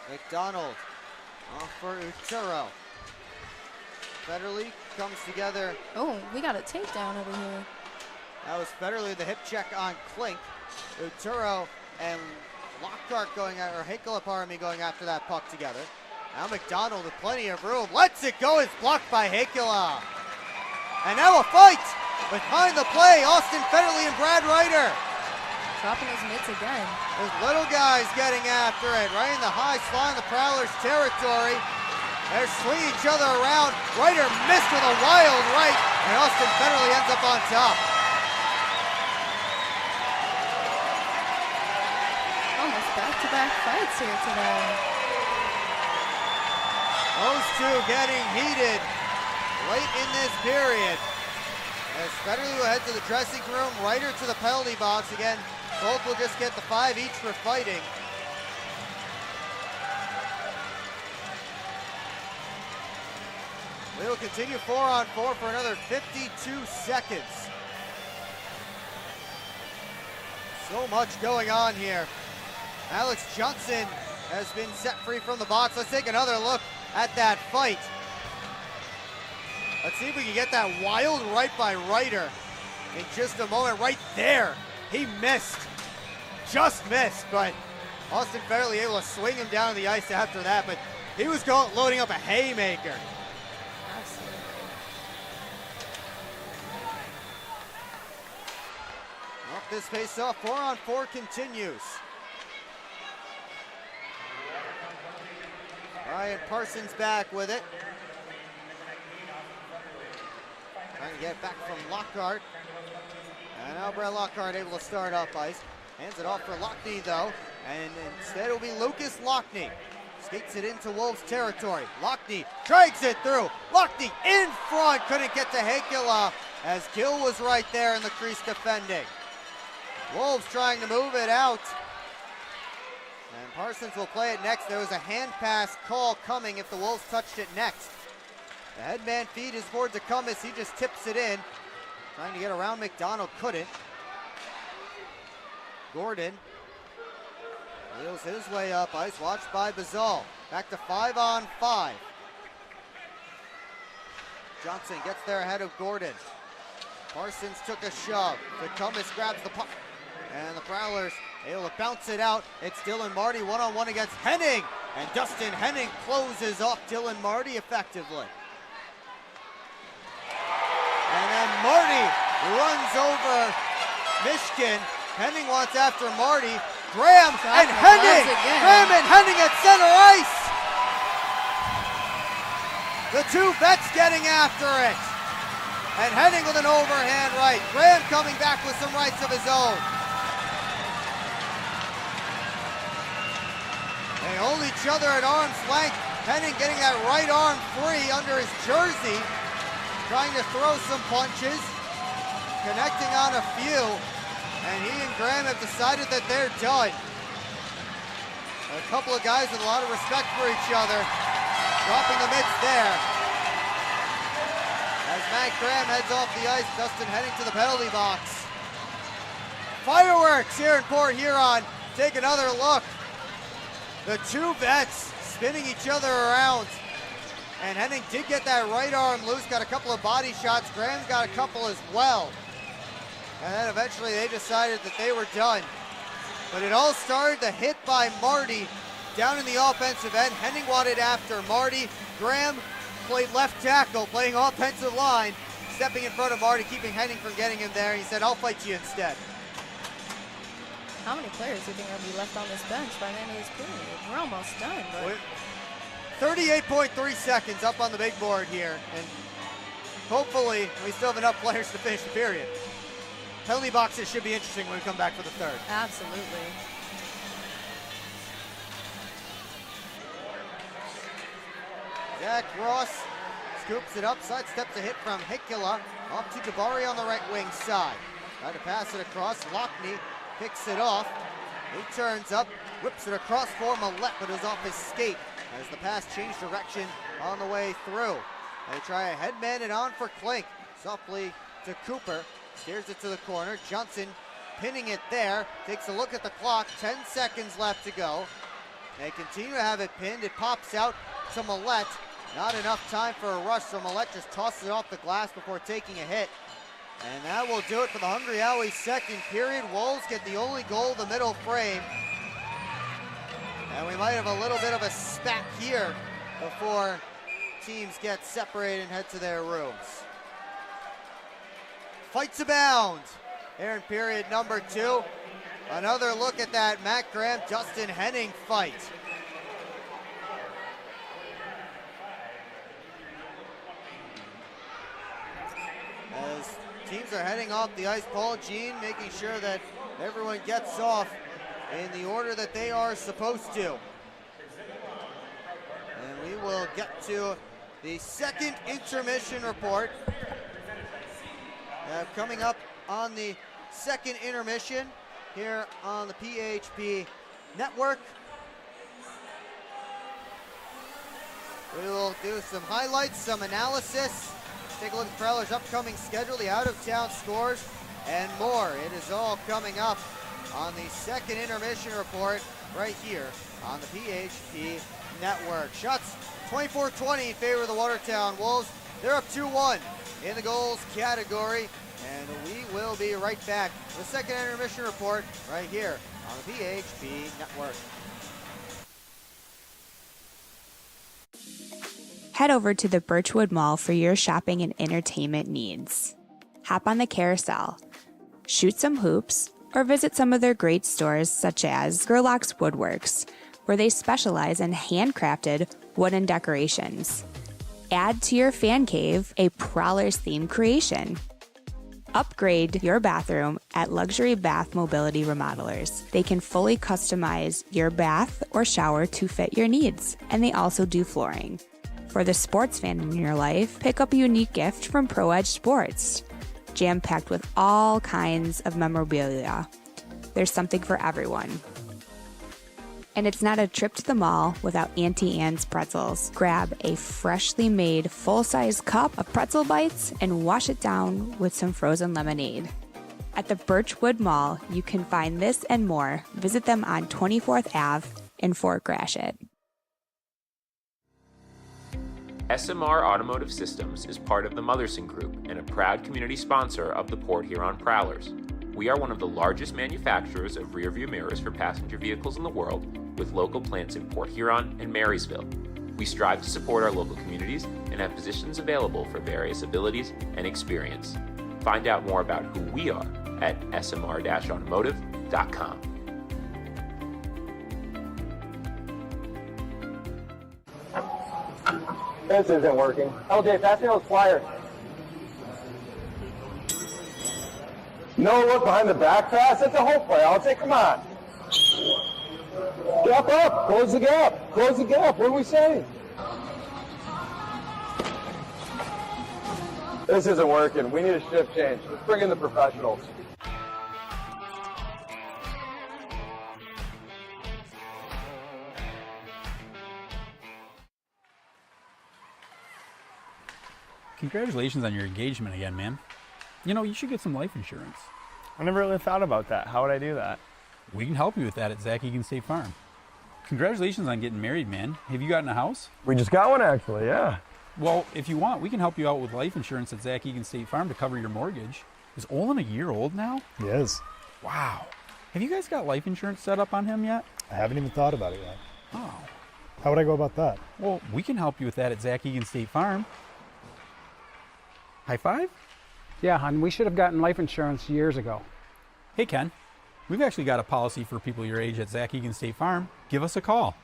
[SPEAKER 1] McDonald off for Uturo. Federley comes together.
[SPEAKER 20] Oh, we got a takedown over here.
[SPEAKER 1] That was Federley, the hip check on Klink. Uturo and Lockhart going out, or Hakela, pardon me, going after that puck together. Now McDonald with plenty of room. Lets it go. It's blocked by Hakela. And now a fight behind the play. Austin Federley and Brad Ryder.
[SPEAKER 20] Dropping his mitts again.
[SPEAKER 1] Those little guys getting after it. Right in the high slot in the Prowlers territory. They're swinging each other around. Ryder missed with a wild right, and Austin Federley ends up on top.
[SPEAKER 20] Almost back-to-back fights here today.
[SPEAKER 1] Those two getting heated late in this period. As Federley will head to the dressing room, Ryder to the penalty box again. Both will just get the 5 each for fighting. We will continue 4-on-4 for another 52 seconds. So much going on here. Alex Johnson has been set free from the box. Let's take another look at that fight. Let's see if we can get that wild right by Ryder in just a moment. Right there, he missed, just missed, but Austin Fairley able to swing him down to the ice after that, but he was loading up a haymaker.
[SPEAKER 20] Absolutely.
[SPEAKER 1] Up this face-off, 4-on-4 continues. Ryan Parsons back with it. Trying to get back from Lockhart. And now Brett Lockhart able to start up ice. Hands it off for Lockney though. And instead it'll be Lucas Lockney. Skates it into Wolves territory. Lockney drags it through. Lockney in front. Couldn't get to Heikkila as Gill was right there in the crease defending. Wolves trying to move it out. And Parsons will play it next. There was a hand pass call coming if the Wolves touched it next. The headman feed is towards Cummins. He just tips it in. Trying to get around McDonald, couldn't. Gordon wheels his way up ice, watched by Bazal. Back to 5-on-5. Johnson gets there ahead of Gordon. Parsons took a shove. Cummins grabs the puck. And the Prowlers able to bounce it out. It's Dylan Marty one-on-one against Henning. And Dustin Henning closes off Dylan Marty effectively. And then Marty runs over Mishkin. Henning wants after Marty. Graham and Henning. Graham and Henning at center ice. The two vets getting after it. And Henning with an overhand right. Graham coming back with some rights of his own. They hold each other at arm's length. Henning getting that right arm free under his jersey. Trying to throw some punches. Connecting on a few. And he and Graham have decided that they're done. A couple of guys with a lot of respect for each other. Dropping the mitts there. As Matt Graham heads off the ice, Dustin Henning to the penalty box. Fireworks here in Port Huron. Take another look. The two vets spinning each other around. And Henning did get that right arm loose, got a couple of body shots. Graham got a couple as well. And then eventually they decided that they were done. But it all started the hit by Marty down in the offensive end. Henning wanted after Marty. Graham played left tackle, playing offensive line, stepping in front of Marty, keeping Henning from getting him there. He said, I'll fight you instead.
[SPEAKER 20] How many players do you think are going to be left on this bench by the end of this period? We're almost done, but
[SPEAKER 1] 38.3 seconds up on the big board here. And hopefully we still have enough players to finish the period. Penalty boxes should be interesting when we come back for the third.
[SPEAKER 20] Absolutely.
[SPEAKER 1] Zach Ross scoops it up, sidesteps a hit from Heikkila, off to Jabari on the right wing side. Try to pass it across, Lockney picks it off. He turns up, whips it across for Millette, but it was off his skate as the pass changed direction on the way through. They try a headman and on for Klink. Softly to Cooper, steers it to the corner. Johnson pinning it there, takes a look at the clock, 10 seconds left to go. They continue to have it pinned, it pops out to Millette. Not enough time for a rush, so Millette just tosses it off the glass before taking a hit. And that will do it for the Hungry Howie's second period. Wolves get the only goal of the middle frame. And we might have a little bit of a spat here before teams get separated and head to their rooms. Fights abound here in period number 2. Another look at that Matt Graham, Dustin Henning fight. As teams are heading off the ice, Paul Jean making sure that everyone gets off in the order that they are supposed to. And we will get to the second intermission report. Coming up on the second intermission here on the PHP Network. We will do some highlights, some analysis, take a look at Prowlers' upcoming schedule, the out-of-town scores, and more. It is all coming up on the second intermission report right here on the PHP Network. Shots 24-20 in favor of the Watertown Wolves. They're up 2-1 in the goals category, and we will be right back with the second intermission report right here on the PHP Network.
[SPEAKER 21] Head over to the Birchwood Mall for your shopping and entertainment needs. Hop on the carousel, shoot some hoops, or visit some of their great stores such as Gerlach's Woodworks, where they specialize in handcrafted wooden decorations. Add to your fan cave a Prowlers themed creation. Upgrade your bathroom at Luxury Bath Mobility Remodelers. They can fully customize your bath or shower to fit your needs, and they also do flooring. For the sports fan in your life, pick up a unique gift from Pro Edge Sports. Jam-packed with all kinds of memorabilia. There's something for everyone. And it's not a trip to the mall without Auntie Anne's pretzels. Grab a freshly made full-size cup of pretzel bites and wash it down with some frozen lemonade. At the Birchwood Mall, you can find this and more. Visit them on 24th Ave in Fort Gratiot.
[SPEAKER 4] SMR Automotive Systems is part of the Motherson Group and a proud community sponsor of the Port Huron Prowlers. We are one of the largest manufacturers of rear-view mirrors for passenger vehicles in the world, with local plants in Port Huron and Marysville. We strive to support our local communities and have positions available for various abilities and experience. Find out more about who we are at smr-automotive.com.
[SPEAKER 3] This isn't working. LJ, pass me those flyers. No look behind the back pass? That's a whole play, LJ, come on. Gap up, close the gap, close the gap, what are we saying? This isn't working, we need a shift change. Let's bring in the professionals.
[SPEAKER 22] Congratulations on your engagement again, man. You know, you should get some life insurance.
[SPEAKER 3] I never really thought about that. How would I do that?
[SPEAKER 22] We can help you with that at Zach Egan State Farm. Congratulations on getting married, man. Have you gotten a house?
[SPEAKER 3] We just got one, actually, yeah.
[SPEAKER 22] Well, if you want, we can help you out with life insurance at Zach Egan State Farm to cover your mortgage. Is Olin a year old now?
[SPEAKER 23] He is.
[SPEAKER 22] Wow. Have you guys got life insurance set up on him yet?
[SPEAKER 23] I haven't even thought about it yet.
[SPEAKER 22] Oh.
[SPEAKER 23] How would I go about that?
[SPEAKER 22] Well, we can help you with that at Zach Egan State Farm. High five?
[SPEAKER 11] Yeah, hon, we should have gotten life insurance years ago.
[SPEAKER 22] Hey, Ken. We've actually got a policy for people your age at Zach Egan State Farm. Give us a call.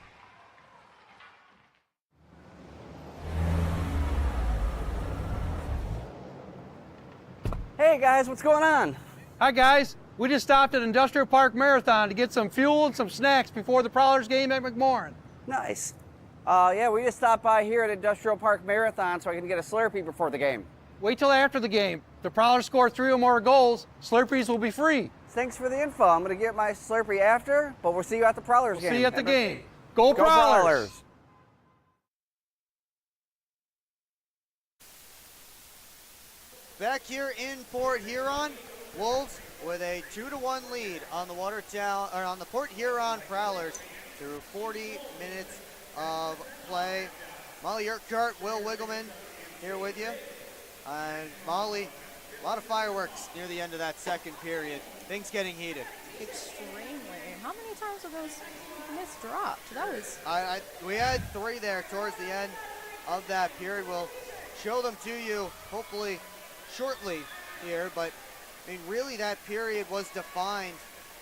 [SPEAKER 10] Hey guys, what's going on?
[SPEAKER 11] Hi guys, we just stopped at Industrial Park Marathon to get some fuel and some snacks before the Prowlers game at McMorran.
[SPEAKER 10] Nice. Yeah, we just stopped by here at Industrial Park Marathon so I can get a Slurpee before the game.
[SPEAKER 11] Wait till after the game. If the Prowlers score 3 or more goals, Slurpees will be free.
[SPEAKER 10] Thanks for the info. I'm going to get my Slurpee after, but we'll see you at the Prowlers game.
[SPEAKER 11] See you at the game. Go
[SPEAKER 10] Prowlers!
[SPEAKER 11] Prowlers!
[SPEAKER 1] Back here in Port Huron, Wolves with a 2-1 lead on the on the Port Huron Prowlers through 40 minutes of play. Molly Urquhart, Will Wiggleman here with you. And Molly, a lot of fireworks near the end of that second period. Things getting heated.
[SPEAKER 20] Extremely. How many times have those missed dropped? That was...
[SPEAKER 1] We had 3 there towards the end of that period. We'll show them to you hopefully shortly here, but I mean really that period was defined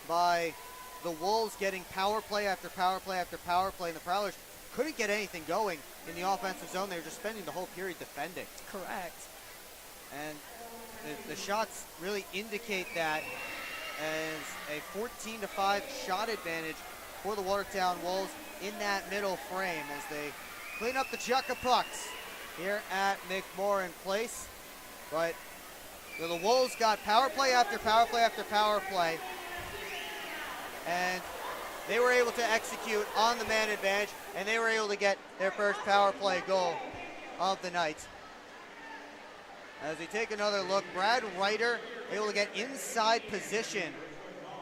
[SPEAKER 1] by the Wolves getting power play after power play after power play, and the Prowlers couldn't get anything going in the offensive zone. They were just spending the whole period defending.
[SPEAKER 20] Correct.
[SPEAKER 1] And the shots really indicate that as a 14-5 shot advantage for the Watertown Wolves in that middle frame as they clean up the chuck of pucks here at McMorran Place. But the Wolves got power play after power play after power play, and they were able to execute on the man advantage, and they were able to get their first power play goal of the night. As we take another look, Brad Ryder able to get inside position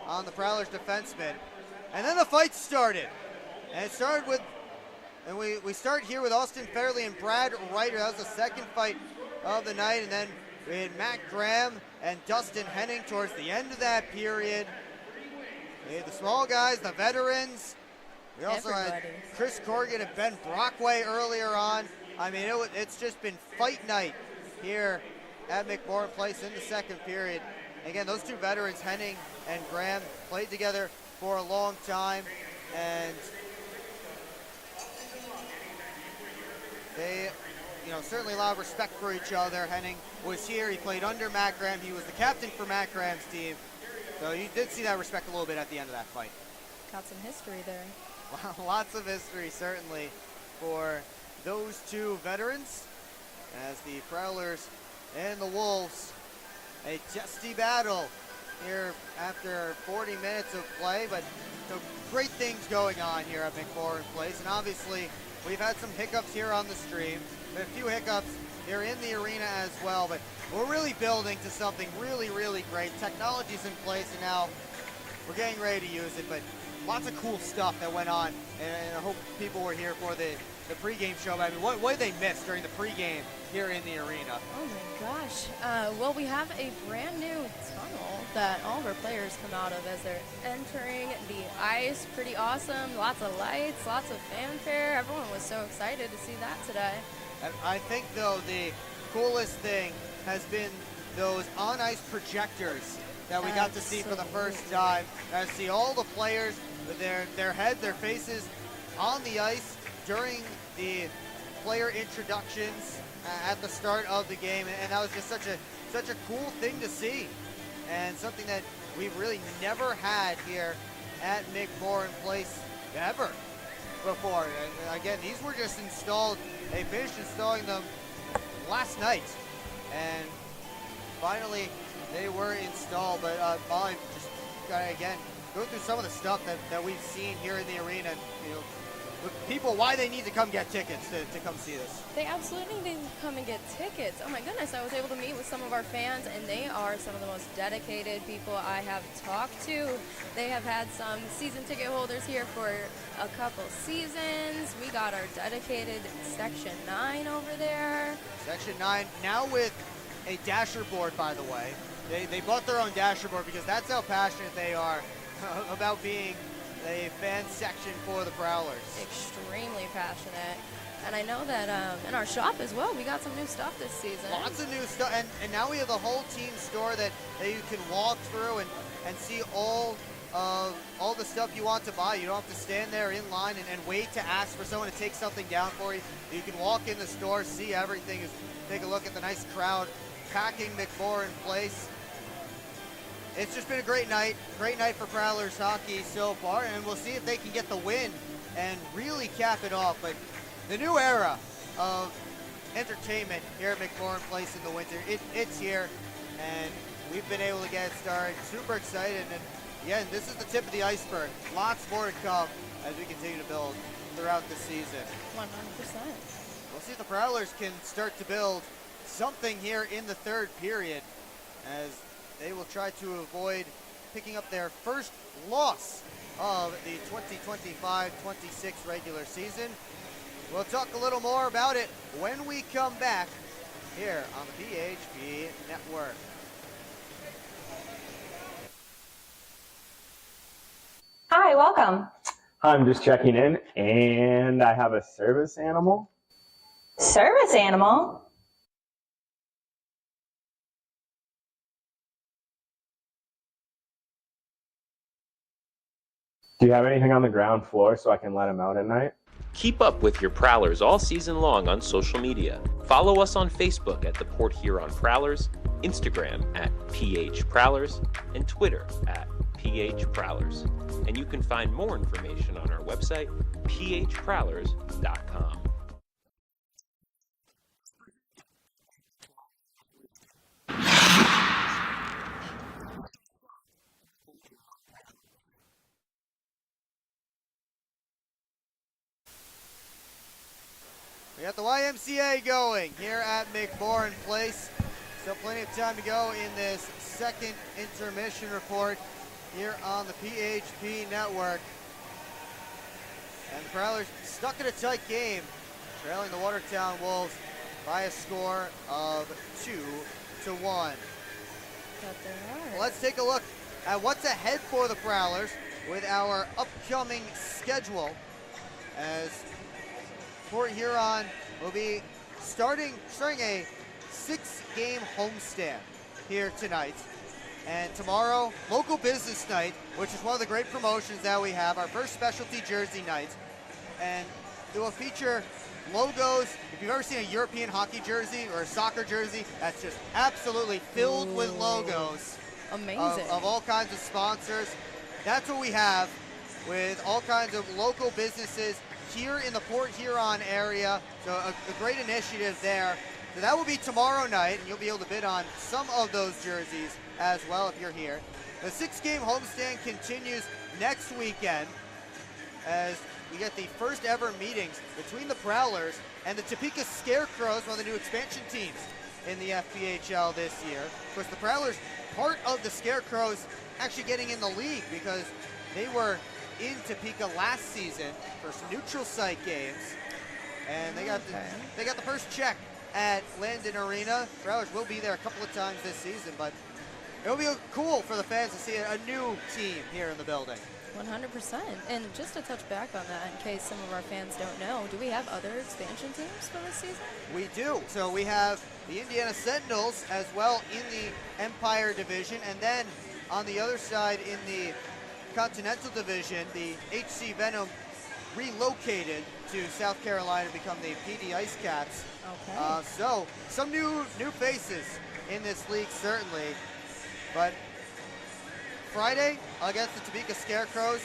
[SPEAKER 1] on the Prowlers defenseman. And then the fight started. And it started with, and we start here with Austin Fairley and Brad Ryder. That was the second fight of the night. And then we had Matt Graham and Dustin Henning towards the end of that period. We had the small guys, the veterans. We also had Chris Corrigan and Ben Brockway earlier on. I mean, it's just been fight night here at McMorran Place in the second period. Again, those two veterans, Henning and Graham, played together for a long time, and they, certainly a lot of respect for each other. Henning was here. He played under Matt Graham. He was the captain for Matt Graham's team. So you did see that respect a little bit at the end of that fight.
[SPEAKER 20] Got some history there.
[SPEAKER 1] Lots of history, certainly, for those two veterans, as the Prowlers and the Wolves, a testy battle here after 40 minutes of play, but so great things going on here at McMorran Place, and obviously we've had some hiccups here on the stream, a few hiccups here in the arena as well, but we're really building to something really, really great. Technology's in place, and now we're getting ready to use it, but lots of cool stuff that went on, and I hope people were here for the pregame show. I mean, what did they miss during the pregame here in the arena?
[SPEAKER 20] Oh my gosh. Well, we have a brand new tunnel that all of our players come out of as they're entering the ice. Pretty awesome. Lots of lights, lots of fanfare. Everyone was so excited to see that today.
[SPEAKER 1] I think, though, the coolest thing has been those on-ice projectors that we got to see for the first time. I see all the players, their head, their faces on the ice during the player introductions at the start of the game, and that was just such a cool thing to see, and something that we've really never had here at McMorran Place ever before. And again, these were just installed. They finished installing them last night, and finally they were installed. But Molly, just gotta again go through some of the stuff that we've seen here in the arena. With people, why they need to come get tickets to come see this.
[SPEAKER 20] They absolutely need to come and get tickets. Oh my goodness, I was able to meet with some of our fans, and they are some of the most dedicated people I have talked to. They have had some season ticket holders here for a couple seasons. We got our dedicated Section 9 over there.
[SPEAKER 1] Section 9, now with a dasher board, by the way. They bought their own dasher board because that's how passionate they are about being a fan section for the Prowlers.
[SPEAKER 20] Extremely passionate. And I know that in our shop as well, we got some new stuff this season.
[SPEAKER 1] Lots of new stuff, and now we have the whole team store that you can walk through and see all the stuff you want to buy. You don't have to stand there in line and wait to ask for someone to take something down for you. You can walk in the store, see everything, take a look at the nice crowd packing McMorran Place. It's just been a great night for Prowlers hockey so far, and we'll see if they can get the win and really cap it off. But the new era of entertainment here at McMorran Place in the winter, it's here, and we've been able to get it started. Super excited, and again, this is the tip of the iceberg. Lots more to come as we continue to build throughout the season.
[SPEAKER 20] 100%.
[SPEAKER 1] We'll see if the Prowlers can start to build something here in the third period, as they will try to avoid picking up their first loss of the 2025-26 regular season. We'll talk a little more about it when we come back here on the PHP Network.
[SPEAKER 2] Hi, welcome.
[SPEAKER 3] I'm just checking in, and I have a service animal.
[SPEAKER 2] Service animal?
[SPEAKER 3] Do you have anything on the ground floor so I can let him out at night?
[SPEAKER 4] Keep up with your Prowlers all season long on social media. Follow us on Facebook at the Port Huron Prowlers, Instagram at PH Prowlers, and Twitter at PH Prowlers. And you can find more information on our website, phprowlers.com.
[SPEAKER 1] We got the YMCA going here at McMorran Place. Still plenty of time to go in this second intermission report. here on the PHP Network. And the Prowlers stuck in a tight game, trailing the Watertown Wolves by a score of 2-1. Let's take a look at what's ahead for the Prowlers with our upcoming schedule, as Port Huron will be starting a 6-game homestand here tonight. And tomorrow, local business night, which is one of the great promotions that we have, our first specialty jersey night. And it will feature logos. If you've ever seen a European hockey jersey or a soccer jersey, that's just absolutely filled with logos.
[SPEAKER 20] Amazing.
[SPEAKER 1] Of all kinds of sponsors. That's what we have with all kinds of local businesses here in the Port Huron area. So a great initiative there. So that will be tomorrow night, and you'll be able to bid on some of those jerseys as well if you're here. The 6-game homestand continues next weekend as we get the first ever meetings between the Prowlers and the Topeka Scarecrows, one of the new expansion teams in the FPHL this year. Of course, the Prowlers, part of the Scarecrows, actually getting in the league because they were in Topeka last season for some neutral site games, and they got the first check at Landon Arena. Prowlers will be there a couple of times this season, but it'll be cool for the fans to see a new team here in the building.
[SPEAKER 20] 100%. And just to touch back on that, in case some of our fans don't know, do we have other expansion teams for this season?
[SPEAKER 1] We do. So we have the Indiana Sentinels as well in the Empire Division, and then on the other side in the Continental Division, the HC Venom relocated to South Carolina to become the PD Ice Cats.
[SPEAKER 20] Okay.
[SPEAKER 1] So some new faces in this league, certainly. But Friday against the Topeka Scarecrows,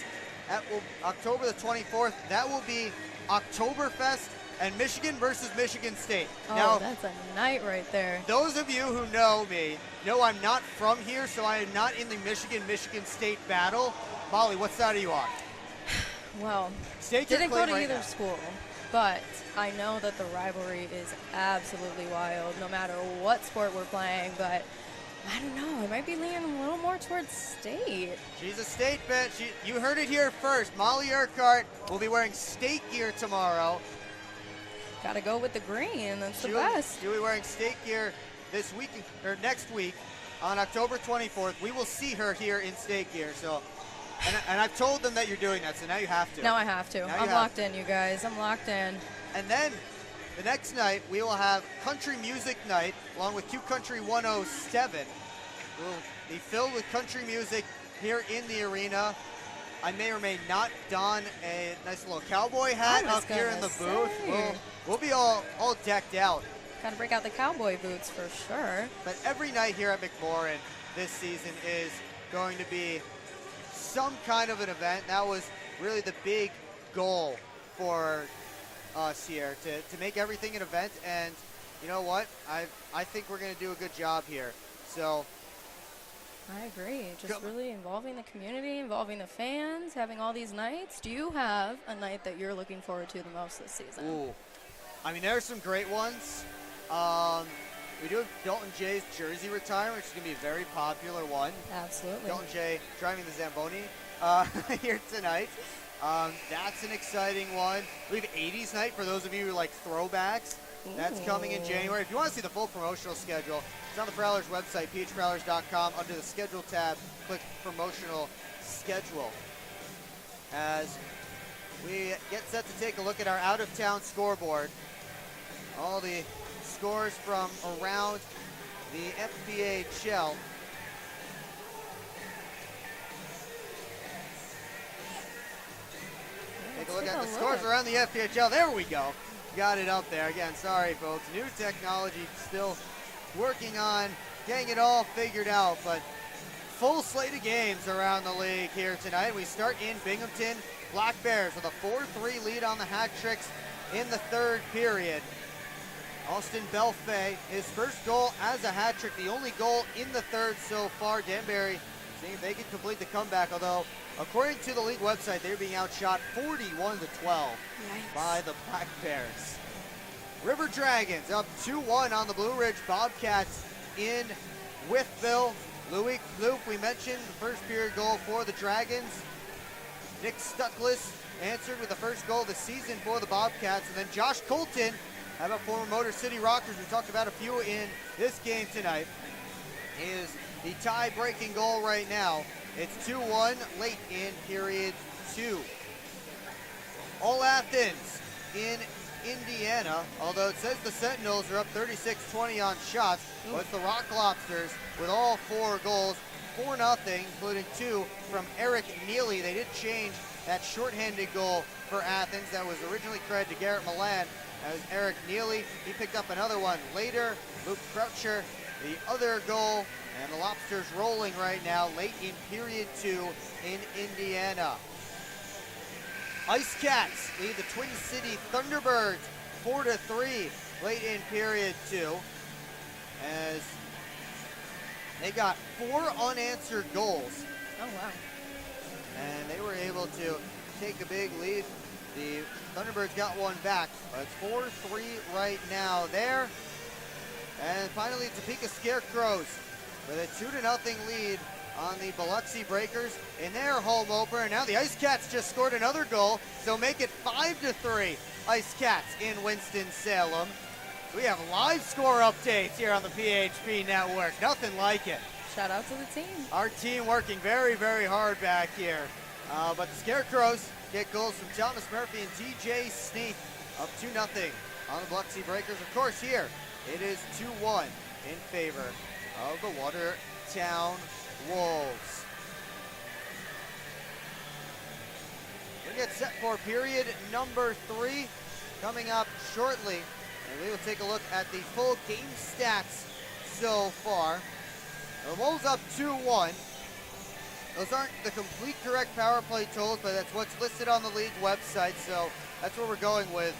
[SPEAKER 1] October the 24th, that will be Oktoberfest and Michigan versus Michigan State.
[SPEAKER 20] Oh,
[SPEAKER 1] now,
[SPEAKER 20] that's a night right there.
[SPEAKER 1] those of you who know me know I'm not from here, so I am not in the Michigan State battle. Molly, what side are you on?
[SPEAKER 20] Well, didn't go to either school, but I know that the rivalry is absolutely wild, no matter what sport we're playing, but I don't know, I might be leaning a little more towards State.
[SPEAKER 1] She's a State bet. You heard it here first. Molly Urquhart will be wearing State gear tomorrow.
[SPEAKER 20] Gotta go with the green, that's the best.
[SPEAKER 1] She'll be wearing State gear this week, or next week, on October 24th. We will see her here in State gear, so. And I've told them that you're doing that, so now you have to.
[SPEAKER 20] Now I have to. I'm locked in, you guys. I'm locked in.
[SPEAKER 1] And then the next night, we will have Country Music Night, along with Q Country 107. We'll be filled with country music here in the arena. I may or may not don a nice little cowboy hat up here in the booth. We'll be all decked out.
[SPEAKER 20] Gotta break out the cowboy boots for sure.
[SPEAKER 1] But every night here at McMorran this season is going to be some kind of an event. That was really the big goal for us here, to make everything an event. And you know what? I think we're going to do a good job here. So
[SPEAKER 20] I agree. Just really involving the community, involving the fans, having all these nights. Do you have a night that you're looking forward to the most this season?
[SPEAKER 1] Ooh. I mean, there are some great ones. We do have Dalton Jay's jersey retirement, which is going to be a very popular one.
[SPEAKER 20] Absolutely.
[SPEAKER 1] Dalton Jay driving the Zamboni here tonight. That's an exciting one. We have 80s night for those of you who like throwbacks. That's coming in January. If you want to see the full promotional schedule, it's on the Prowlers website, phprowlers.com. Under the schedule tab, click promotional schedule. As we get set to take a look at our out-of-town scoreboard, all the scores from around the FPHL. Take a look at the scores around the FPHL. There we go. Got it up there. Again, sorry, folks. New technology, still working on getting it all figured out, but full slate of games around the league here tonight. We start in Binghamton. Black Bears with a 4-3 lead on the hat tricks in the third period. Austin Belfay, his first goal as a hat trick, the only goal in the third so far. Danbury seeing if they can complete the comeback, although according to the league website, they're being outshot 41-12 by the Black Bears. River Dragons up 2-1 on the Blue Ridge Bobcats in Wytheville. Louis Kloop, we mentioned the first period goal for the Dragons. Nick Stuckless answered with the first goal of the season for the Bobcats. And then Josh Colton, how about former Motor City Rockers? We talked about a few in this game tonight. Is the tie-breaking goal right now. It's 2-1 late in period 2. All Athens in Indiana, although it says the Sentinels are up 36-20 on shots, but it's the Rock Lobsters with all 4 goals, 4-0, including 2 from Eric Neely. They did change that shorthanded goal for Athens that was originally credited to Garrett Milan. That was Eric Neely. He picked up another one later. Luke Croucher, the other goal, and the Lobsters rolling right now late in period 2 in Indiana. Ice Cats lead the Twin City Thunderbirds 4-3 late in period 2 as they got 4 unanswered goals.
[SPEAKER 20] Oh, wow.
[SPEAKER 1] And they were able to take a big lead. The Thunderbirds got one back, but it's 4-3 right now there. And finally, Topeka Scarecrows with a 2-0 lead on the Biloxi Breakers in their home opener. And now the Ice Cats just scored another goal, so make it 5-3 Ice Cats in Winston-Salem. We have live score updates here on the PHP Network. Nothing like it.
[SPEAKER 20] Shout out to the team.
[SPEAKER 1] Our team working very, very hard back here. But the Scarecrows get goals from Thomas Murphy and DJ Sneath, up 2-0 on the Biloxi Breakers. Of course, here it is 2-1 in favor of the Watertown Wolves. We get set for period number 3 coming up shortly, and we will take a look at the full game stats so far. The Wolves up 2-1. Those aren't the complete correct power play totals, but that's what's listed on the league website, so that's what we're going with.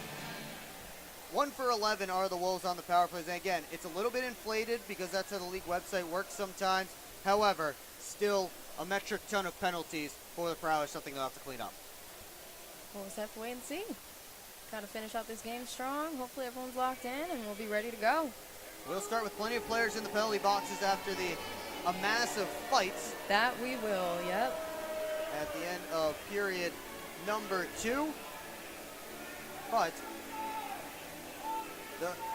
[SPEAKER 1] 1 for 11 are the Wolves on the power plays. And again, it's a little bit inflated because that's how the league website works sometimes. However, still a metric ton of penalties for the Prowlers, something they'll have to clean up.
[SPEAKER 20] We'll just have to wait and see. Got to finish out this game strong. Hopefully everyone's locked in and we'll be ready to go.
[SPEAKER 1] We'll start with plenty of players in the penalty boxes after a massive fights.
[SPEAKER 20] That we will, yep.
[SPEAKER 1] At the end of period number 2. But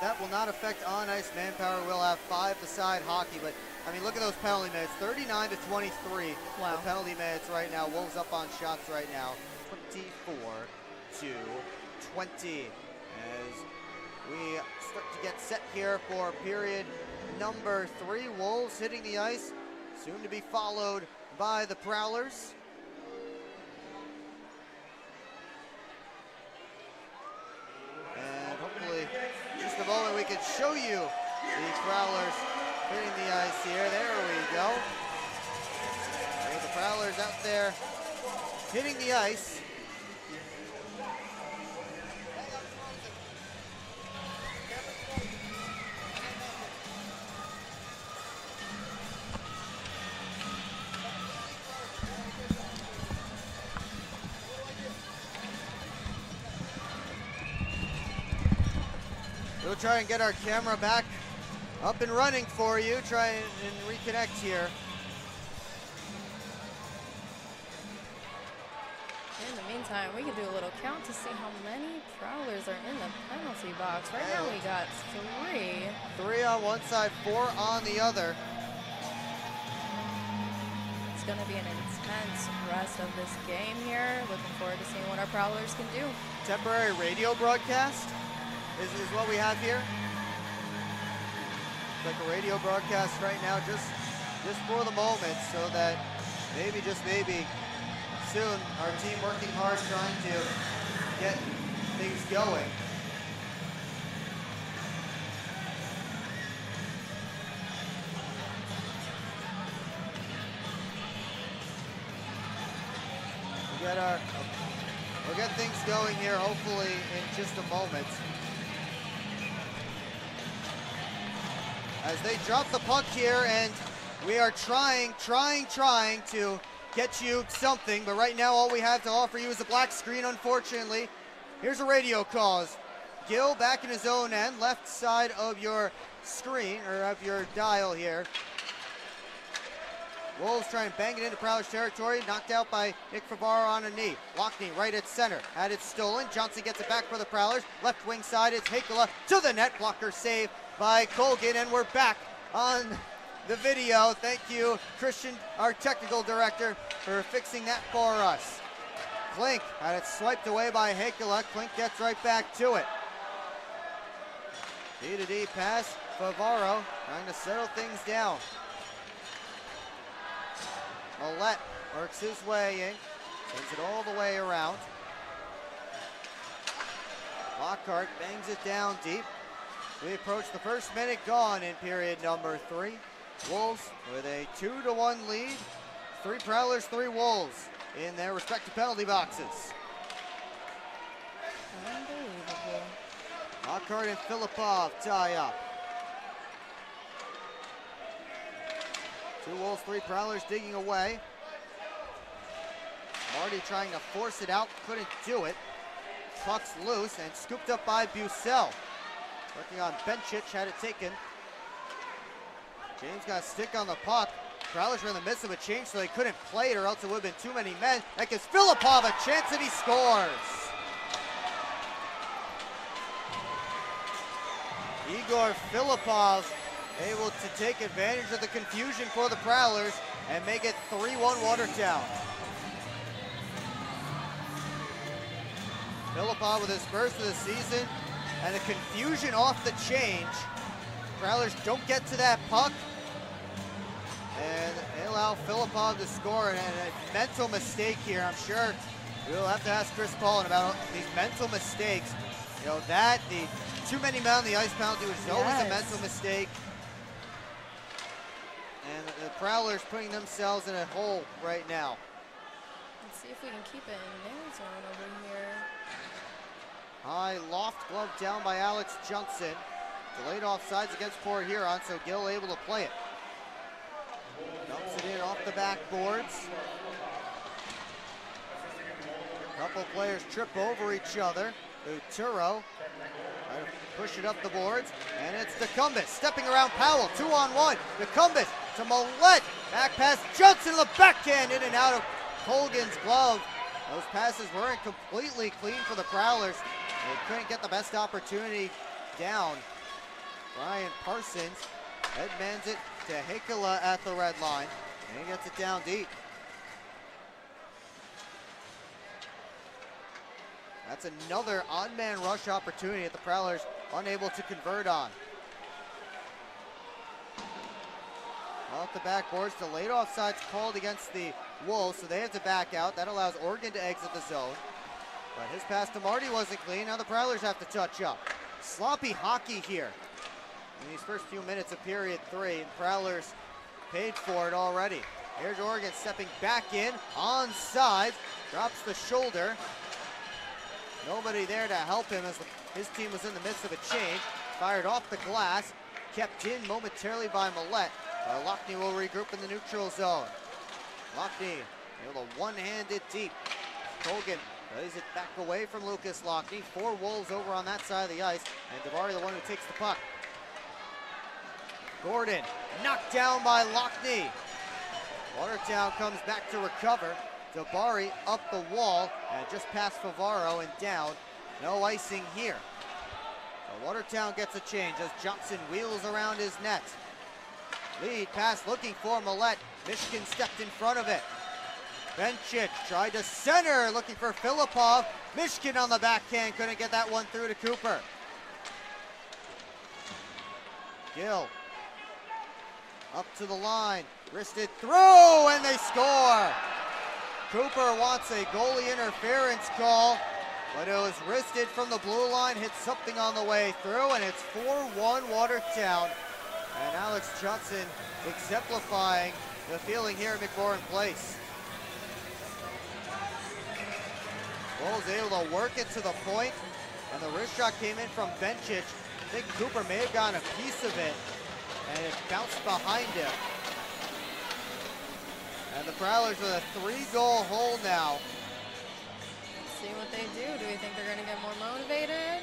[SPEAKER 1] that will not affect on-ice manpower. We'll have 5-a-side hockey, but I mean, look at those penalty minutes. 39-23.
[SPEAKER 20] Wow.
[SPEAKER 1] The penalty minutes right now. Wolves up on shots right now. 24-20 as we start to get set here for period number 3. Wolves hitting the ice, soon to be followed by the Prowlers. And hopefully, just a moment, we can show you the Prowlers hitting the ice here. There we go. There's the Prowlers out there hitting the ice. We'll try and get our camera back up and running for you. Try and reconnect here.
[SPEAKER 20] In the meantime, we can do a little count to see how many Prowlers are in the penalty box. Right now we got 3.
[SPEAKER 1] 3 on one side, 4 on the other.
[SPEAKER 20] It's going to be an intense rest of this game here. Looking forward to seeing what our Prowlers can do.
[SPEAKER 1] Temporary radio broadcast is what we have here. It's like a radio broadcast right now, just for the moment, so that maybe, just maybe, soon our team working hard trying to get things going. We'll get things going here hopefully in just a moment. As they drop the puck here, and we are trying to get you something, but right now all we have to offer you is a black screen, unfortunately. Here's a radio call. Gil back in his own end, left side of your screen, or of your dial here. Wolves try and bang it into Prowlers territory, knocked out by Nick Favaro on a knee. Lockney right at center, had it stolen. Johnson gets it back for the Prowlers. Left wing side, it's Hakala to the net. Blocker save by Colgan, and we're back on the video. Thank you, Christian, our technical director, for fixing that for us. Klink had it swiped away by Hakala. Klink gets right back to it. D-to-D pass, Favaro trying to settle things down. Millette works his way in, sends it all the way around. Lockhart bangs it down deep. We approach the first minute gone in period number 3. Wolves with a 2-1 lead. 3 Prowlers, 3 Wolves in their respective penalty boxes.
[SPEAKER 20] Unbelievable.
[SPEAKER 1] Lockhart and Filipov tie up. 2 Wolves, 3 Prowlers digging away. Marty trying to force it out, couldn't do it. Puck's loose and scooped up by Bucell. Working on Benchich, had it taken. James got a stick on the puck. Prowlers were in the midst of a change, so they couldn't play it, or else it would have been too many men. That gives Filipov a chance, and he scores. Igor Filipov able to take advantage of the confusion for the Prowlers and make it 3-1 Watertown. Filipov with his first of the season, and the confusion off the change. Prowlers don't get to that puck, and they allow Filipov to score, and a mental mistake here. I'm sure we'll have to ask Chris Paulin about these mental mistakes. You know, that, the too many men on the ice penalty was always a mental mistake. And the Prowlers putting themselves in a hole right now.
[SPEAKER 20] Let's see if we can keep it in their zone over here.
[SPEAKER 1] High loft glove down by Alex Johnson. Delayed offsides against Port Huron, so Gill able to play it. Dumps it in off the backboards. A couple players trip over each other. Uturo push it up the boards, and it's DeCumbis stepping around Powell, 2-on-1. DeCumbis to Millette, back pass, Johnson to the backhand, in and out of Colgan's glove. Those passes weren't completely clean for the Prowlers. They couldn't get the best opportunity down. Brian Parsons headmans it to Hakala at the red line, and he gets it down deep. That's another odd man rush opportunity that the Prowlers unable to convert on. Off the backboards, delayed offsides called against the Wolves, so they have to back out. That allows Oregon to exit the zone. But his pass to Marty wasn't clean. Now the Prowlers have to touch up. Sloppy hockey here in these first few minutes of period 3, and Prowlers paid for it already. Here's Oregon stepping back in, onside, drops the shoulder. Nobody there to help him as his team was in the midst of a change. Fired off the glass, kept in momentarily by Millette. Lockney will regroup in the neutral zone. Lockney able to one-hand it deep. Colgan plays it back away from Lucas Lockney. 4 Wolves over on that side of the ice, and Davari the one who takes the puck. Gordon knocked down by Lockney. Watertown comes back to recover. Dabari up the wall and just past Favaro and down. No icing here. So Watertown gets a change as Johnson wheels around his net. Lead pass looking for Millette. Michigan stepped in front of it. Benchich tried to center, looking for Filipov. Michigan on the backhand, couldn't get that one through to Cooper. Gill up to the line, wristed through, and they score. Cooper wants a goalie interference call, but it was wristed from the blue line, hit something on the way through, and it's 4-1 Watertown. And Alex Johnson exemplifying the feeling here at McMorran Place. Wolves able to work it to the point, and the wrist shot came in from Benchich. I think Cooper may have gotten a piece of it, and it bounced behind him. And the Prowlers with a 3-goal hole now.
[SPEAKER 20] Let's see what they do. Do we think they're going to get more motivated?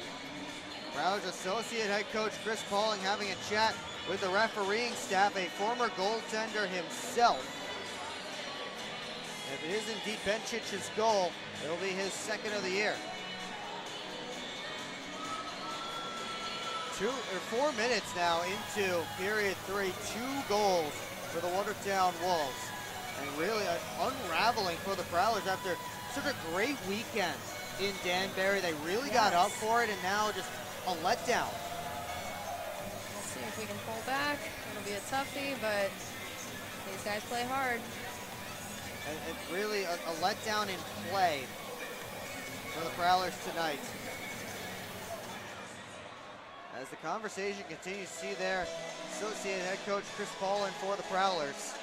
[SPEAKER 1] Prowlers associate head coach Chris Pauling having a chat with the refereeing staff, a former goaltender himself. If it is indeed Bencic's goal, it'll be his second of the year. 4 minutes now into period 3, 2 goals for the Watertown Wolves. And really unraveling for the Prowlers after such a great weekend in Danbury. They really got up for it, and now just a letdown.
[SPEAKER 20] We'll see if we can pull back. It'll be a toughie, but these guys play hard.
[SPEAKER 1] And it's really a letdown in play for the Prowlers tonight. As the conversation continues, see there, associate head coach Chris Paulin for the Prowlers.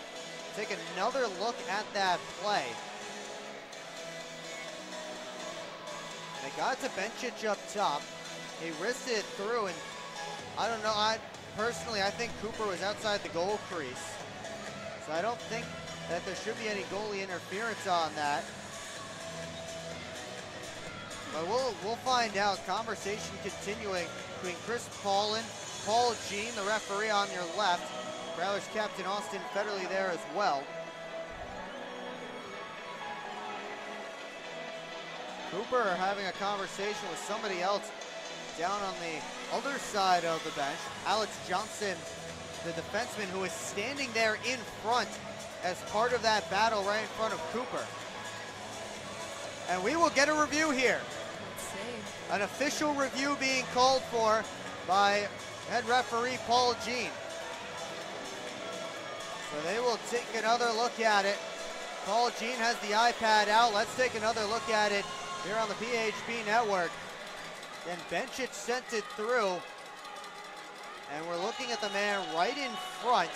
[SPEAKER 1] Take another look at that play. They got to Bencic up top. He wristed it through, and I don't know, I think Cooper was outside the goal crease. So I don't think that there should be any goalie interference on that. But we'll find out. Conversation continuing between Chris Paulin, Paul Jean, the referee on your left. Prowlers captain Austin Federley there as well. Cooper having a conversation with somebody else down on the other side of the bench. Alex Johnson, the defenseman who is standing there in front as part of that battle right in front of Cooper. And we will get a review here.
[SPEAKER 20] Let's see.
[SPEAKER 1] An official review being called for by head referee Paul Jean. So they will take another look at it. Paul Jean has the iPad out. Let's take another look at it here on the PHP network. Then Bencic sent it through. And we're looking at the man right in front.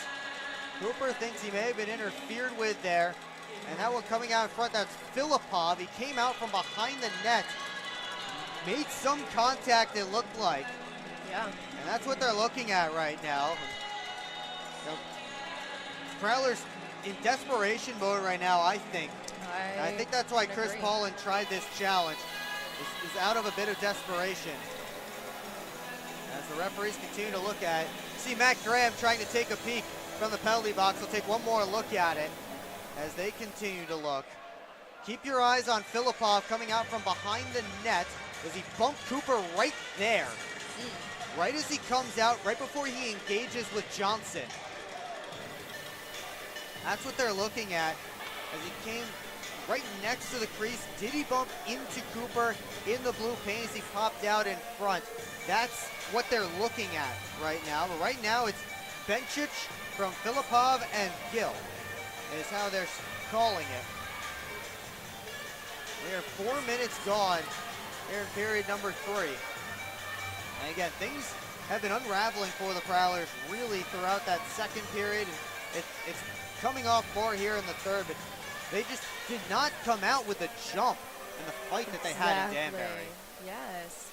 [SPEAKER 1] Cooper thinks he may have been interfered with there. And that one coming out in front, that's Filipov. He came out from behind the net. Made some contact, it looked like.
[SPEAKER 20] Yeah.
[SPEAKER 1] And that's what they're looking at right now. You know, Prowlers in desperation mode right now, I think. I think that's why Chris Paulin tried this challenge. Is out of a bit of desperation. As the referees continue to look at it. See Matt Graham trying to take a peek from the penalty box. He'll take one more look at it as they continue to look. Keep your eyes on Filipov coming out from behind the net as he bumped Cooper right there. Right as he comes out, right before he engages with Johnson. That's what they're looking at as he came right next to the crease. Did he bump into Cooper in the blue paint as he popped out in front? That's what they're looking at right now. But right now it's Bencic from Filipov and Gill is how they're calling it. We are 4 minutes gone here in period number 3. And again, things have been unraveling for the Prowlers really throughout that second period. And it's coming off more here in the third, but they just did not come out with the jump in the fight that they had in Danbury.
[SPEAKER 20] Yes.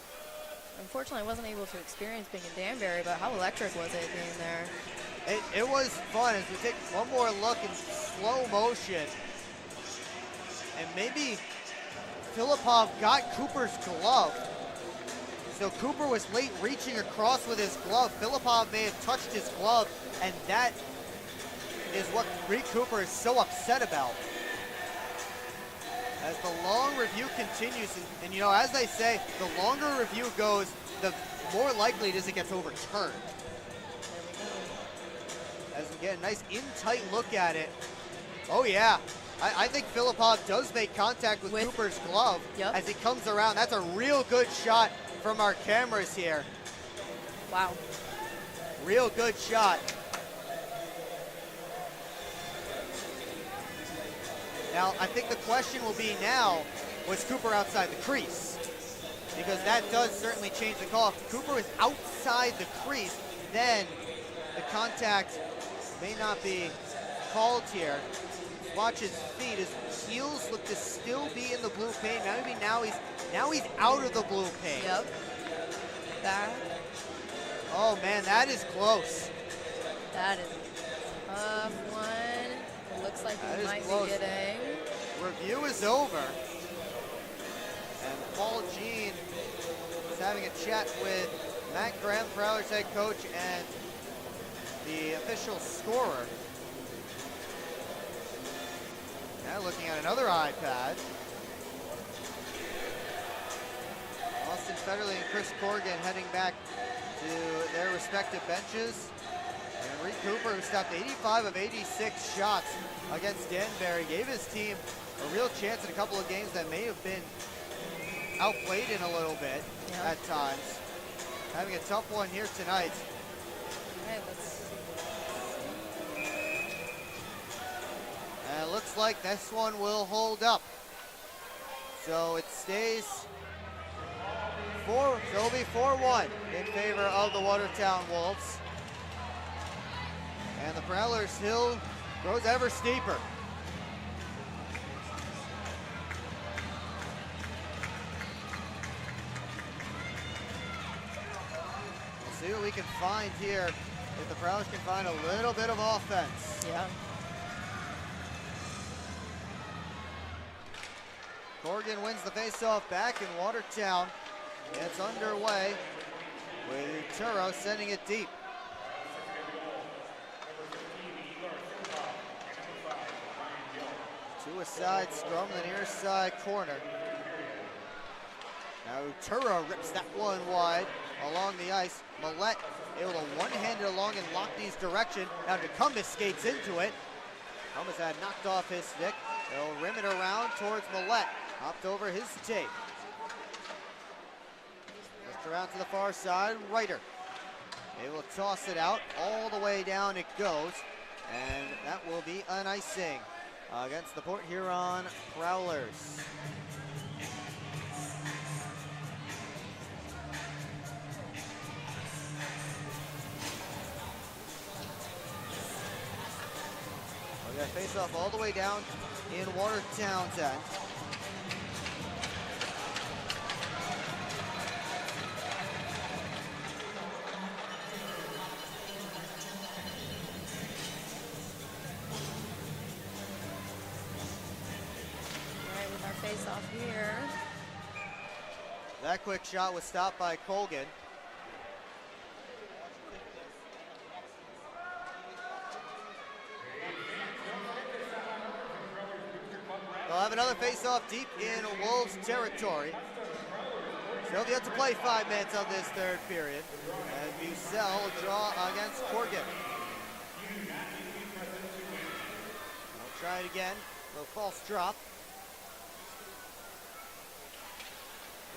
[SPEAKER 20] Unfortunately, I wasn't able to experience being in Danbury, but how electric was it being there?
[SPEAKER 1] It was fun as we take one more look in slow motion. And maybe Filipov got Cooper's glove. So Cooper was late reaching across with his glove. Filipov may have touched his glove, and that is what Reed Cooper is so upset about. As the long review continues, and you know, as they say, the longer a review goes, the more likely it is it gets overturned. As we get a nice in-tight look at it. Oh yeah, I think Filipov does make contact with Cooper's glove as he comes around. That's a real good shot from our cameras here.
[SPEAKER 20] Wow.
[SPEAKER 1] Real good shot. Now, I think the question will be now, was Cooper outside the crease? Because that does certainly change the call. If Cooper was outside the crease, then the contact may not be called here. Watch his feet. His heels look to still be in the blue paint. Maybe now he's out of the blue paint.
[SPEAKER 20] Yep. That.
[SPEAKER 1] Oh man, that is close.
[SPEAKER 20] That is a tough one. It looks like we might
[SPEAKER 1] close.
[SPEAKER 20] be getting.
[SPEAKER 1] Review is over. And Paul Jean is having a chat with Matt Graham, Prowlers head coach, and the official scorer. Now They're looking at another iPad. Austin Federley and Chris Corrigan heading back to their respective benches. And Reed Cooper, who stopped 85 of 86 shots against Danbury, gave his team a real chance in a couple of games that may have been outplayed in a little bit at times. Having a tough one here tonight.
[SPEAKER 20] All right, let's
[SPEAKER 1] And it looks like this one will hold up. So it stays so it'll be 4-1 in favor of the Watertown Wolves. And the Prowlers' hill grows ever steeper. We'll see what we can find here. If the Prowlers can find a little bit of offense.
[SPEAKER 20] Yeah.
[SPEAKER 1] Corrigan wins the faceoff back, and Watertown gets underway with Uturo sending it deep. To a side scrum, the near side corner. Now Uturo rips that one wide along the ice. Millette able to one-hand it along in Lockney's direction. Now DeCumbis skates into it. Cumbis had knocked off his stick. They'll rim it around towards Millette. Hopped over his tape. Just around to the far side, Ryder. They will toss it out. All the way down it goes. And that will be an icing against the Port Huron Prowlers. We got face off all the way down in Watertown's end.
[SPEAKER 20] face off here.
[SPEAKER 1] That quick shot was stopped by Colgan. They'll have another face-off deep in Wolves territory. Still yet to play 5 minutes of this third period. And Bucell will draw against Corrigan. We'll try it again. A little false drop.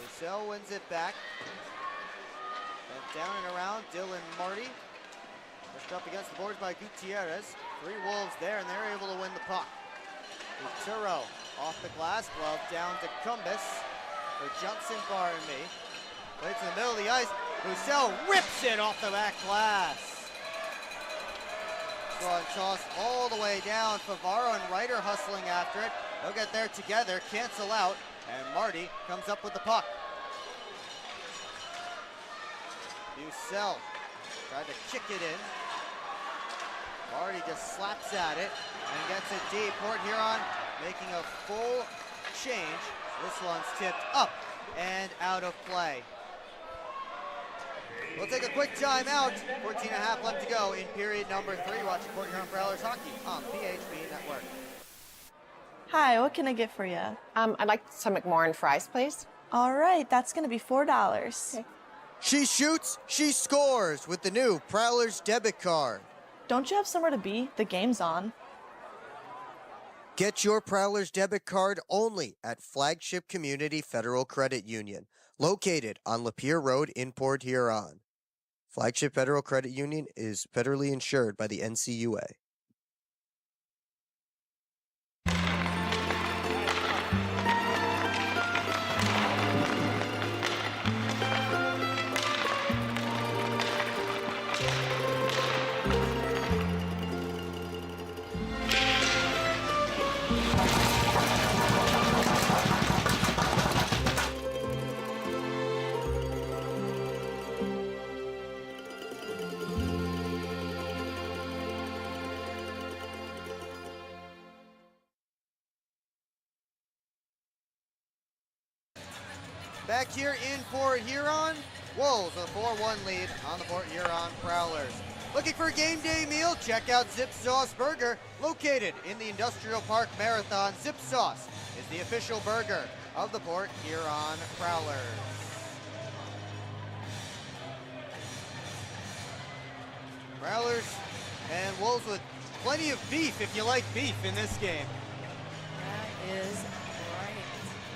[SPEAKER 1] Bucell wins it back. And down and around, Dylan Marty. Pushed up against the boards by Gutierrez. 3 Wolves there, and they're able to win the puck. Uturo off the glass, glove down to Cumbis for Johnson Barnaby. Plays in the middle of the ice. Bucell rips it off the back glass. One tossed all the way down. Favaro and Ryder hustling after it. They'll get there together, cancel out, and Marty comes up with the puck. Bucell tried to kick it in. Marty just slaps at it and gets it deep. Port Huron making a full change. This one's tipped up and out of play. We'll take a quick timeout. 14 and a half left to go in period number 3. Watching Port Huron Prowlers hockey on PHP Network.
[SPEAKER 6] Hi, what can I get for you?
[SPEAKER 8] I'd like some McMorrin fries, please.
[SPEAKER 6] All right, that's going to be $4. Okay.
[SPEAKER 1] She shoots, she scores with the new Prowlers debit card.
[SPEAKER 6] Don't you have somewhere to be? The game's on.
[SPEAKER 1] Get your Prowlers debit card only at Flagship Community Federal Credit Union, located on Lapeer Road in Port Huron. Flagship Federal Credit Union is federally insured by the NCUA. Back here in Port Huron, Wolves with a 4-1 lead on the Port Huron Prowlers. Looking for a game day meal? Check out Zip Sauce Burger, located in the Industrial Park Marathon. Zip Sauce is the official burger of the Port Huron Prowlers. Prowlers and Wolves with plenty of beef, if you like beef, in this game.
[SPEAKER 20] That is right.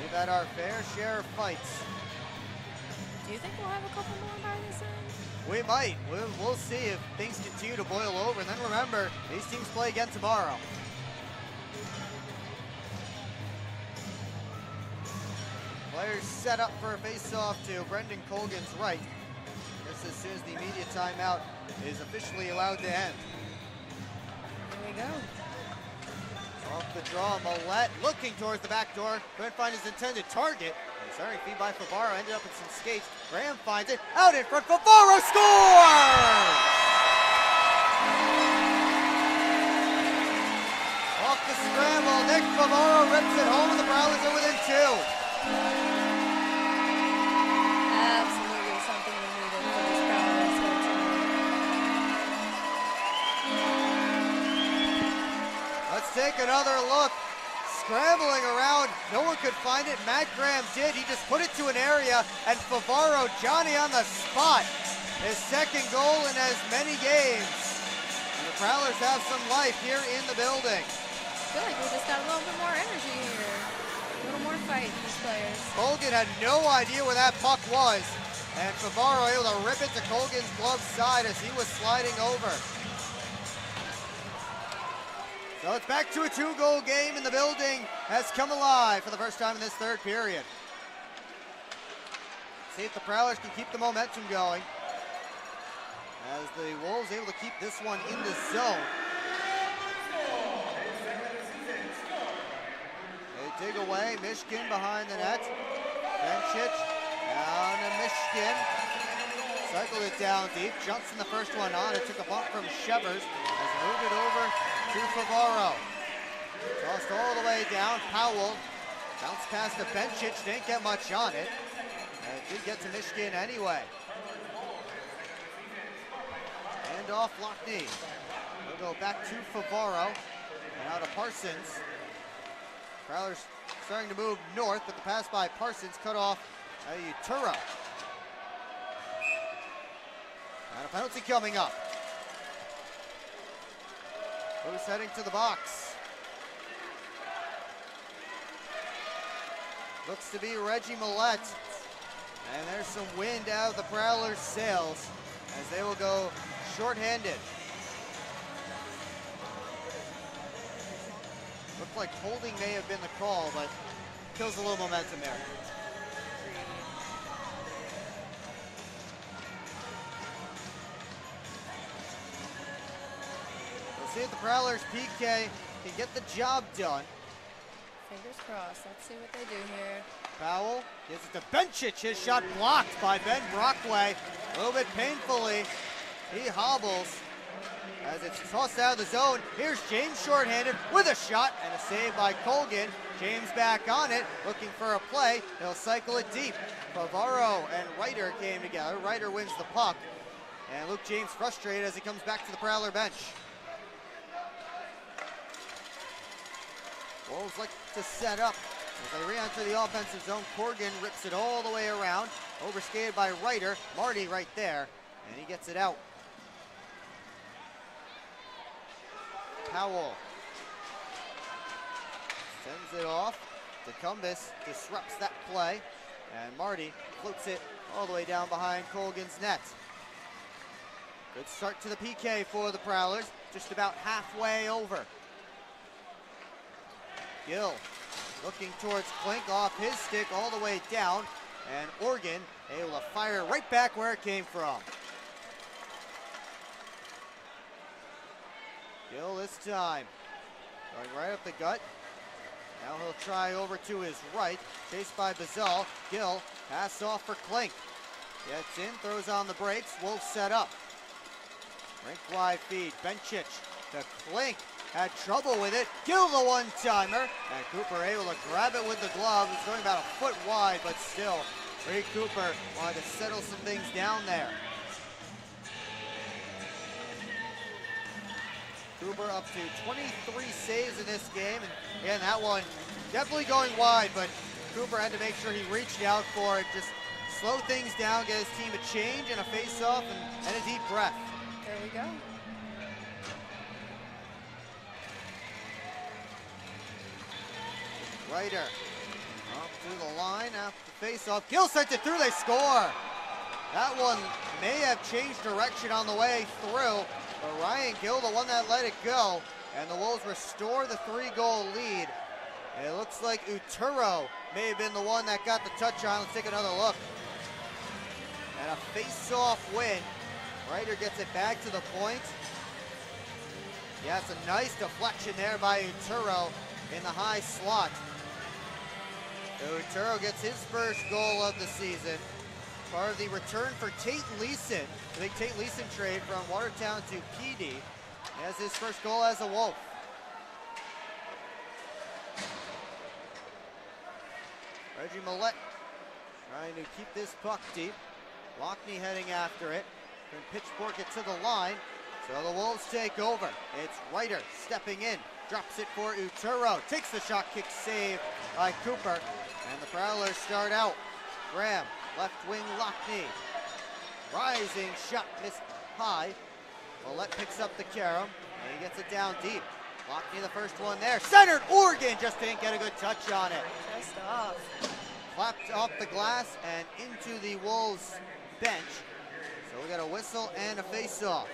[SPEAKER 1] We've had our fair share of fights.
[SPEAKER 20] Do you think we'll have a couple more by this end?
[SPEAKER 1] We might. We'll see if things continue to boil over. And then remember, these teams play again tomorrow. Players set up for a face-off to Brendan Colgan's right. Just as soon as the immediate timeout is officially allowed to end.
[SPEAKER 20] Here we go.
[SPEAKER 1] Off the draw, Millette looking towards the back door. Couldn't find his intended target. And starting feed by Favaro, ended up with some skates. Graham finds it. Out in front, Favaro scores! Off the scramble, Nick Favaro rips it home, and the Prowlers are within 2.
[SPEAKER 20] Absolutely something we needed for this Prowlers here tonight.
[SPEAKER 1] Let's take another look. Scrambling around, no one could find it. Matt Graham did. He just put it to an area, and Favaro, Johnny on the spot. His second goal in as many games. And the Prowlers have some life here in the building.
[SPEAKER 20] I feel like we just got a little bit more energy here. A little more fight in these players.
[SPEAKER 1] Colgan had no idea where that puck was, and Favaro able to rip it to Colgan's glove side as he was sliding over. So it's back to a 2-goal game, and the building has come alive for the first time in this third period. See if the Prowlers can keep the momentum going. As the Wolves able to keep this one in the zone. They dig away, Mishkin behind the net. Benchich down to Mishkin. Cycled it down deep, jumps in the first one on. It took a bump from Shevers. Has moved it over to Favaro. Tossed all the way down. Powell bounced past the Benchich, didn't get much on it. And it did get to Mishkin anyway. Hand off Lockney. We'll go back to Favaro. And out of Parsons. Prowlers starting to move north, but the pass by Parsons cut off Utura. And a penalty coming up. Who's heading to the box? Looks to be Reggie Millette. And there's some wind out of the Prowlers' sails as they will go shorthanded. Looked like holding may have been the call, but kills a little momentum there. We'll see if the Prowlers PK can get the job done.
[SPEAKER 20] Fingers crossed. Let's see what they do here.
[SPEAKER 1] Powell gives it to Benchich. His shot blocked by Ben Brockway. A little bit painfully. He hobbles as it's tossed out of the zone. Here's James shorthanded with a shot and a save by Colgan. James back on it, looking for a play. He'll cycle it deep. Favaro and Ryder came together. Ryder wins the puck. And Luke James frustrated as he comes back to the Prowler bench. Wolves like to set up. As they re-enter the offensive zone, Corgan rips it all the way around. Overskated by Ryder. Marty right there. And he gets it out. Powell sends it off. DeCumbus disrupts that play. And Marty floats it all the way down behind Colgan's net. Good start to the PK for the Prowlers. Just about halfway over. Gill looking towards Klink off his stick all the way down. And Oregon able to fire right back where it came from. Gill this time going right up the gut. Now he'll try over to his right. Chased by Bazal. Gill pass off for Klink. Gets in, throws on the brakes. Wolves set up. Rink wide feed. Benchich to Klink. Had trouble with it. Gill the one-timer. And Cooper able to grab it with the glove. It's going about a foot wide, but still. Ray Cooper wanted to settle some things down there. Cooper up to 23 saves in this game. And again, that one definitely going wide, but Cooper had to make sure he reached out for it. Just slow things down, get his team a change and a face-off and a deep breath.
[SPEAKER 20] There we go.
[SPEAKER 1] Ryder up through the line after the face-off. Gill sent it through, they score. That one may have changed direction on the way through, but Ryan Gill, the one that let it go, and the Wolves restore the 3-goal lead. And it looks like Uturo may have been the one that got the touch on. Let's take another look. And a face-off win. Ryder gets it back to the point. Yeah, it's a nice deflection there by Uturo in the high slot. Uturo gets his first goal of the season. Part of the return for Tate Leeson. The big Tate Leeson trade from Watertown to PD. He has his first goal as a Wolf. Reggie Millette trying to keep this puck deep. Lockney heading after it. Can Pitchfork it to the line. So the Wolves take over. It's Ryder stepping in. Drops it for Uturo. Takes the shot kick save by Cooper. And the Prowlers start out. Graham, left wing Lockney. Rising shot missed high. Millette picks up the carom. And he gets it down deep. Lockney the first one there. Centered, Oregon just didn't get a good touch on it.
[SPEAKER 20] Just off.
[SPEAKER 1] Clapped off the glass and into the Wolves bench. So we got a whistle and a face-off.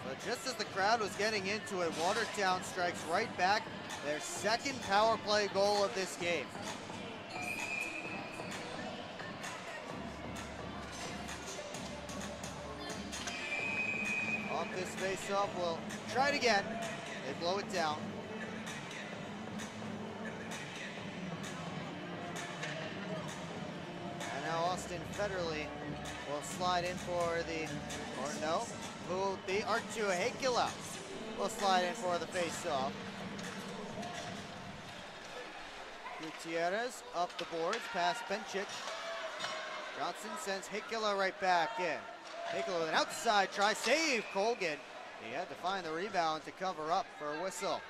[SPEAKER 1] But just as the crowd was getting into it, Watertown strikes right back. Their second power play goal of this game. Off this face-off, we'll try it again. They blow it down. And now Austin Federley will slide in for the, or no, who will be Arturo Hakila will slide in for the face-off. Gutierrez up the boards, past Benchik. Johnson sends Hakila right back in. Hakila with an outside try, save Colgan. He had to find the rebound to cover up for a whistle.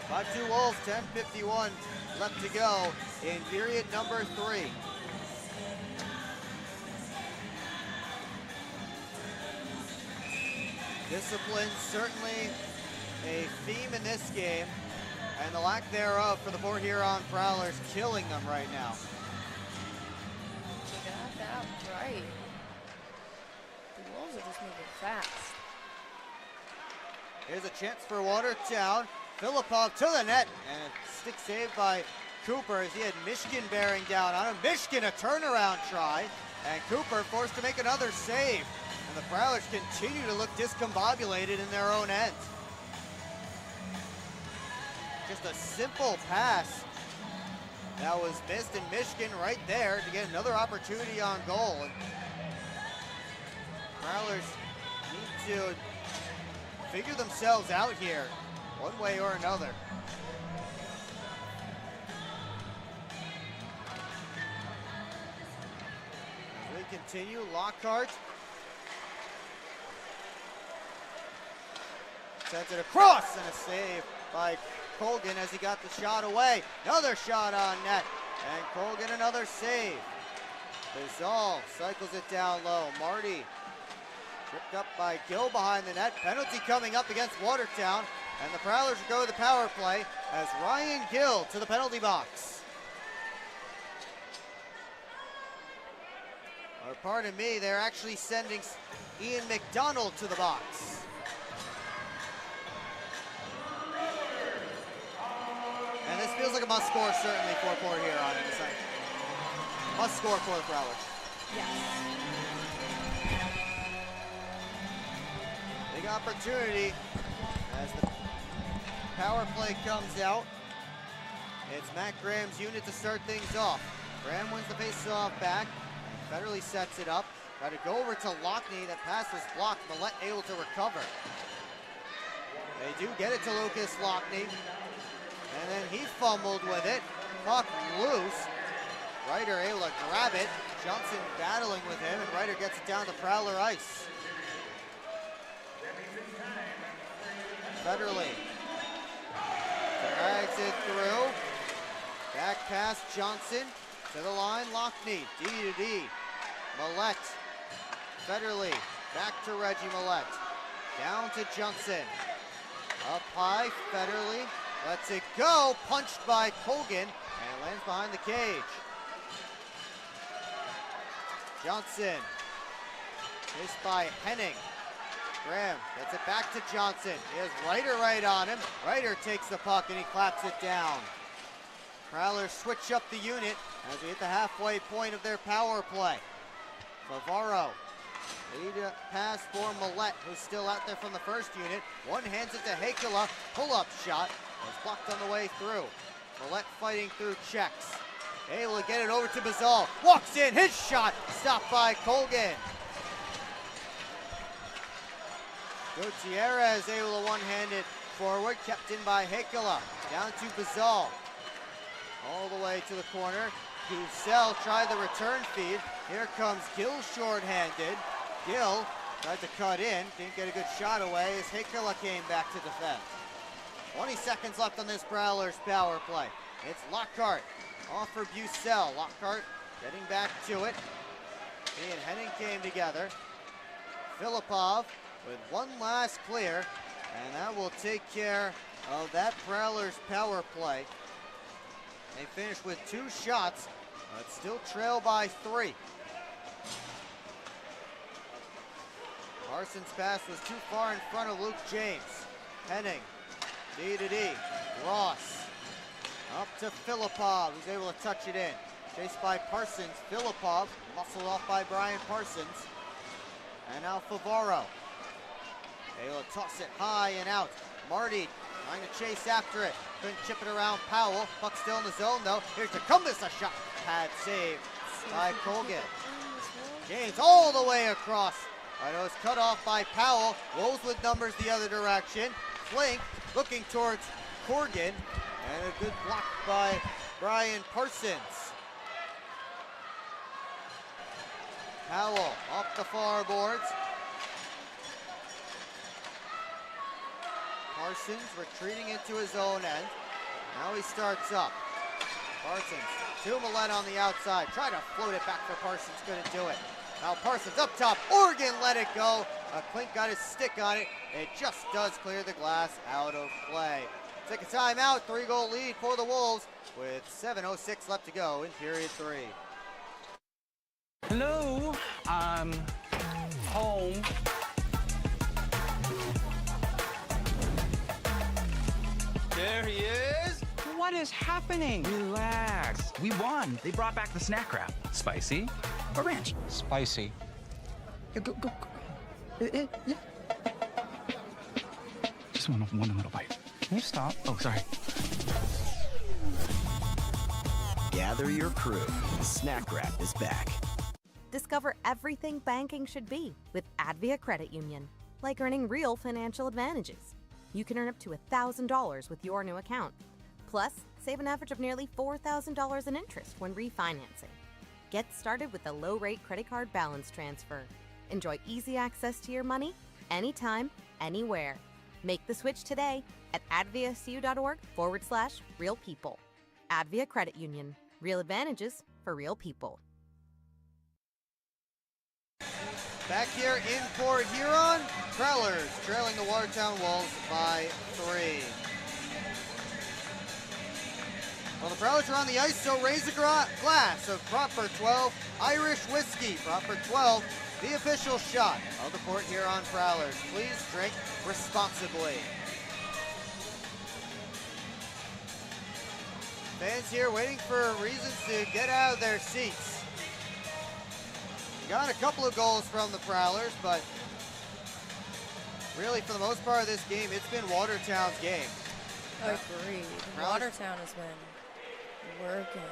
[SPEAKER 1] 5-2 Wolves, 10:51 left to go in period number 3. Discipline certainly a theme in this game, and the lack thereof for the Port Huron Prowlers killing them right now.
[SPEAKER 20] You got that right. The Wolves are just moving fast.
[SPEAKER 1] Here's a chance for Watertown. Filipov to the net, and a stick saved by Cooper as he had Michigan bearing down on him. Michigan a turnaround try, and Cooper forced to make another save. And the Prowlers continue to look discombobulated in their own end. Just a simple pass that was missed, and Michigan right there to get another opportunity on goal. And Prowlers need to figure themselves out here, one way or another. As we continue, Lockhart sends it across, and a save by Colgan as he got the shot away. Another shot on net, and Colgan another save. Bizal cycles it down low. Marty tripped up by Gill behind the net. Penalty coming up against Watertown, and the Prowlers go to the power play as Ryan Gill to the penalty box. Or pardon me, they're actually sending Ian McDonald to the box. And this feels like a must score certainly for Port Huron in the second. Must score for the Prowlers.
[SPEAKER 20] Yes.
[SPEAKER 1] Big opportunity as the power play comes out. It's Matt Graham's unit to start things off. Graham wins the face-off back. Federley sets it up. Got to go over to Lockney. That pass was blocked. Millette able to recover. They do get it to Lucas Lockney. And then he fumbled with it. Puck loose. Ryder able to grab it. Johnson battling with him, and Ryder gets it down to Prowler ice. Federle drags it through. Back past Johnson to the line. Lockney, D to D. Millette. Federle back to Reggie Millette. Down to Johnson. Up high, Federle lets it go. Punched by Colgan, and it lands behind the cage. Johnson, chased by Henning. Graham gets it back to Johnson. He has Ryder right on him. Ryder takes the puck and he claps it down. Prowlers switch up the unit as we hit the halfway point of their power play. Favaro, lead pass for Millette, who's still out there from the first unit. One hands it to Hakala. Pull-up shot was blocked on the way through. Millette fighting through checks. Able to get it over to Bazal. Walks in, his shot, stopped by Colgan. Gutierrez able to one-hand it forward, kept in by Hakala. Down to Bazal. All the way to the corner. Pucel tried the return feed. Here comes Gill short-handed. Gill tried to cut in, didn't get a good shot away as Hakala came back to defend. 20 seconds left on this Prowlers power play. It's Lockhart off for Bucel. Lockhart getting back to it. He and Henning came together. Filipov with one last clear, and that will take care of that Prowlers power play. They finish with 2 shots, but still trail by 3. Parsons' pass was too far in front of Luke James. Henning, D to D. Ross, up to Filipov, who's able to touch it in. Chased by Parsons. Filipov, muscled off by Brian Parsons. And now Favaro. Able to toss it high and out. Marty trying to chase after it. Couldn't chip it around Powell. Puck still in the zone though. Here's Tecumseh, a shot. Pad saved by Colgan. James all the way across. It was cut off by Powell. Wolves with numbers the other direction. Flink looking towards Corgan. And a good block by Brian Parsons. Powell off the far boards. Parsons retreating into his own end. Now he starts up. Parsons to Millette on the outside. Try to float it back for Parsons, couldn't do it. Now Parsons up top. Oregon let it go. Klink got his stick on it. It just does clear the glass out of play. Take a timeout. 3-goal lead for the Wolves with 7:06 left to go in period 3.
[SPEAKER 5] Hello, I'm home.
[SPEAKER 9] There he is.
[SPEAKER 5] What is happening?
[SPEAKER 9] Relax. We won. They brought back the snack wrap. Spicy or ranch?
[SPEAKER 5] Spicy.
[SPEAKER 9] Yeah, go. Yeah. Just one little bite.
[SPEAKER 5] Can you stop?
[SPEAKER 9] Oh, sorry.
[SPEAKER 14] Gather your crew. Snack Wrap is back.
[SPEAKER 24] Discover everything banking should be with Advia Credit Union, like earning real financial advantages. You can earn up to $1,000 with your new account. Plus, save an average of nearly $4,000 in interest when refinancing. Get started with a low-rate credit card balance transfer. Enjoy easy access to your money anytime, anywhere. Make the switch today at adviacu.org/real people. Advia Credit Union. Real advantages for real people.
[SPEAKER 1] Back here in Port Huron, Prowlers trailing the Watertown Wolves by 3. Well, the Prowlers are on the ice, so raise a glass of Proper 12 Irish Whiskey. Proper 12, the official shot of the Port Huron Prowlers. Please drink responsibly. Fans here waiting for reasons to get out of their seats. Got a couple of goals from the Prowlers, but really for the most part of this game, it's been Watertown's game.
[SPEAKER 20] Agreed. Watertown has been working.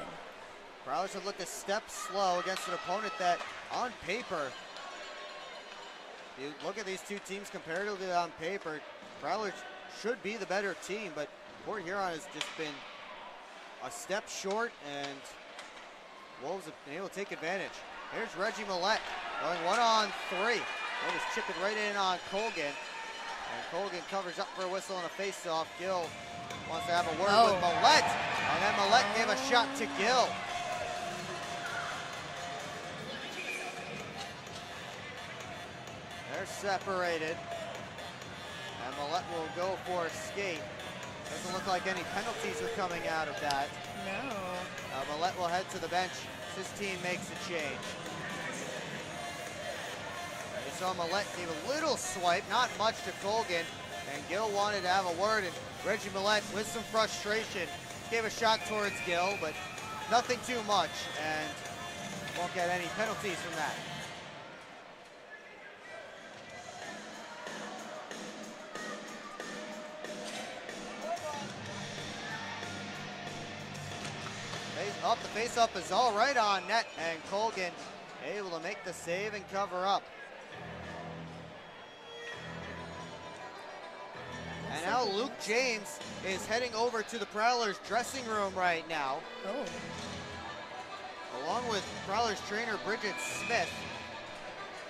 [SPEAKER 1] Prowlers have looked a step slow against an opponent that, on paper, you look at these two teams comparatively on paper, Prowlers should be the better team, but Port Huron has just been a step short, and Wolves have been able to take advantage. Here's Reggie Millette going 1-on-3. They just chip it right in on Colgan. And Colgan covers up for a whistle and a face-off. Gill wants to have a word with Millette. And then Millette gave a shot to Gill. They're separated. And Millette will go for a skate. Doesn't look like any penalties are coming out of that.
[SPEAKER 6] No.
[SPEAKER 1] Millette will head to the bench. His team makes a change. We saw Millette gave a little swipe, not much to Colgan, and Gill wanted to have a word, and Reggie Millette, with some frustration, gave a shot towards Gill, but nothing too much, and won't get any penalties from that. The face-up is all right on net, and Colgan able to make the save and cover up. And now Luke James is heading over to the Prowlers dressing room right now. Along with Prowlers trainer Bridget Smith.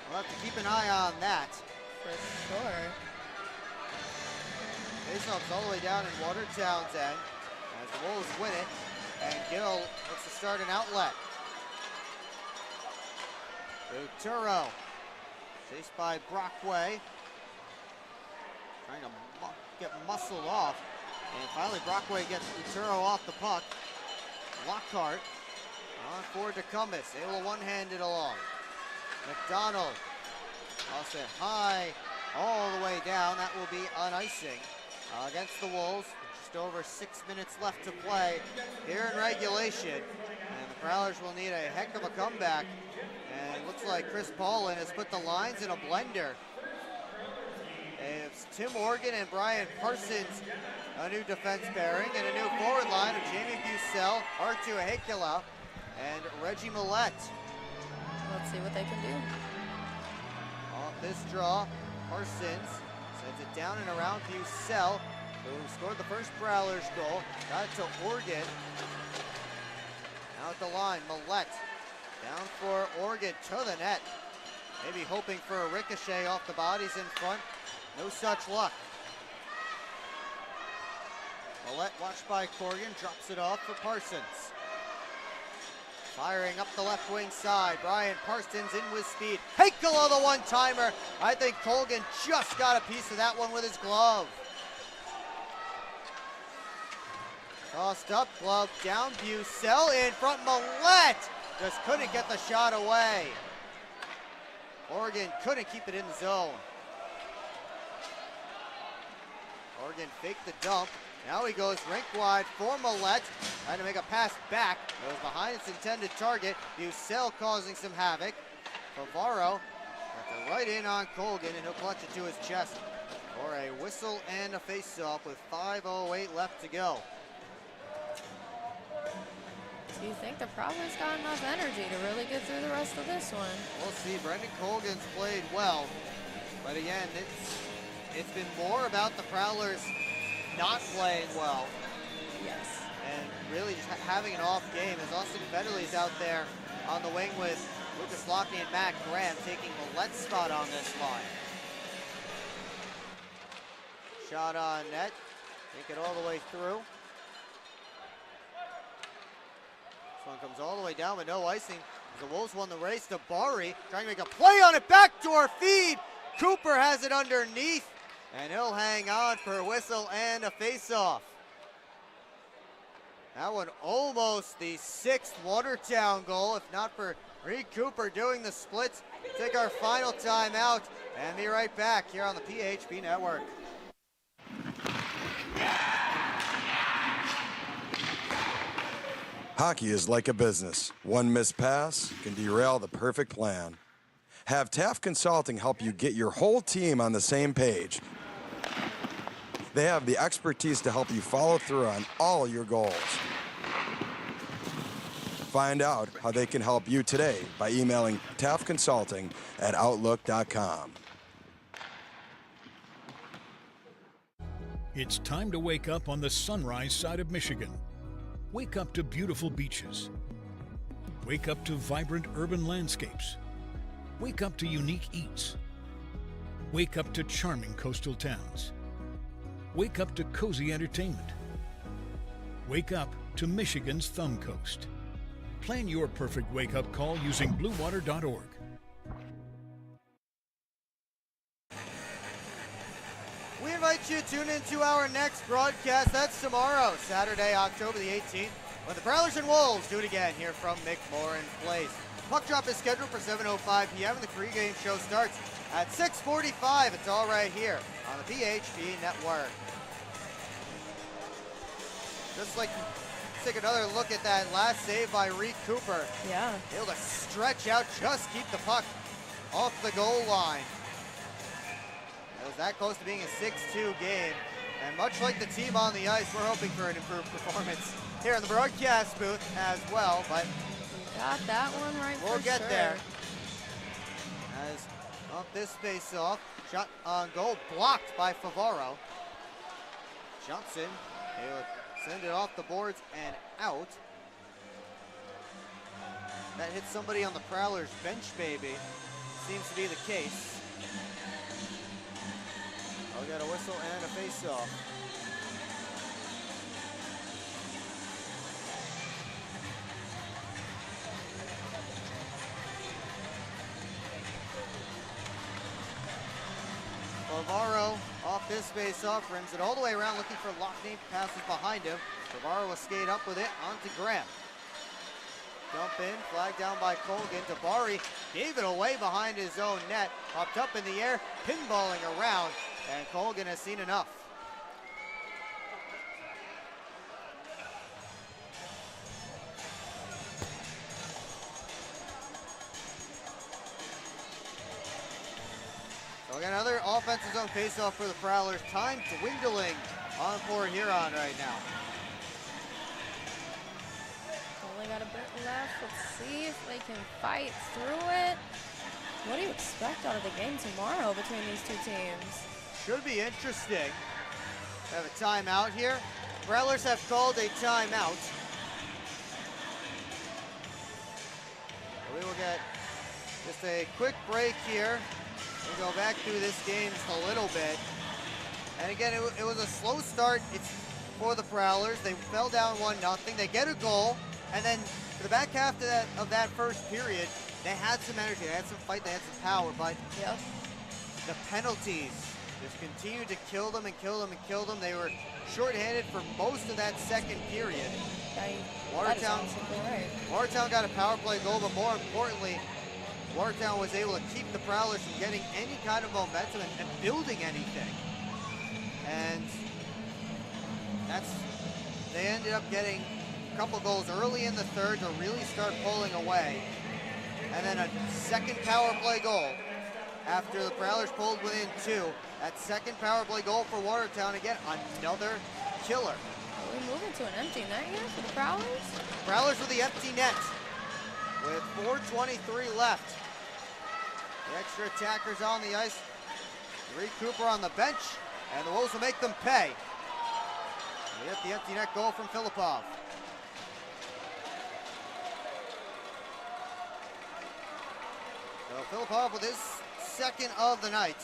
[SPEAKER 1] We'll have to keep an eye on that.
[SPEAKER 6] For sure.
[SPEAKER 1] Face-up's all the way down in Watertown's end as the Wolves win it. And Gill looks to start an outlet. Uturo, chased by Brockway. Trying to get muscled off. And finally Brockway gets Uturo off the puck. Lockhart on for DeCumbus, able to one-hand it along. McDonald, toss it high, all the way down. That will be an icing against the Wolves. Just over 6 minutes left to play here in regulation. And the Prowlers will need a heck of a comeback. And it looks like Chris Paulin has put the lines in a blender. It's Tim Morgan and Brian Parsons, a new defense pairing, and a new forward line of Jamie Bucell, Artu Hekela, and Reggie Millette.
[SPEAKER 20] Let's see what they can do.
[SPEAKER 1] Off this draw, Parsons sends it down and around Bucell, who scored the first Prowlers goal. Got it to Oregon. Now at the line, Millette down for Oregon to the net. Maybe hoping for a ricochet off the bodies in front. No such luck. Millette, watched by Corrigan, drops it off for Parsons. Firing up the left wing side. Brian Parsons in with speed. Hekela the one-timer. I think Colgan just got a piece of that one with his glove. Tossed up, glove down, Bucell in front, Millette just couldn't get the shot away. Oregon couldn't keep it in the zone. Oregon faked the dump. Now he goes rink wide for Millette, trying to make a pass back. Goes behind its intended target. Bucell causing some havoc. Favaro got the right in on Colgan, and he'll clutch it to his chest for a whistle and a face-off with 5:08 left to go.
[SPEAKER 20] Do you think the Prowlers got enough energy to really get through the rest of this one?
[SPEAKER 1] We'll see. Brendan Colgan's played well, but again, it's been more about the Prowlers not playing well.
[SPEAKER 20] Yes.
[SPEAKER 1] And really just having an off game, as Austin Federley's out there on the wing with Lucas Lockney and Matt Graham taking Millette's spot on this line. Shot on net, take it all the way through. This one comes all the way down with no icing. The Wolves won the race to Bari, trying to make a play on it, backdoor feed. Cooper has it underneath, and he'll hang on for a whistle and a face-off. That one almost the 6th Watertown goal, if not for Reed Cooper doing the splits. Take our final timeout and be right back here on the PHP Network.
[SPEAKER 18] Hockey is like a business. One missed pass can derail the perfect plan. Have Taft Consulting help you get your whole team on the same page. They have the expertise to help you follow through on all your goals. Find out how they can help you today by emailing taftconsulting@outlook.com.
[SPEAKER 12] It's time to wake up on the sunrise side of Michigan. Wake up to beautiful beaches, Wake up to vibrant urban landscapes. Wake up to unique eats. Wake up to charming coastal towns. Wake up to cozy entertainment. Wake up to Michigan's Thumb Coast. Plan your perfect wake-up call using bluewater.org.
[SPEAKER 1] We invite you to tune into our next broadcast. That's tomorrow, Saturday, October the 18th, when the Prowlers and Wolves do it again here from McMorran Place. Puck drop is scheduled for 7:05 p.m. and the pregame show starts at 6:45. It's all right here on the PHP Network. Just like, let's take another look at that last save by Reed Cooper.
[SPEAKER 6] Yeah.
[SPEAKER 1] Able to stretch out, just keep the puck off the goal line. It was that close to being a 6-2 game. And much like the team on the ice, we're hoping for an improved performance here in the broadcast booth as well, but
[SPEAKER 20] got that one right.
[SPEAKER 1] We'll get there. As off this face-off, shot on goal, blocked by Favaro. Johnson, able to send it off the boards and out. That hits somebody on the Prowlers bench, maybe. Seems to be the case. We got a whistle and a face-off. Favaro off this face-off, rims it all the way around, looking for Lockney, passes behind him. Favaro will skate up with it onto Graham. Dump in, flag down by Colgan. Tabari gave it away behind his own net. Popped up in the air, pinballing around, and Colgan has seen enough. So we got another offensive zone faceoff for the Prowlers. Time dwindling on Port Huron right now.
[SPEAKER 20] Only got a bit left. Let's see if they can fight through it. What do you expect out of the game tomorrow between these two teams?
[SPEAKER 1] Should be interesting. We have a timeout here. Prowlers have called a timeout. We will get just a quick break here. We'll go back through this game just a little bit. And again, it was a slow start. It's for the Prowlers. They fell down 1-0. They get a goal. And then for the back half of that first period, they had some energy, they had some fight, they had some power, but the penalties just continued to kill them and kill them and kill them. They were shorthanded for most of that second period. Watertown got a power play goal, but more importantly, Watertown was able to keep the Prowlers from getting any kind of momentum and building anything. And they ended up getting a couple goals early in the third to really start pulling away. And then a second power play goal after the Prowlers pulled within 2. That second power play goal for Watertown, again, another killer.
[SPEAKER 20] Are we moving to an empty net here for the Prowlers?
[SPEAKER 1] Prowlers with the empty net with 4:23 left. The extra attackers on the ice. Reed Cooper on the bench, and the Wolves will make them pay. We get the empty net goal from Filipov. So Filipov with his second of the night.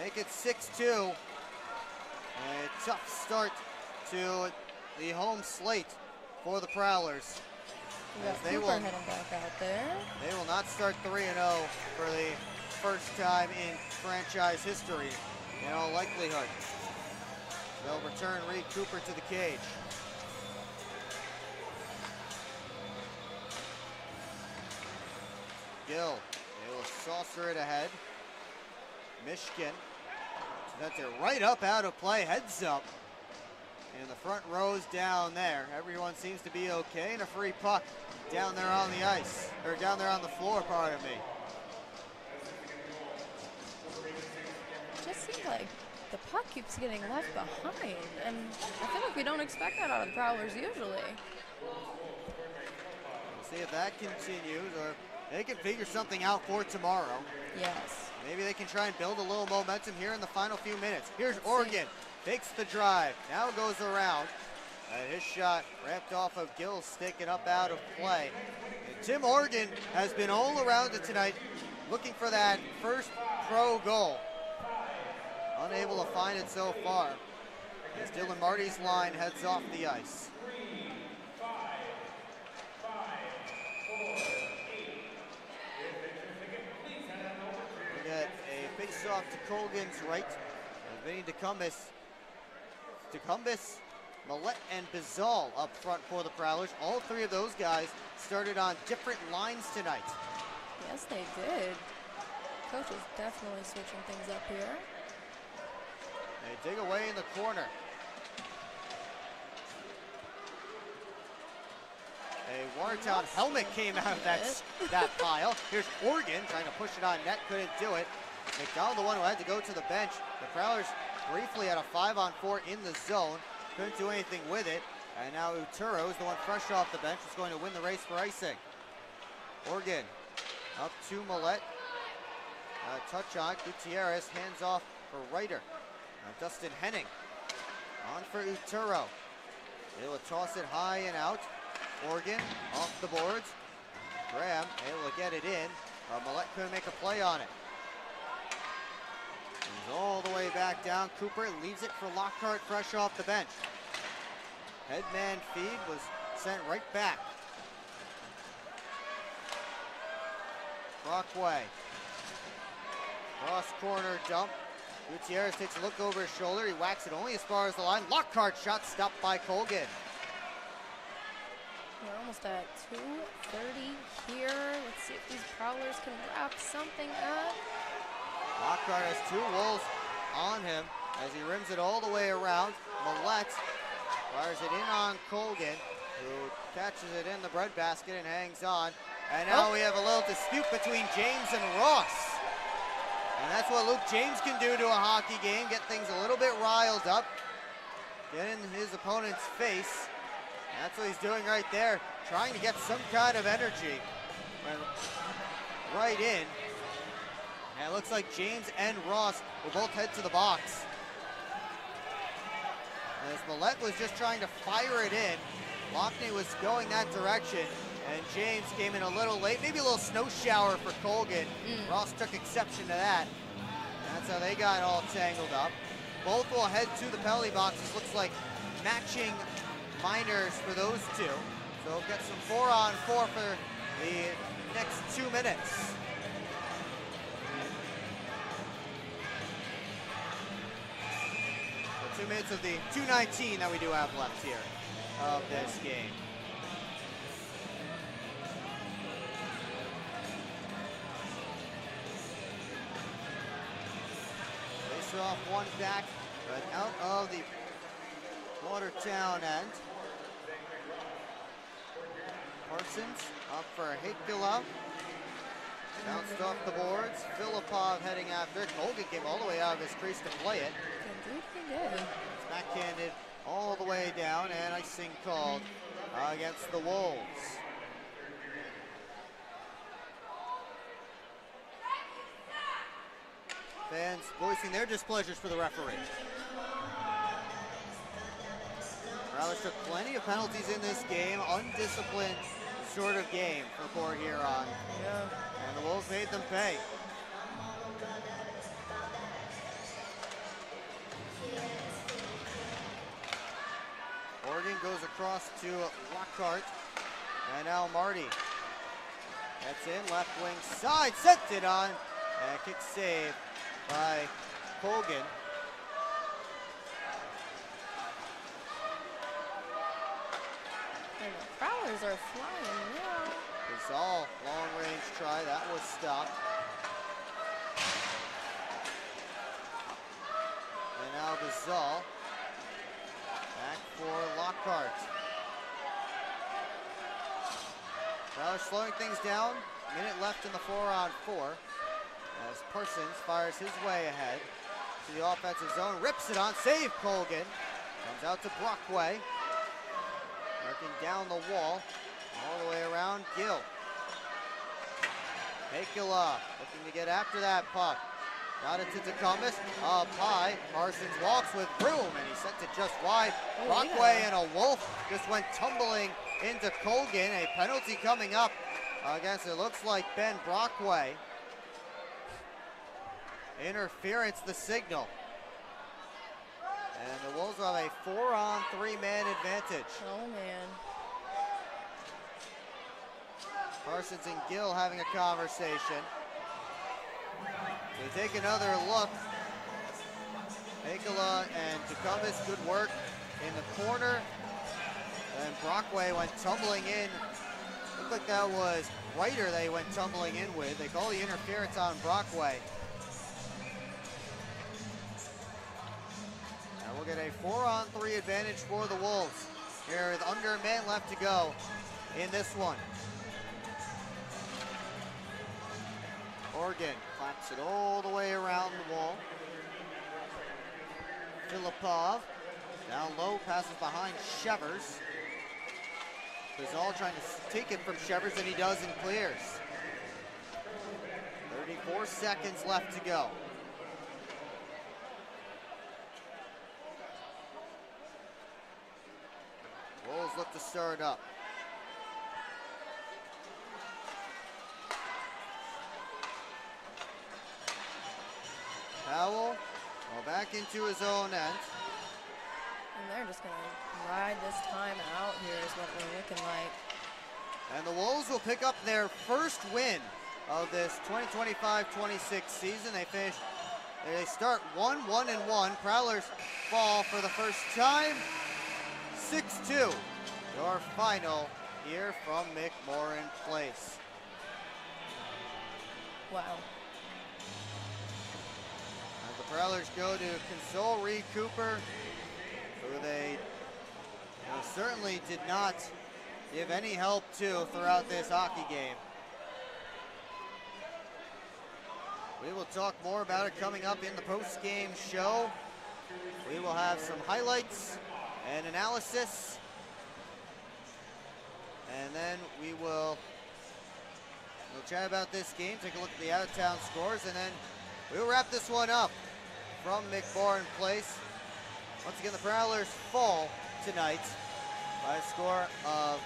[SPEAKER 1] Make it 6-2. A tough start to the home slate for the Prowlers.
[SPEAKER 20] They will heading back out there.
[SPEAKER 1] They will not start 3-0 for the first time in franchise history, in all likelihood. They'll return Reed Cooper to the cage. Gill, they will saucer it ahead. Michigan, that's it right up out of play, heads up. And the front rows down there. Everyone seems to be okay, and a free puck down there on the ice, or down there on the floor, pardon me.
[SPEAKER 20] It just seems like the puck keeps getting left behind, and I feel like we don't expect that out of the Prowlers usually.
[SPEAKER 1] We'll see if that continues, or they can figure something out for tomorrow.
[SPEAKER 20] Yes.
[SPEAKER 1] Maybe they can try and build a little momentum here in the final few minutes. Here's Oregon, takes the drive, now goes around. And his shot ramped off of Gill's stick and up out of play. And Tim Organ has been all around it tonight, looking for that first pro goal. Unable to find it so far, as Dylan Marty's line heads off the ice. We get a face-off to Colgan's right. Vinny DeCumbis, Millette, and Bizal up front for the Prowlers. All three of those guys started on different lines tonight.
[SPEAKER 20] Yes, they did. Coach is definitely switching things up here.
[SPEAKER 1] They dig away in the corner. A Watertown helmet came out of that pile. Here's Organ trying to push it on net, couldn't do it. McDonald, the one who had to go to the bench. The Prowlers briefly had a 5-on-4 in the zone. Couldn't do anything with it. And now Uturo is the one fresh off the bench, is going to win the race for icing. Organ up to Millette. Touch on Gutierrez, hands off for Ryder. Dustin Henning on for Uturo. Able to toss it high and out. Organ off the boards. Graham able to get it in. Millette couldn't make a play on it. He's all the way back down. Cooper leaves it for Lockhart fresh off the bench. Headman feed was sent right back. Brockway. Cross corner dump. Gutierrez takes a look over his shoulder. He whacks it only as far as the line. Lockhart shot stopped by Colgan.
[SPEAKER 20] We're almost at 2:30 here. Let's see if these Prowlers can wrap something up.
[SPEAKER 1] Lockhart has two Wolves on him as he rims it all the way around. Millette fires it in on Colgan, who catches it in the breadbasket and hangs on. And now we have a little dispute between James and Ross. And that's what Luke James can do to a hockey game, get things a little bit riled up, get in his opponent's face. And that's what he's doing right there, trying to get some kind of energy right in. And it looks like James and Ross will both head to the box. As Millette was just trying to fire it in, Lockney was going that direction, and James came in a little late, maybe a little snow shower for Colgan. Ross took exception to that. And that's how they got all tangled up. Both will head to the penalty boxes. Looks like matching minors for those two. So we'll get some 4-on-4 for the next 2 minutes. So 2 minutes of the 2:19 that we do have left here of this game. Face off one back, but out of the Watertown end. Parsons up for Hakula. Bounced off the boards. Filipov heading after it. Colgan came all the way out of his crease to play it.
[SPEAKER 20] Indeed he did.
[SPEAKER 1] It's backhanded all the way down, and icing called against the Wolves. Fans voicing their displeasures for the referee. Prowlers took plenty of penalties in this game. Undisciplined sort of game for Port Huron.
[SPEAKER 20] Yeah.
[SPEAKER 1] And the Wolves made them pay. Oregon goes across to Lockhart. And now Marty. That's in, left wing side, sent it on. And a kick save by Colgan.
[SPEAKER 20] And the Prowlers are flying now.
[SPEAKER 1] Bizal, long range try, that was stopped. And now Bizal, back for Lockhart. Prowlers slowing things down, minute left in the 4-on-4. As Parsons fires his way ahead to the offensive zone, rips it on, save Colgan. Comes out to Brockway. Working down the wall, all the way around, Gill. Hakula looking to get after that puck. Got it to Tecumseh. Up high. Parsons walks with room, and he sent it just wide. Brockway and a Wolf just went tumbling into Colgan. A penalty coming up against, it looks like, Ben Brockway. Interference, the signal. And the Wolves will have a 4-on-3 man advantage.
[SPEAKER 20] Oh, man.
[SPEAKER 1] Parsons and Gill having a conversation. They take another look. Akela and Tecumseh, good work in the corner. And Brockway went tumbling in. Looked like that was Reiter they went tumbling in with. They call the interference on Brockway. And we'll get a 4-on-3 advantage for the Wolves here with under a minute left to go in this one. Oregon claps it all the way around the wall. Filipov down low, passes behind Shevers. Gazal trying to take it from Shevers, and he does and clears. 34 seconds left to go. Wolves look to start up. Powell, back into his own end.
[SPEAKER 20] And they're just going to ride this time out here is what we're looking like.
[SPEAKER 1] And the Wolves will pick up their first win of this 2025-26 season. They start 1-1-1. Prowlers fall for the first time, 6-2. Your final here from McMorran Place.
[SPEAKER 20] Wow.
[SPEAKER 1] The Prowlers go to console Reed Cooper, who they certainly did not give any help to throughout this hockey game. We will talk more about it coming up in the post-game show. We will have some highlights and analysis, and then we'll chat about this game, take a look at the out-of-town scores, and then we'll wrap this one up from McMorran Place. Once again, the Prowlers fall tonight by a score of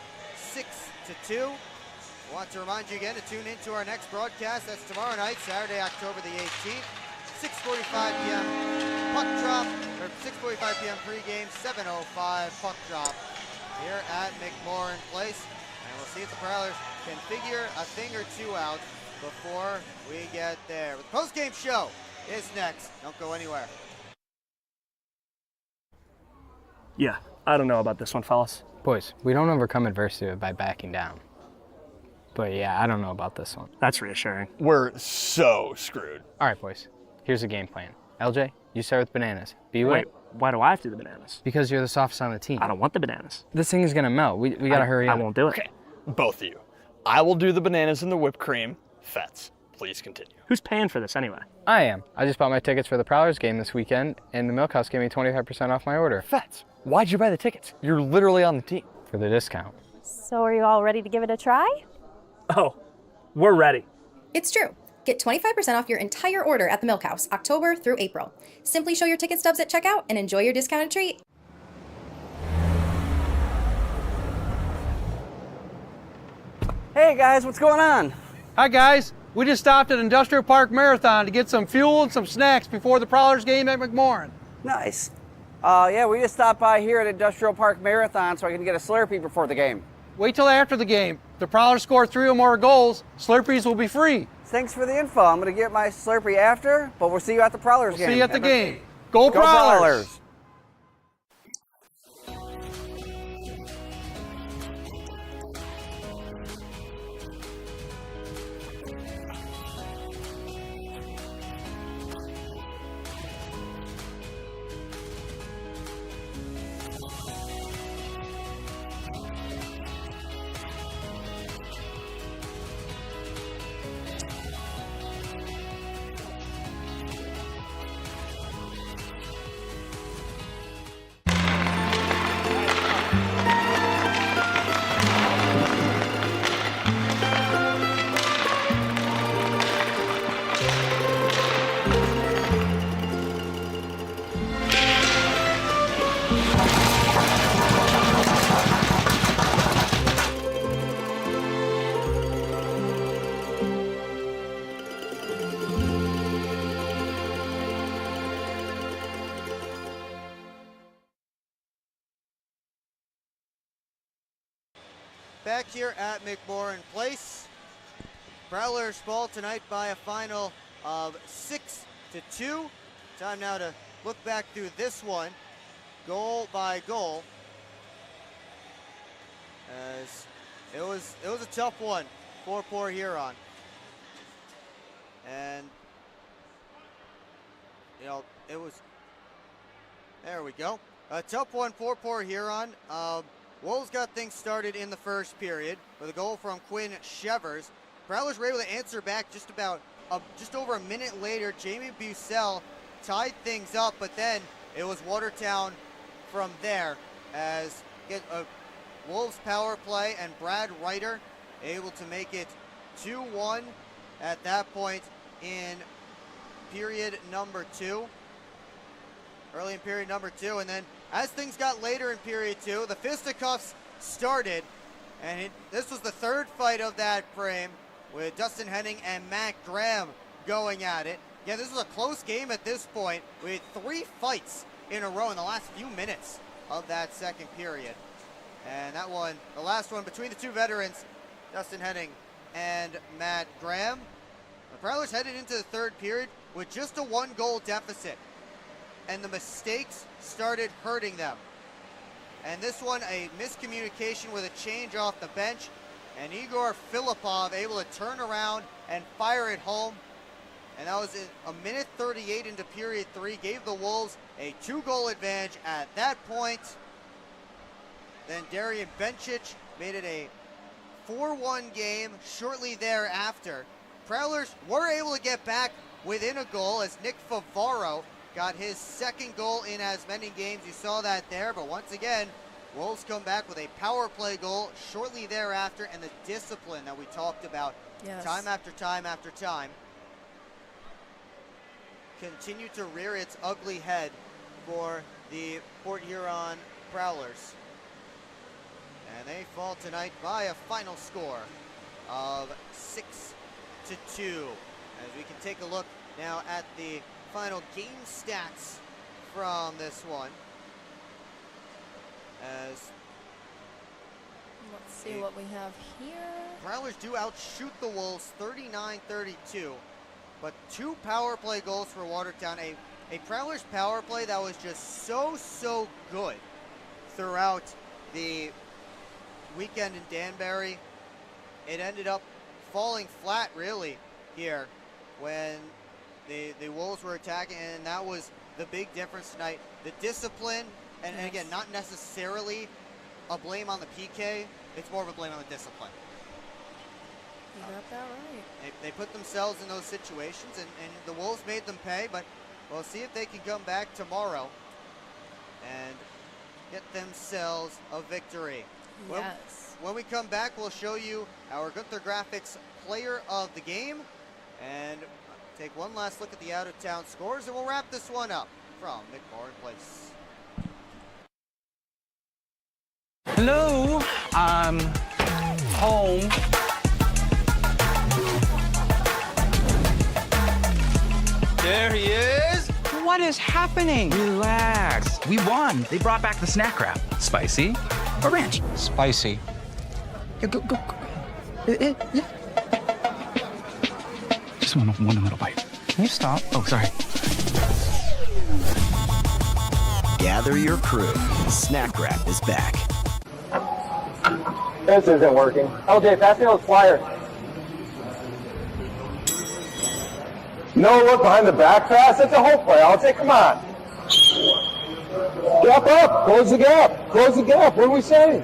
[SPEAKER 1] 6-2. I want to remind you again to tune in to our next broadcast. That's tomorrow night, Saturday, October the 18th, 6:45 p.m. puck drop, or 6:45 p.m. pregame, 7:05 puck drop here at McMorran Place. And we'll see if the Prowlers can figure a thing or two out before we get there. The post-game show is next. Don't go anywhere.
[SPEAKER 7] Yeah, I don't know about this one, fellas.
[SPEAKER 13] Boys, we don't overcome adversity by backing down. But yeah, I don't know about this one.
[SPEAKER 7] That's reassuring.
[SPEAKER 15] We're so screwed.
[SPEAKER 13] All right, boys. Here's a game plan. LJ, you start with bananas. B-Way.
[SPEAKER 7] Wait, why do I have to do the bananas?
[SPEAKER 13] Because you're the softest on the team.
[SPEAKER 7] I don't want the bananas.
[SPEAKER 13] This thing is gonna melt. We gotta hurry up.
[SPEAKER 7] I won't do it.
[SPEAKER 15] Okay, both of you. I will do the bananas and the whipped cream. Fets, please continue.
[SPEAKER 7] Who's paying for this anyway?
[SPEAKER 13] I am. I just bought my tickets for the Prowlers game this weekend, and the Milk House gave me 25% off my order.
[SPEAKER 15] Fets, why'd you buy the tickets? You're literally on the team.
[SPEAKER 13] For the discount.
[SPEAKER 16] So are you all ready to give it a try?
[SPEAKER 7] Oh, we're ready.
[SPEAKER 25] It's true. Get 25% off your entire order at the Milk House, October through April. Simply show your ticket stubs at checkout and enjoy your discounted treat.
[SPEAKER 10] Hey guys, what's going on?
[SPEAKER 11] Hi guys, we just stopped at Industrial Park Marathon to get some fuel and some snacks before the Prowlers game at McMorran.
[SPEAKER 10] Nice. Yeah, we just stopped by here at Industrial Park Marathon so I can get a Slurpee before the game.
[SPEAKER 11] Wait till after the game. If the Prowlers score 3 or more goals, Slurpees will be free.
[SPEAKER 10] Thanks for the info. I'm going to get my Slurpee after, but we'll see you at the Prowlers game.
[SPEAKER 11] See you at the game. Go Prowlers!
[SPEAKER 10] Prowlers!
[SPEAKER 1] back here at McMorran Place. Prowlers fall tonight by a final of 6-2. Time now to look back through this one, goal by goal. As it was a tough one for Port Huron. And you know, it was, there we go. A tough one for Port Huron. Wolves got things started in the first period with a goal from Quinn Shevers. Prowlers were able to answer back just over a minute later. Jamie Bussell tied things up, but then it was Watertown from there as get a Wolves power play and Brad Ryder able to make it 2-1 at that point in period number 2. Early in period number 2, and then as things got later in period 2, the fisticuffs started, and this was the third fight of that frame with Dustin Henning and Matt Graham going at it. Yeah, this was a close game at this point. We had 3 fights in a row in the last few minutes of that second period. And that one, the last one between the two veterans, Dustin Henning and Matt Graham. The Prowlers headed into the third period with just a 1-goal deficit, and the mistakes started hurting them. And this one, a miscommunication with a change off the bench, and Igor Filipov able to turn around and fire it home. And that was a minute 38 into period 3, gave the Wolves a 2-goal advantage at that point. Then Darian Bencic made it a 4-1 game shortly thereafter. Prowlers were able to get back within a goal as Nick Favaro got his second goal in as many games. You saw that there, but once again, Wolves come back with a power play goal shortly thereafter, and the discipline that we talked about time after time after time continued to rear its ugly head for the Port Huron Prowlers. And they fall tonight by a final score of 6-2. As we can take a look now at the final game stats from this one. As
[SPEAKER 20] let's see what we have here.
[SPEAKER 1] Prowlers do outshoot the Wolves 39-32, but 2 power play goals for Watertown. A Prowlers power play that was just so good throughout the weekend in Danbury. It ended up falling flat really here when the Wolves were attacking, and that was the big difference tonight. The discipline, and again, not necessarily a blame on the PK, it's more of a blame on the discipline.
[SPEAKER 20] You got that right.
[SPEAKER 1] They put themselves in those situations, and the Wolves made them pay, but we'll see if they can come back tomorrow and get themselves a victory.
[SPEAKER 20] Yes.
[SPEAKER 1] When we come back, we'll show you our Gunther Graphics player of the game and take one last look at the out-of-town scores, and we'll wrap this one up from McMorran Place.
[SPEAKER 5] Hello, I'm home.
[SPEAKER 9] There he is.
[SPEAKER 5] What is happening?
[SPEAKER 9] Relax. We won. They brought back the snack wrap. Spicy or ranch?
[SPEAKER 5] Spicy.
[SPEAKER 9] Yeah, go. Just one little bite.
[SPEAKER 5] Can you stop?
[SPEAKER 9] Oh, sorry.
[SPEAKER 14] Gather your crew. Snack wrap is back.
[SPEAKER 3] This isn't working. LJ, pass me those flyers. No look behind the back pass. It's a whole play. LJ, come on. Gap up. Close the gap. Close the gap. What are we saying?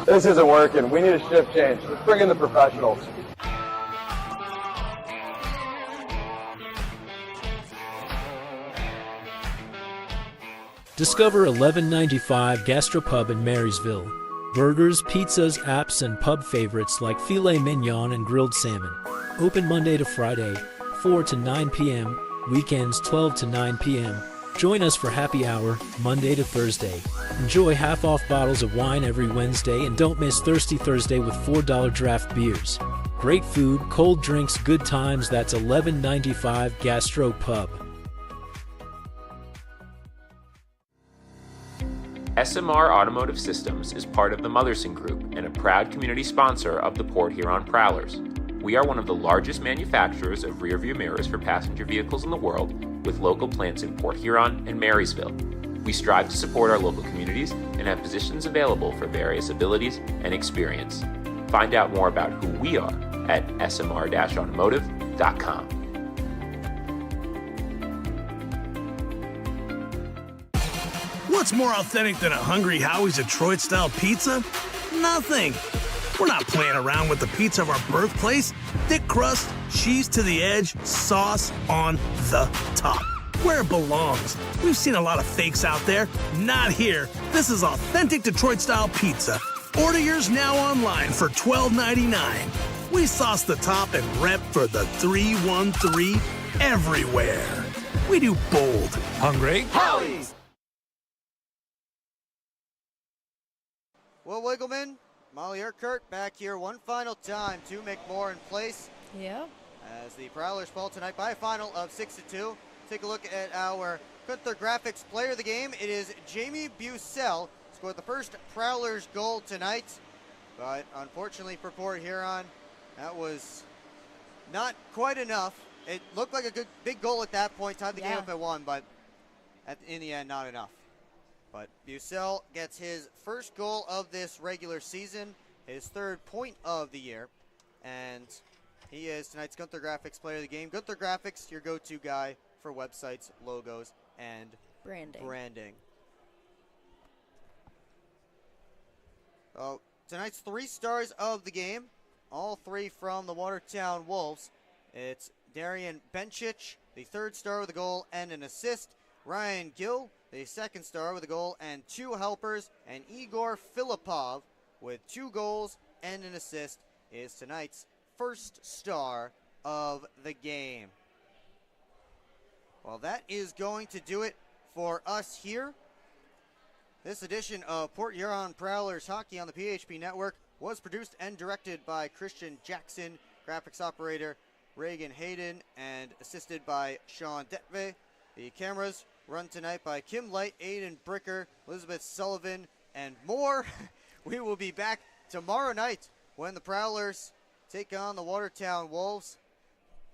[SPEAKER 3] This isn't working. We need a shift change. Let's bring in the professionals.
[SPEAKER 17] Discover 1195 Gastropub in Marysville. Burgers, pizzas, apps, and pub favorites like filet mignon and grilled salmon. Open Monday to Friday, 4 to 9 p.m., weekends 12 to 9 p.m. Join us for happy hour, Monday to Thursday. Enjoy half-off bottles of wine every Wednesday, and don't miss Thirsty Thursday with $4 draft beers. Great food, cold drinks, good times. That's 1195 Gastropub.
[SPEAKER 4] SMR Automotive Systems is part of the Motherson Group and a proud community sponsor of the Port Huron Prowlers. We are one of the largest manufacturers of rearview mirrors for passenger vehicles in the world, with local plants in Port Huron and Marysville. We strive to support our local communities and have positions available for various abilities and experience. Find out more about who we are at smr-automotive.com.
[SPEAKER 2] What's more authentic than a Hungry Howie's Detroit-style pizza? Nothing. We're not playing around with the pizza of our birthplace. Thick crust, cheese to the edge, sauce on the top. Where it belongs. We've seen a lot of fakes out there. Not here. This is authentic Detroit-style pizza. Order yours now online for $12.99. We sauce the top and rep for the 313 everywhere. We do bold. Hungry Howie's.
[SPEAKER 1] Will Wiggleman, Molly Urquhart back here one final time to McMorran Place.
[SPEAKER 20] Yeah.
[SPEAKER 1] As the Prowlers fall tonight by a final of 6-2. Take a look at our Gunther Graphics player of the game. It is Jamie Bucell. Scored the first Prowlers goal tonight. But unfortunately for Port Huron, that was not quite enough. It looked like a good big goal at that point. Tied the game up at 1, but in the end, not enough. But Bucell gets his first goal of this regular season, his 3rd point of the year, and he is tonight's Gunther Graphics player of the game. Gunther Graphics, your go-to guy for websites, logos, and branding. Oh, tonight's 3 stars of the game, all 3 from the Watertown Wolves. It's Darian Benchich, the 3rd star with a goal and an assist. Ryan Gill, the 2nd star with a goal and 2 helpers. And Igor Filipov with 2 goals and an assist is tonight's 1st star of the game. Well, that is going to do it for us here. This edition of Port Huron Prowlers Hockey on the PHP Network was produced and directed by Christian Jackson, graphics operator Reagan Hayden, and assisted by Sean Detve. The cameras run tonight by Kim Light, Aiden Bricker, Elizabeth Sullivan, and more. We will be back tomorrow night when the Prowlers take on the Watertown Wolves.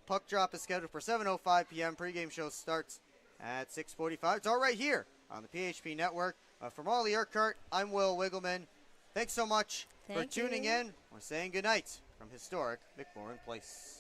[SPEAKER 1] Puck drop is scheduled for 7:05 p.m. Pregame show starts at 6:45. It's all right here on the PHP Network. For Molly Urquhart, I'm Will Wiggleman. Thanks so much for tuning in. We're saying goodnight from historic McMorran Place.